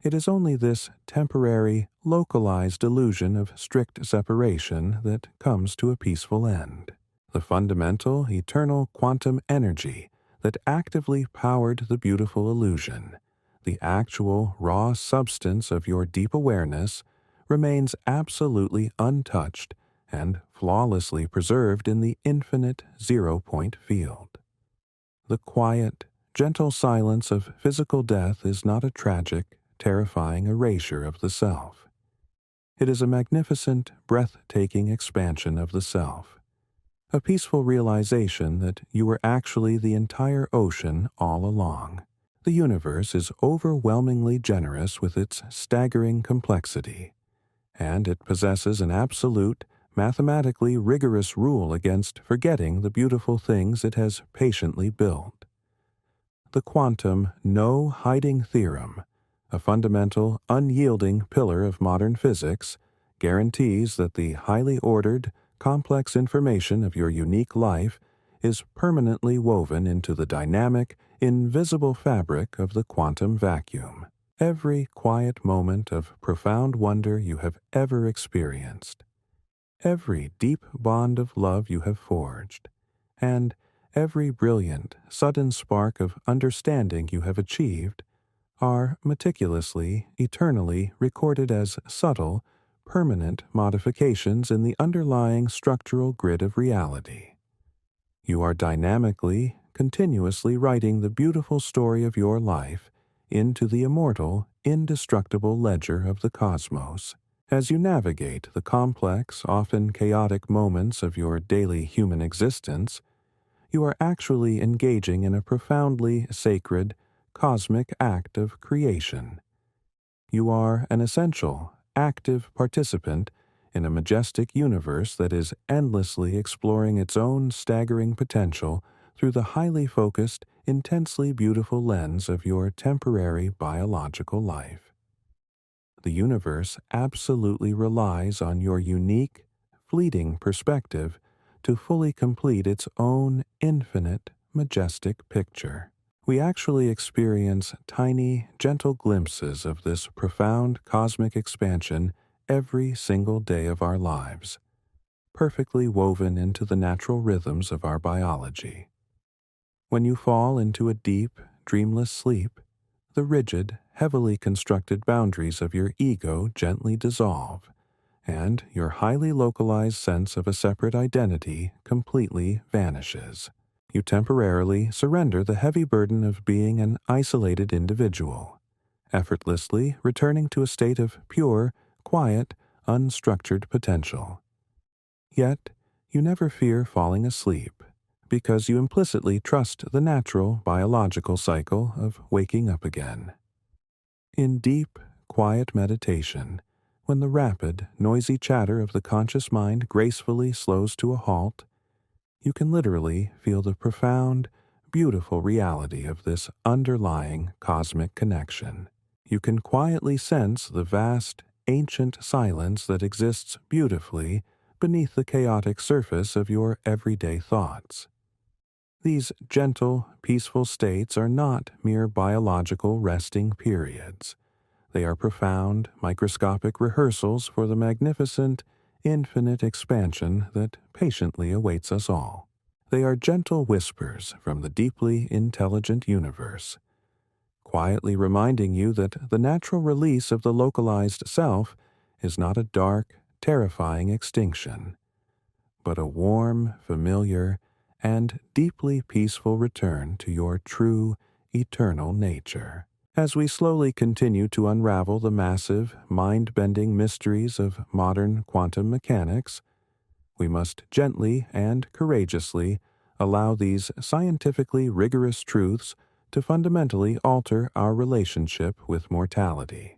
it is only this temporary, localized illusion of strict separation that comes to a peaceful end. The fundamental, eternal quantum energy that actively powered the beautiful illusion, the actual, raw substance of your deep awareness, remains absolutely untouched and flawlessly preserved in the infinite zero-point field. The quiet, gentle silence of physical death is not a tragic, terrifying erasure of the self. It is a magnificent, breathtaking expansion of the self, a peaceful realization that you were actually the entire ocean all along. The universe is overwhelmingly generous with its staggering complexity, and it possesses an absolute, mathematically rigorous rule against forgetting the beautiful things it has patiently built. The quantum no-hiding theorem, a fundamental, unyielding pillar of modern physics, guarantees that the highly ordered, complex information of your unique life is permanently woven into the dynamic, invisible fabric of the quantum vacuum. Every quiet moment of profound wonder you have ever experienced, every deep bond of love you have forged, and every brilliant, sudden spark of understanding you have achieved are meticulously, eternally recorded as subtle, permanent modifications in the underlying structural grid of reality. You are dynamically, continuously writing the beautiful story of your life into the immortal, indestructible ledger of the cosmos. As you navigate the complex, often chaotic moments of your daily human existence, you are actually engaging in a profoundly sacred, cosmic act of creation. You are an essential, active participant in a majestic universe that is endlessly exploring its own staggering potential through the highly focused, intensely beautiful lens of your temporary biological life. The universe absolutely relies on your unique, fleeting perspective to fully complete its own infinite, majestic picture. We actually experience tiny, gentle glimpses of this profound cosmic expansion every single day of our lives, perfectly woven into the natural rhythms of our biology. When you fall into a deep, dreamless sleep, the rigid, heavily constructed boundaries of your ego gently dissolve, and your highly localized sense of a separate identity completely vanishes. You temporarily surrender the heavy burden of being an isolated individual, effortlessly returning to a state of pure, quiet, unstructured potential. Yet, you never fear falling asleep, because you implicitly trust the natural biological cycle of waking up again. In deep, quiet meditation, when the rapid, noisy chatter of the conscious mind gracefully slows to a halt, you can literally feel the profound, beautiful reality of this underlying cosmic connection. You can quietly sense the vast, ancient silence that exists beautifully beneath the chaotic surface of your everyday thoughts. These gentle, peaceful states are not mere biological resting periods. They are profound, microscopic rehearsals for the magnificent, infinite expansion that patiently awaits us all. They are gentle whispers from the deeply intelligent universe, quietly reminding you that the natural release of the localized self is not a dark, terrifying extinction, but a warm, familiar, and deeply peaceful return to your true, eternal nature. As we slowly continue to unravel the massive, mind-bending mysteries of modern quantum mechanics, we must gently and courageously allow these scientifically rigorous truths to fundamentally alter our relationship with mortality.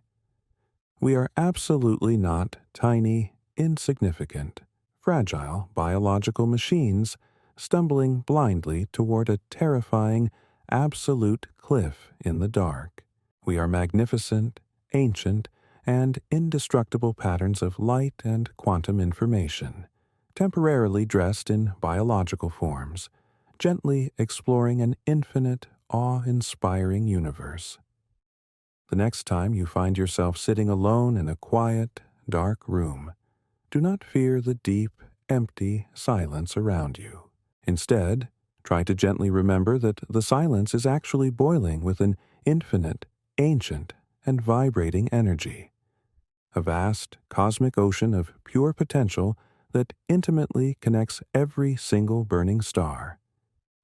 We are absolutely not tiny, insignificant, fragile biological machines stumbling blindly toward a terrifying, absolute cliff in the dark. We are magnificent, ancient, and indestructible patterns of light and quantum information, temporarily dressed in biological forms, gently exploring an infinite, awe-inspiring universe. The next time you find yourself sitting alone in a quiet, dark room, do not fear the deep, empty silence around you. Instead, try to gently remember that the silence is actually boiling with an infinite, ancient, and vibrating energy. A vast, cosmic ocean of pure potential that intimately connects every single burning star,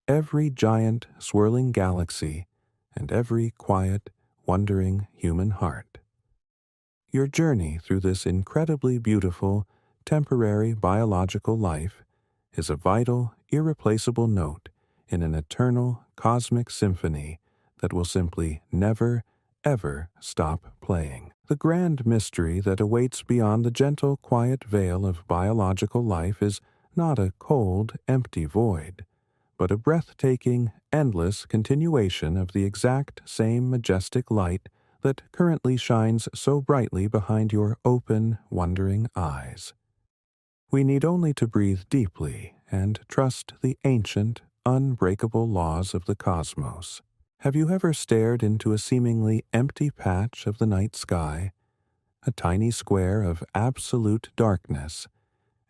every giant, swirling galaxy, and every quiet, wondering human heart. Your journey through this incredibly beautiful, temporary biological life is a vital, irreplaceable note in an eternal cosmic symphony that will simply never, ever stop playing. The grand mystery that awaits beyond the gentle, quiet veil of biological life is not a cold, empty void, but a breathtaking, endless continuation of the exact same majestic light that currently shines so brightly behind your open, wondering eyes. We need only to breathe deeply and trust the ancient, unbreakable laws of the cosmos. Have you ever stared into a seemingly empty patch of the night sky, a tiny square of absolute darkness,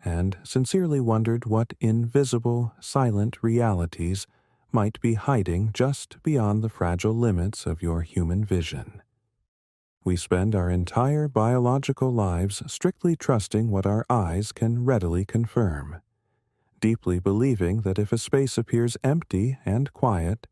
and sincerely wondered what invisible, silent realities might be hiding just beyond the fragile limits of your human vision? We spend our entire biological lives strictly trusting what our eyes can readily confirm, deeply believing that if a space appears empty and quiet,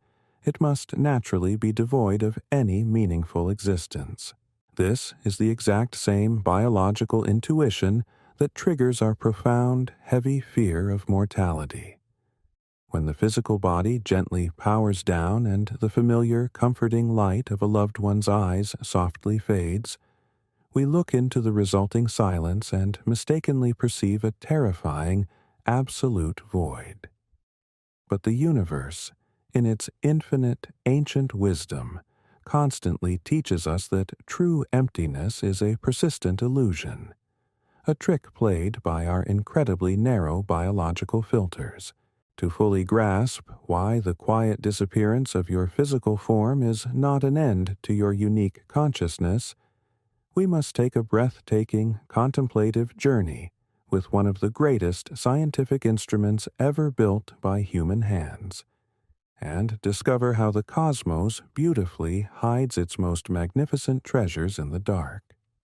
it must naturally be devoid of any meaningful existence. This is the exact same biological intuition that triggers our profound, heavy fear of mortality. When the physical body gently powers down and the familiar, comforting light of a loved one's eyes softly fades, we look into the resulting silence and mistakenly perceive a terrifying, absolute void. But the universe, in its infinite, ancient wisdom, constantly teaches us that true emptiness is a persistent illusion, a trick played by our incredibly narrow biological filters. To fully grasp why the quiet disappearance of your physical form is not an end to your unique consciousness, we must take a breathtaking, contemplative journey with one of the greatest scientific instruments ever built by human hands, and discover how the cosmos beautifully hides its most magnificent treasures in the dark.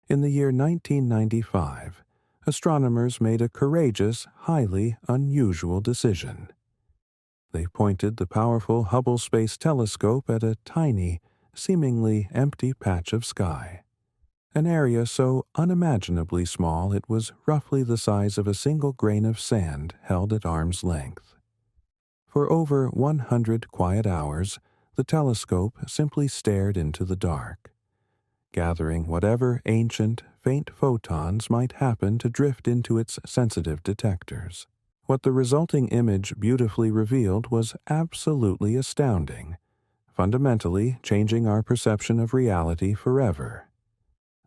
In the year 1995, astronomers made a courageous, highly unusual decision. They pointed the powerful Hubble Space Telescope at a tiny, seemingly empty patch of sky, an area so unimaginably small it was roughly the size of a single grain of sand held at arm's length. For over 100 quiet hours, the telescope simply stared into the dark, gathering whatever ancient, faint photons might happen to drift into its sensitive detectors. What the resulting image beautifully revealed was absolutely astounding, fundamentally changing our perception of reality forever.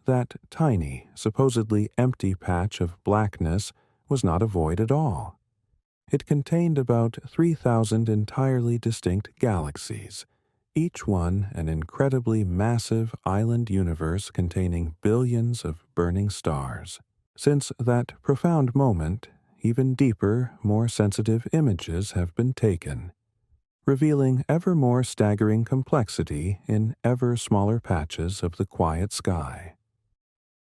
That tiny, supposedly empty patch of blackness was not a void at all. It contained about 3,000 entirely distinct galaxies, each one an incredibly massive island universe containing billions of burning stars. Since that profound moment, even deeper, more sensitive images have been taken, revealing ever more staggering complexity in ever smaller patches of the quiet sky.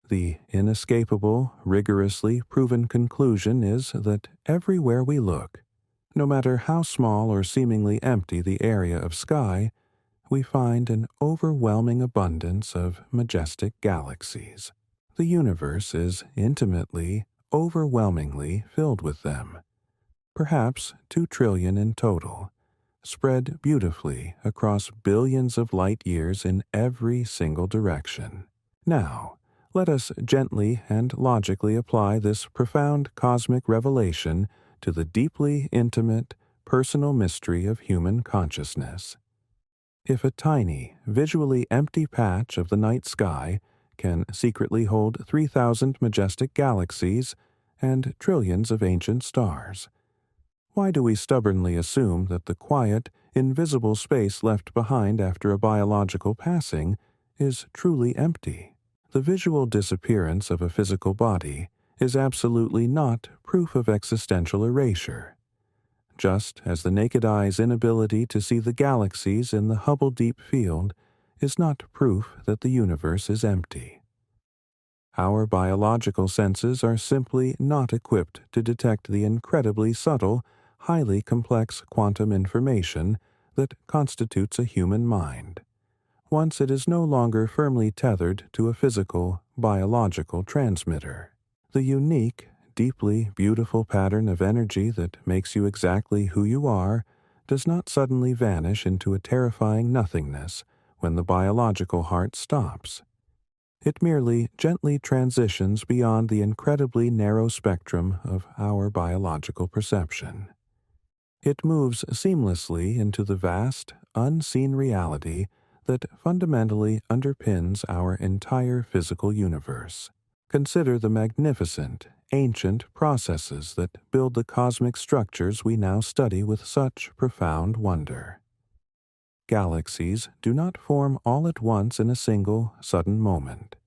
The inescapable, rigorously proven conclusion is that everywhere we look, no matter how small or seemingly empty the area of sky, we find an overwhelming abundance of majestic galaxies. The universe is intimately, overwhelmingly filled with them, perhaps 2 trillion in total, spread beautifully across billions of light years in every single direction. Now, let us gently and logically apply this profound cosmic revelation to the deeply intimate, personal mystery of human consciousness. If a tiny, visually empty patch of the night sky can secretly hold 3,000 majestic galaxies and trillions of ancient stars, why do we stubbornly assume that the quiet, invisible space left behind after a biological passing is truly empty? The visual disappearance of a physical body is absolutely not proof of existential erasure, just as the naked eye's inability to see the galaxies in the Hubble Deep Field is not proof that the universe is empty. Our biological senses are simply not equipped to detect the incredibly subtle, highly complex quantum information that constitutes a human mind, once it is no longer firmly tethered to a physical, biological transmitter. The unique, deeply beautiful pattern of energy that makes you exactly who you are does not suddenly vanish into a terrifying nothingness when the biological heart stops. It merely gently transitions beyond the incredibly narrow spectrum of our biological perception. It moves seamlessly into the vast, unseen reality that fundamentally underpins our entire physical universe. Consider the magnificent, ancient processes that build the cosmic structures we now study with such profound wonder. Galaxies do not form all at once in a single, sudden moment.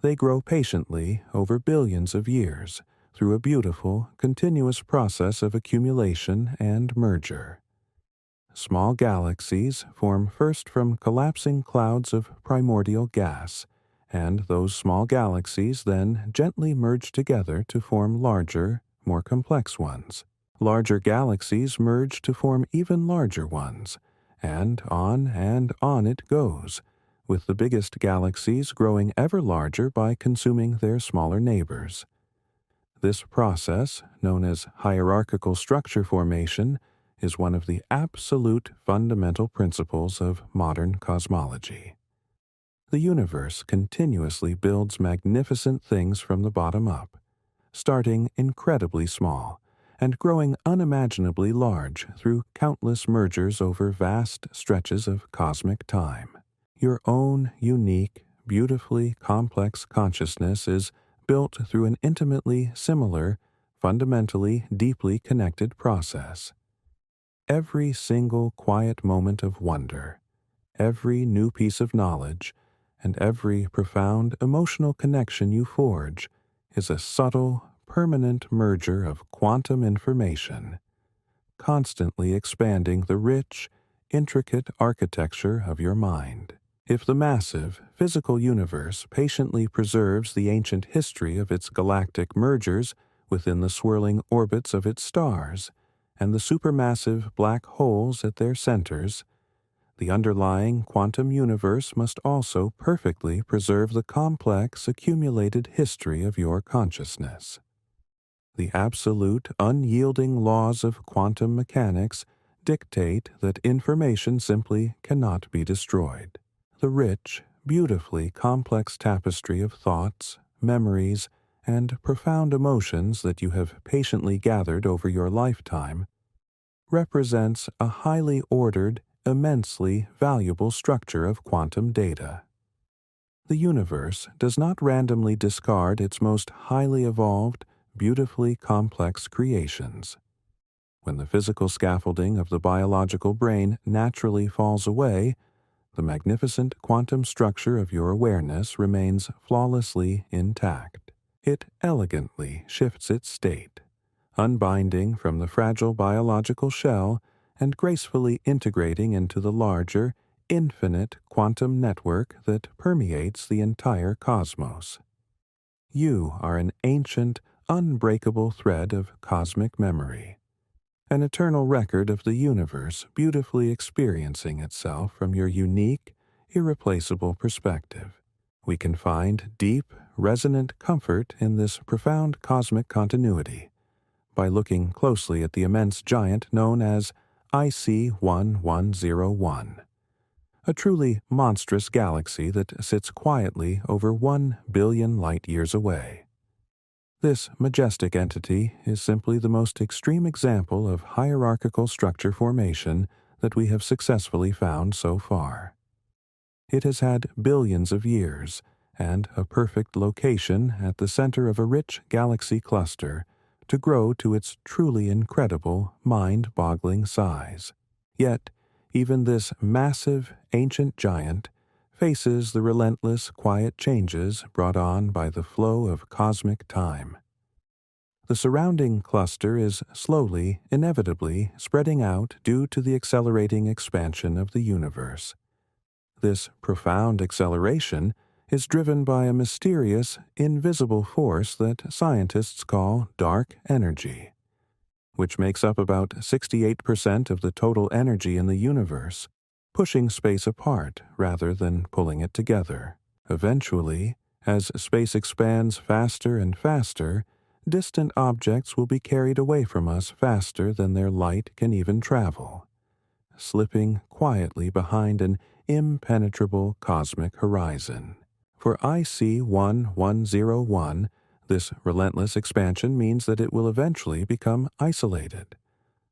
They grow patiently over billions of years through a beautiful, continuous process of accumulation and merger. Small galaxies form first from collapsing clouds of primordial gas, and those small galaxies then gently merge together to form larger, more complex ones. Larger galaxies merge to form even larger ones, and on it goes, with the biggest galaxies growing ever larger by consuming their smaller neighbors. This process, known as hierarchical structure formation, is one of the absolute fundamental principles of modern cosmology. The universe continuously builds magnificent things from the bottom up, starting incredibly small and growing unimaginably large through countless mergers over vast stretches of cosmic time. Your own unique, beautifully complex consciousness is built through an intimately similar, fundamentally deeply connected process. Every single quiet moment of wonder, every new piece of knowledge, and every profound emotional connection you forge is a subtle, permanent merger of quantum information, constantly expanding the rich, intricate architecture of your mind. If the massive, physical universe patiently preserves the ancient history of its galactic mergers within the swirling orbits of its stars, and the supermassive black holes at their centers, the underlying quantum universe must also perfectly preserve the complex accumulated history of your consciousness. The absolute, unyielding laws of quantum mechanics dictate that information simply cannot be destroyed. The rich, beautifully complex tapestry of thoughts, memories, and profound emotions that you have patiently gathered over your lifetime represents a highly ordered, immensely valuable structure of quantum data. The universe does not randomly discard its most highly evolved, beautifully complex creations. When the physical scaffolding of the biological brain naturally falls away, the magnificent quantum structure of your awareness remains flawlessly intact. It elegantly shifts its state, unbinding from the fragile biological shell and gracefully integrating into the larger, infinite quantum network that permeates the entire cosmos. You are an ancient, unbreakable thread of cosmic memory, an eternal record of the universe beautifully experiencing itself from your unique, irreplaceable perspective. We can find deep, resonant comfort in this profound cosmic continuity by looking closely at the immense giant known as IC 1101, a truly monstrous galaxy that sits quietly over 1 billion light-years away. This majestic entity is simply the most extreme example of hierarchical structure formation that we have successfully found so far. It has had billions of years and a perfect location at the center of a rich galaxy cluster to grow to its truly incredible, mind-boggling size. Yet, even this massive, ancient giant faces the relentless, quiet changes brought on by the flow of cosmic time. The surrounding cluster is slowly, inevitably spreading out due to the accelerating expansion of the universe. This profound acceleration is driven by a mysterious, invisible force that scientists call dark energy, which makes up about 68% of the total energy in the universe, pushing space apart rather than pulling it together. Eventually, as space expands faster and faster, distant objects will be carried away from us faster than their light can even travel, slipping quietly behind an impenetrable cosmic horizon. For IC 1101, this relentless expansion means that it will eventually become isolated,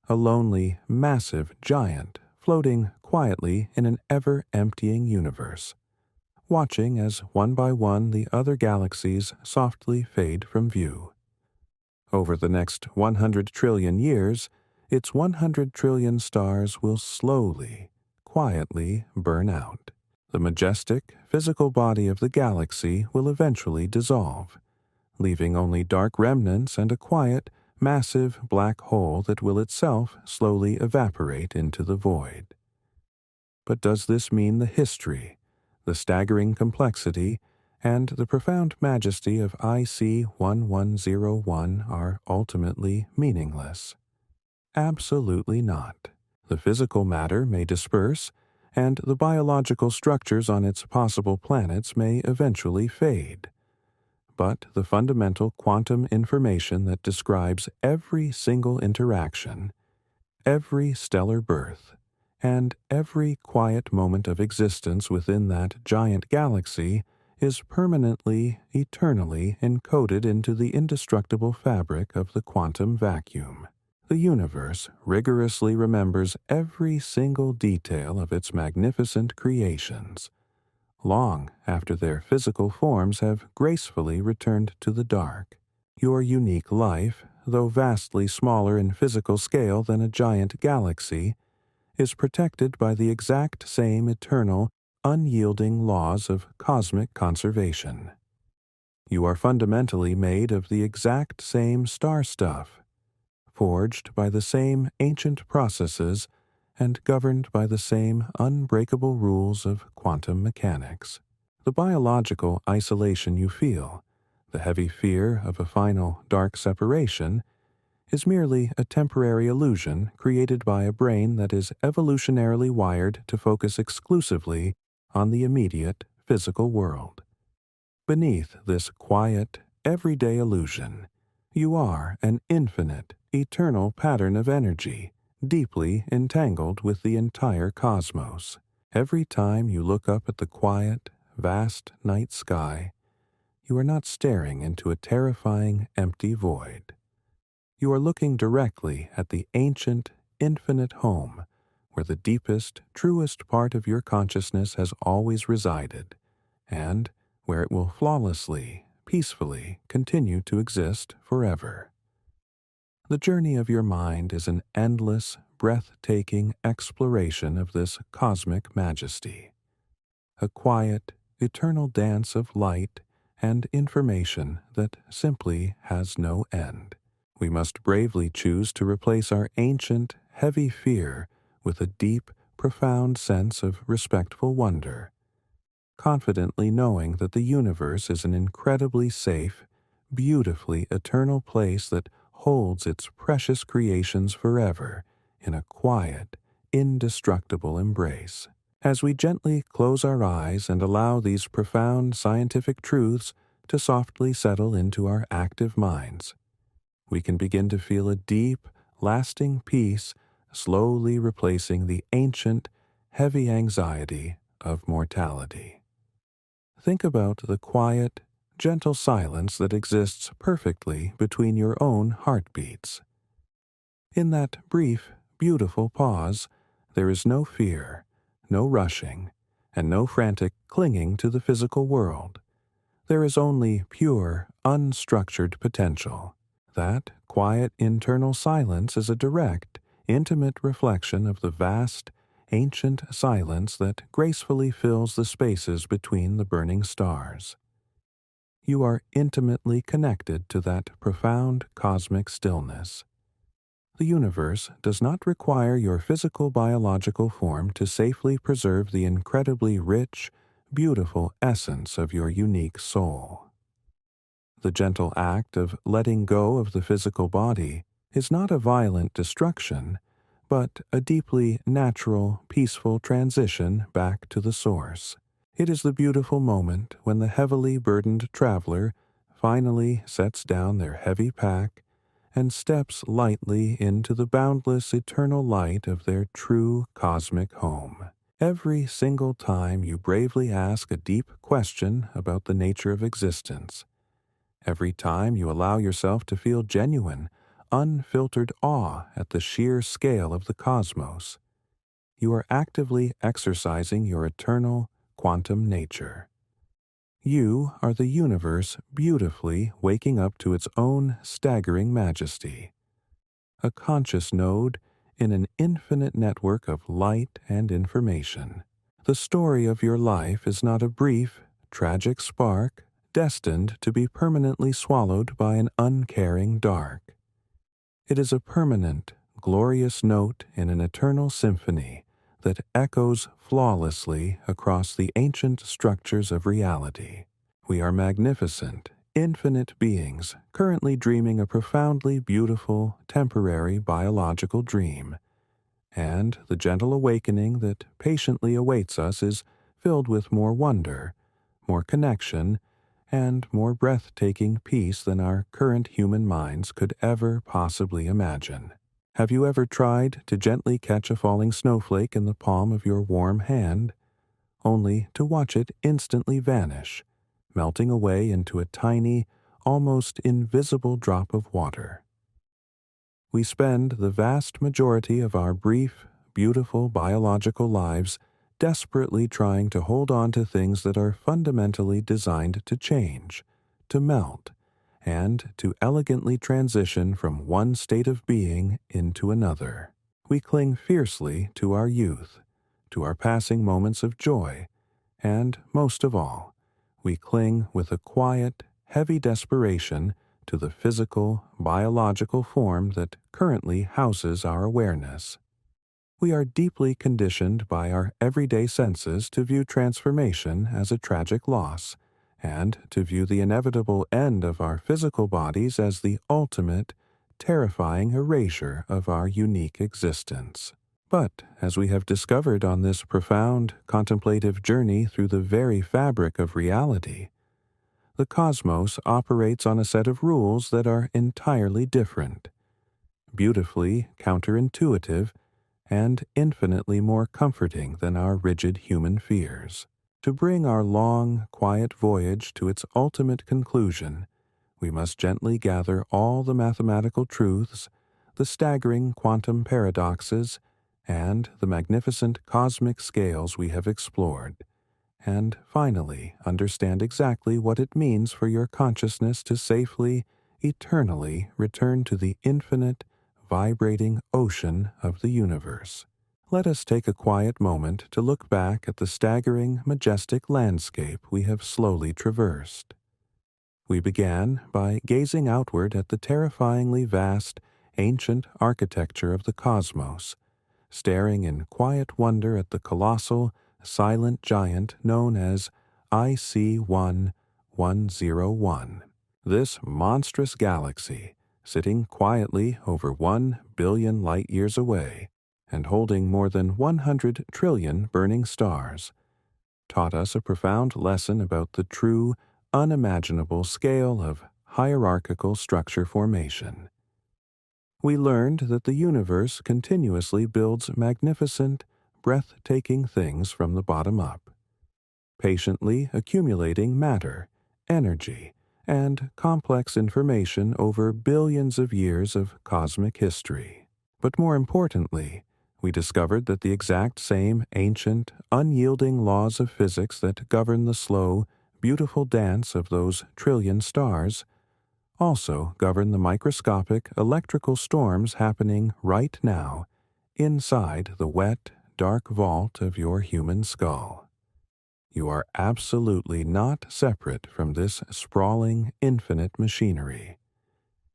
a lonely, massive giant floating quietly in an ever-emptying universe, watching as one by one the other galaxies softly fade from view. Over the next 100 trillion years, its 100 trillion stars will slowly, quietly burn out. The majestic, physical body of the galaxy will eventually dissolve, leaving only dark remnants and a quiet, massive black hole that will itself slowly evaporate into the void. But does this mean the history, the staggering complexity, and the profound majesty of IC 1101 are ultimately meaningless? Absolutely not. The physical matter may disperse, and the biological structures on its possible planets may eventually fade. But the fundamental quantum information that describes every single interaction, every stellar birth, and every quiet moment of existence within that giant galaxy is permanently, eternally encoded into the indestructible fabric of the quantum vacuum. The universe rigorously remembers every single detail of its magnificent creations, long after their physical forms have gracefully returned to the dark. Your unique life, though vastly smaller in physical scale than a giant galaxy, is protected by the exact same eternal, unyielding laws of cosmic conservation. You are fundamentally made of the exact same star stuff, forged by the same ancient processes and governed by the same unbreakable rules of quantum mechanics. The biological isolation you feel, the heavy fear of a final dark separation, is merely a temporary illusion created by a brain that is evolutionarily wired to focus exclusively on the immediate physical world. Beneath this quiet, everyday illusion, you are an infinite, eternal pattern of energy, deeply entangled with the entire cosmos. Every time you look up at the quiet, vast night sky, you are not staring into a terrifying, empty void. You are looking directly at the ancient, infinite home where the deepest, truest part of your consciousness has always resided, and where it will flawlessly, peacefully continue to exist forever. The journey of your mind is an endless, breathtaking exploration of this cosmic majesty, a quiet, eternal dance of light and information that simply has no end. We must bravely choose to replace our ancient, heavy fear with a deep, profound sense of respectful wonder, confidently knowing that the universe is an incredibly safe, beautifully eternal place that holds its precious creations forever in a quiet, indestructible embrace. As we gently close our eyes and allow these profound scientific truths to softly settle into our active minds, we can begin to feel a deep, lasting peace slowly replacing the ancient, heavy anxiety of mortality. Think about the quiet, gentle silence that exists perfectly between your own heartbeats. In that brief, beautiful pause, There is no fear, no rushing, and no frantic clinging to the physical world. There is only pure, unstructured potential. That quiet internal silence is a direct, intimate reflection of the vast, ancient silence that gracefully fills the spaces between the burning stars. You are intimately connected to that profound cosmic stillness. The universe does not require your physical biological form to safely preserve the incredibly rich, beautiful essence of your unique soul. The gentle act of letting go of the physical body is not a violent destruction, but a deeply natural, peaceful transition back to the source. It is the beautiful moment when the heavily burdened traveler finally sets down their heavy pack and steps lightly into the boundless eternal light of their true cosmic home. Every single time you bravely ask a deep question about the nature of existence, every time you allow yourself to feel genuine, unfiltered awe at the sheer scale of the cosmos, you are actively exercising your eternal quantum nature. You are the universe beautifully waking up to its own staggering majesty, a conscious node in an infinite network of light and information. The story of your life is not a brief, tragic spark destined to be permanently swallowed by an uncaring dark. It is a permanent, glorious note in an eternal symphony that echoes flawlessly across the ancient structures of reality. We are magnificent, infinite beings currently dreaming a profoundly beautiful, temporary biological dream, and the gentle awakening that patiently awaits us is filled with more wonder, more connection, and more breathtaking peace than our current human minds could ever possibly imagine. Have you ever tried to gently catch a falling snowflake in the palm of your warm hand, only to watch it instantly vanish, melting away into a tiny, almost invisible drop of water? We spend the vast majority of our brief, beautiful biological lives desperately trying to hold on to things that are fundamentally designed to change, to melt, and to elegantly transition from one state of being into another. We cling fiercely to our youth, to our passing moments of joy, and, most of all, we cling with a quiet, heavy desperation to the physical, biological form that currently houses our awareness. We are deeply conditioned by our everyday senses to view transformation as a tragic loss, and to view the inevitable end of our physical bodies as the ultimate, terrifying erasure of our unique existence. But, as we have discovered on this profound, contemplative journey through the very fabric of reality, the cosmos operates on a set of rules that are entirely different, beautifully counterintuitive, and infinitely more comforting than our rigid human fears. To bring our long, quiet voyage to its ultimate conclusion, we must gently gather all the mathematical truths, the staggering quantum paradoxes, and the magnificent cosmic scales we have explored, and finally understand exactly what it means for your consciousness to safely, eternally return to the infinite, vibrating ocean of the universe. Let us take a quiet moment to look back at the staggering, majestic landscape we have slowly traversed. We began by gazing outward at the terrifyingly vast, ancient architecture of the cosmos, staring in quiet wonder at the colossal, silent giant known as IC1101. This monstrous galaxy, sitting quietly over 1 billion light-years away and holding more than 100 trillion burning stars, taught us a profound lesson about the true, unimaginable scale of hierarchical structure formation. We learned that the universe continuously builds magnificent, breathtaking things from the bottom up, patiently accumulating matter, energy, and complex information over billions of years of cosmic history. But more importantly, We discovered that the exact same ancient, unyielding laws of physics that govern the slow, beautiful dance of those trillion stars also govern the microscopic electrical storms happening right now inside the wet, dark vault of your human skull. You are absolutely not separate from this sprawling, infinite machinery.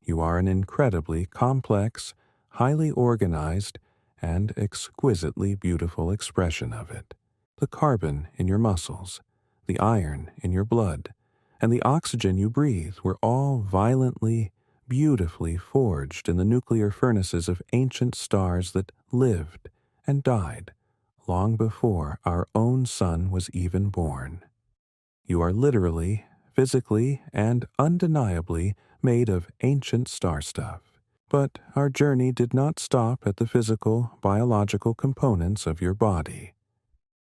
You are an incredibly complex, highly organized, and exquisitely beautiful expression of it. The carbon in your muscles, the iron in your blood, and the oxygen you breathe were all violently, beautifully forged in the nuclear furnaces of ancient stars that lived and died long before our own sun was even born. You are literally, physically, and undeniably made of ancient star stuff. But our journey did not stop at the physical, biological components of your body.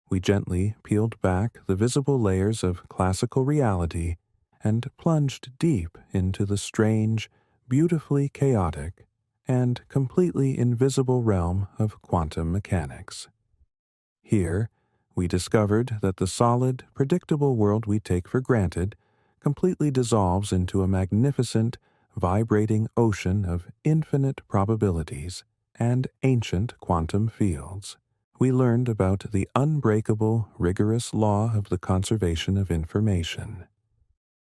We gently peeled back the visible layers of classical reality and plunged deep into the strange, beautifully chaotic, and completely invisible realm of quantum mechanics. Here, we discovered that the solid, predictable world we take for granted completely dissolves into a magnificent, vibrating ocean of infinite probabilities and ancient quantum fields. We learned about the unbreakable, rigorous law of the conservation of information,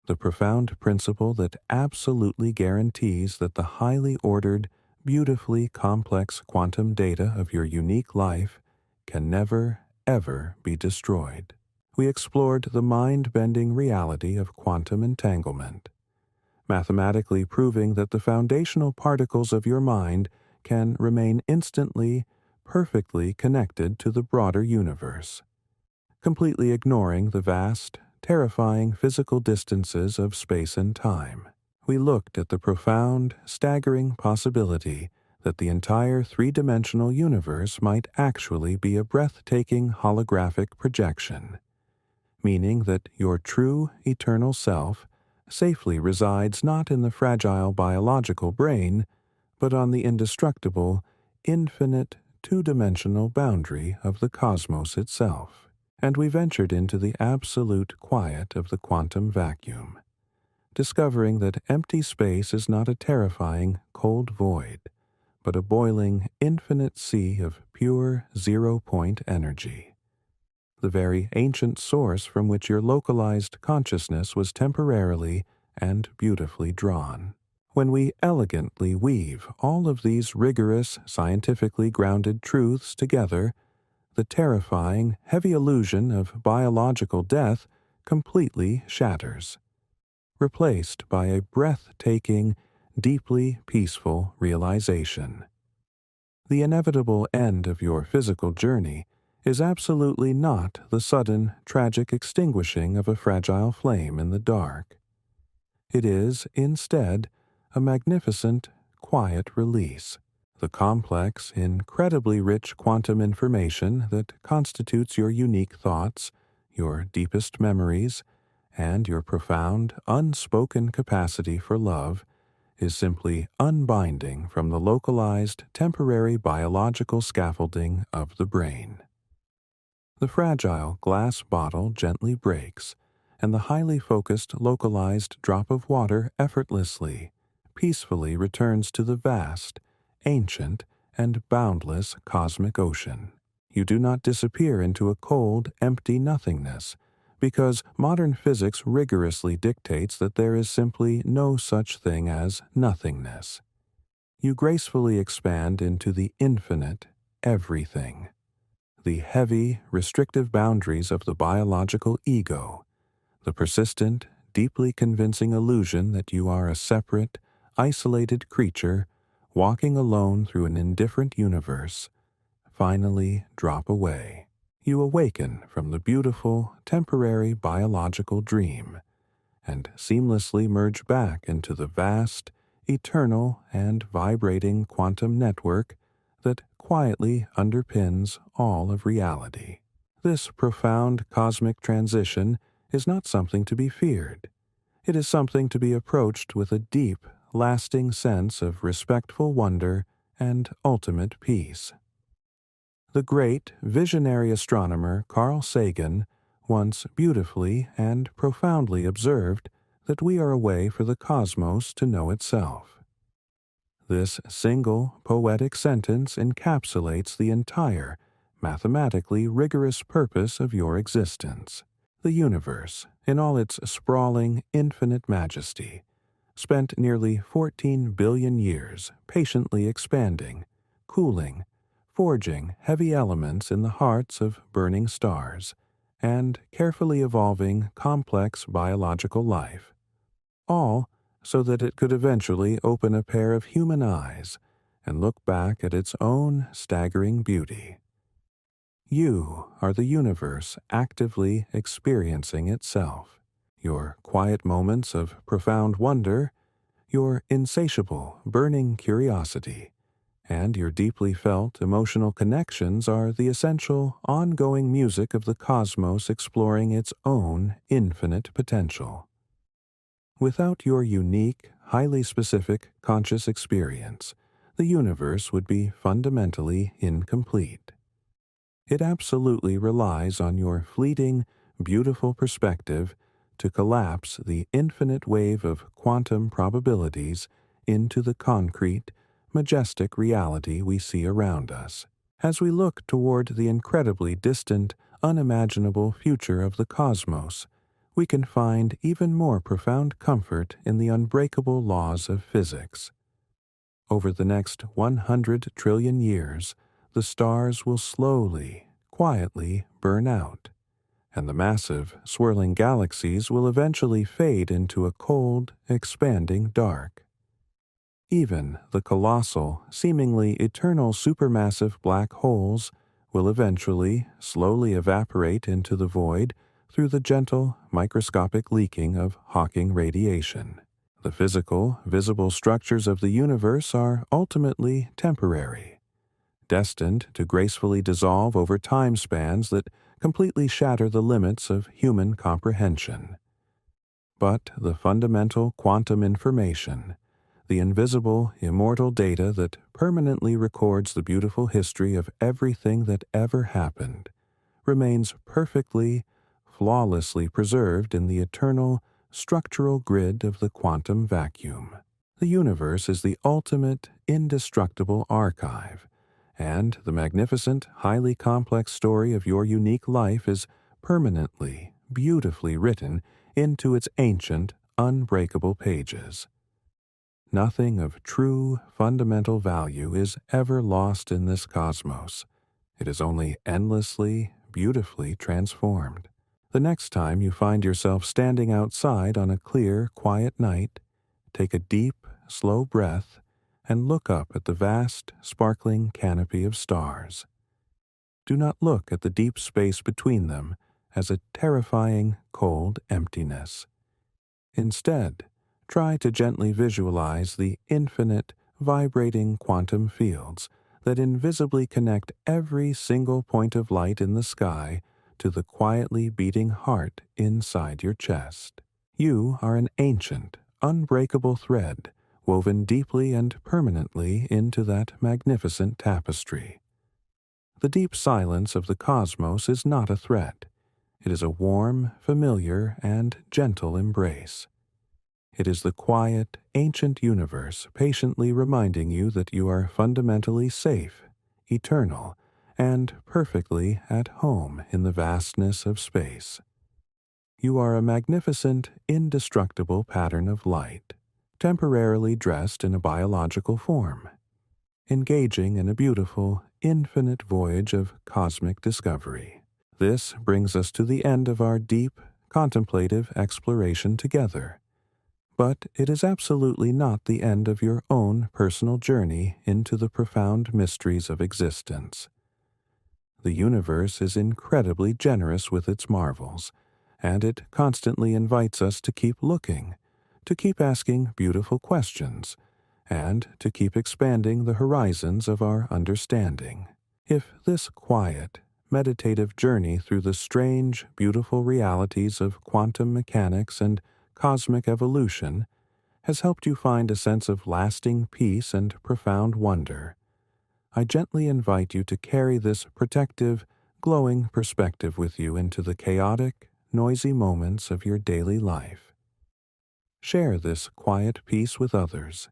the profound principle that absolutely guarantees that the highly ordered, beautifully complex quantum data of your unique life can never, ever be destroyed. We explored the mind-bending reality of quantum entanglement, mathematically proving that the foundational particles of your mind can remain instantly, perfectly connected to the broader universe, completely ignoring the vast, terrifying physical distances of space and time. We looked at the profound, staggering possibility that the entire three-dimensional universe might actually be a breathtaking holographic projection, meaning that your true, eternal self safely resides not in the fragile biological brain, but on the indestructible, infinite, two-dimensional boundary of the cosmos itself. And we ventured into the absolute quiet of the quantum vacuum, discovering that empty space is not a terrifying, cold void, but a boiling, infinite sea of pure, zero-point energy, the very ancient source from which your localized consciousness was temporarily and beautifully drawn. When we elegantly weave all of these rigorous, scientifically grounded truths together, the terrifying, heavy illusion of biological death completely shatters, replaced by a breathtaking, deeply peaceful realization. The inevitable end of your physical journey is absolutely not the sudden, tragic extinguishing of a fragile flame in the dark. It is, instead, a magnificent, quiet release. The complex, incredibly rich quantum information that constitutes your unique thoughts, your deepest memories, and your profound, unspoken capacity for love is simply unbinding from the localized, temporary biological scaffolding of the brain. The fragile glass bottle gently breaks, and the highly focused, localized drop of water effortlessly, peacefully returns to the vast, ancient, and boundless cosmic ocean. You do not disappear into a cold, empty nothingness, because modern physics rigorously dictates that there is simply no such thing as nothingness. You gracefully expand into the infinite everything, the heavy, restrictive boundaries of the biological ego, the persistent, deeply convincing illusion that you are a separate, isolated creature walking alone through an indifferent universe, finally drop away. You awaken from the beautiful, temporary biological dream and seamlessly merge back into the vast, eternal, and vibrating quantum network that quietly underpins all of reality. This profound cosmic transition is not something to be feared. It is something to be approached with a deep, lasting sense of respectful wonder and ultimate peace. The great visionary astronomer Carl Sagan once beautifully and profoundly observed that we are a way for the cosmos to know itself. This single poetic sentence encapsulates the entire, mathematically rigorous purpose of your existence. The universe, in all its sprawling, infinite majesty, spent nearly 14 billion years patiently expanding, cooling, forging heavy elements in the hearts of burning stars, and carefully evolving complex biological life, all so that it could eventually open a pair of human eyes and look back at its own staggering beauty. You are the universe actively experiencing itself. Your quiet moments of profound wonder, your insatiable, burning curiosity, and your deeply felt emotional connections are the essential, ongoing music of the cosmos exploring its own infinite potential. Without your unique, highly specific conscious experience, the universe would be fundamentally incomplete. It absolutely relies on your fleeting, beautiful perspective to collapse the infinite wave of quantum probabilities into the concrete, majestic reality we see around us. As we look toward the incredibly distant, unimaginable future of the cosmos, we can find even more profound comfort in the unbreakable laws of physics. Over the next 100 trillion years, the stars will slowly, quietly burn out, and the massive, swirling galaxies will eventually fade into a cold, expanding dark. Even the colossal, seemingly eternal supermassive black holes will eventually slowly evaporate into the void through the gentle, microscopic leaking of Hawking radiation. The physical, visible structures of the universe are ultimately temporary, destined to gracefully dissolve over time spans that completely shatter the limits of human comprehension. But the fundamental quantum information, the invisible, immortal data that permanently records the beautiful history of everything that ever happened, remains perfectly, flawlessly preserved in the eternal, structural grid of the quantum vacuum. The universe is the ultimate, indestructible archive, and the magnificent, highly complex story of your unique life is permanently, beautifully written into its ancient, unbreakable pages. Nothing of true, fundamental value is ever lost in this cosmos. It is only endlessly, beautifully transformed. The next time you find yourself standing outside on a clear, quiet night, take a deep, slow breath and look up at the vast, sparkling canopy of stars. Do not look at the deep space between them as a terrifying, cold emptiness. Instead, try to gently visualize the infinite, vibrating quantum fields that invisibly connect every single point of light in the sky to the quietly beating heart inside your chest. You are an ancient, unbreakable thread woven deeply and permanently into that magnificent tapestry. The deep silence of the cosmos is not a threat. It is a warm, familiar, and gentle embrace. It is the quiet, ancient universe patiently reminding you that you are fundamentally safe, eternal, and perfectly at home in the vastness of space. You are a magnificent, indestructible pattern of light, temporarily dressed in a biological form, engaging in a beautiful, infinite voyage of cosmic discovery. This brings us to the end of our deep, contemplative exploration together. But it is absolutely not the end of your own personal journey into the profound mysteries of existence. The universe is incredibly generous with its marvels, and it constantly invites us to keep looking, to keep asking beautiful questions, and to keep expanding the horizons of our understanding. If this quiet, meditative journey through the strange, beautiful realities of quantum mechanics and cosmic evolution has helped you find a sense of lasting peace and profound wonder, I gently invite you to carry this protective, glowing perspective with you into the chaotic, noisy moments of your daily life. Share this quiet peace with others.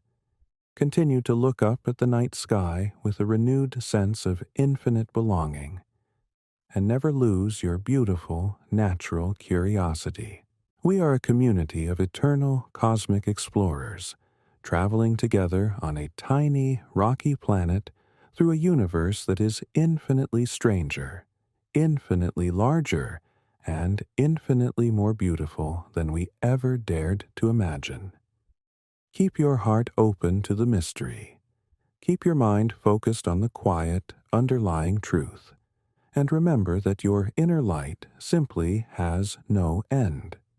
Continue to look up at the night sky with a renewed sense of infinite belonging, and never lose your beautiful, natural curiosity. We are a community of eternal cosmic explorers, traveling together on a tiny, rocky planet through a universe that is infinitely stranger, infinitely larger, and infinitely more beautiful than we ever dared to imagine. Keep your heart open to the mystery. Keep your mind focused on the quiet, underlying truth. And remember that your inner light simply has no end.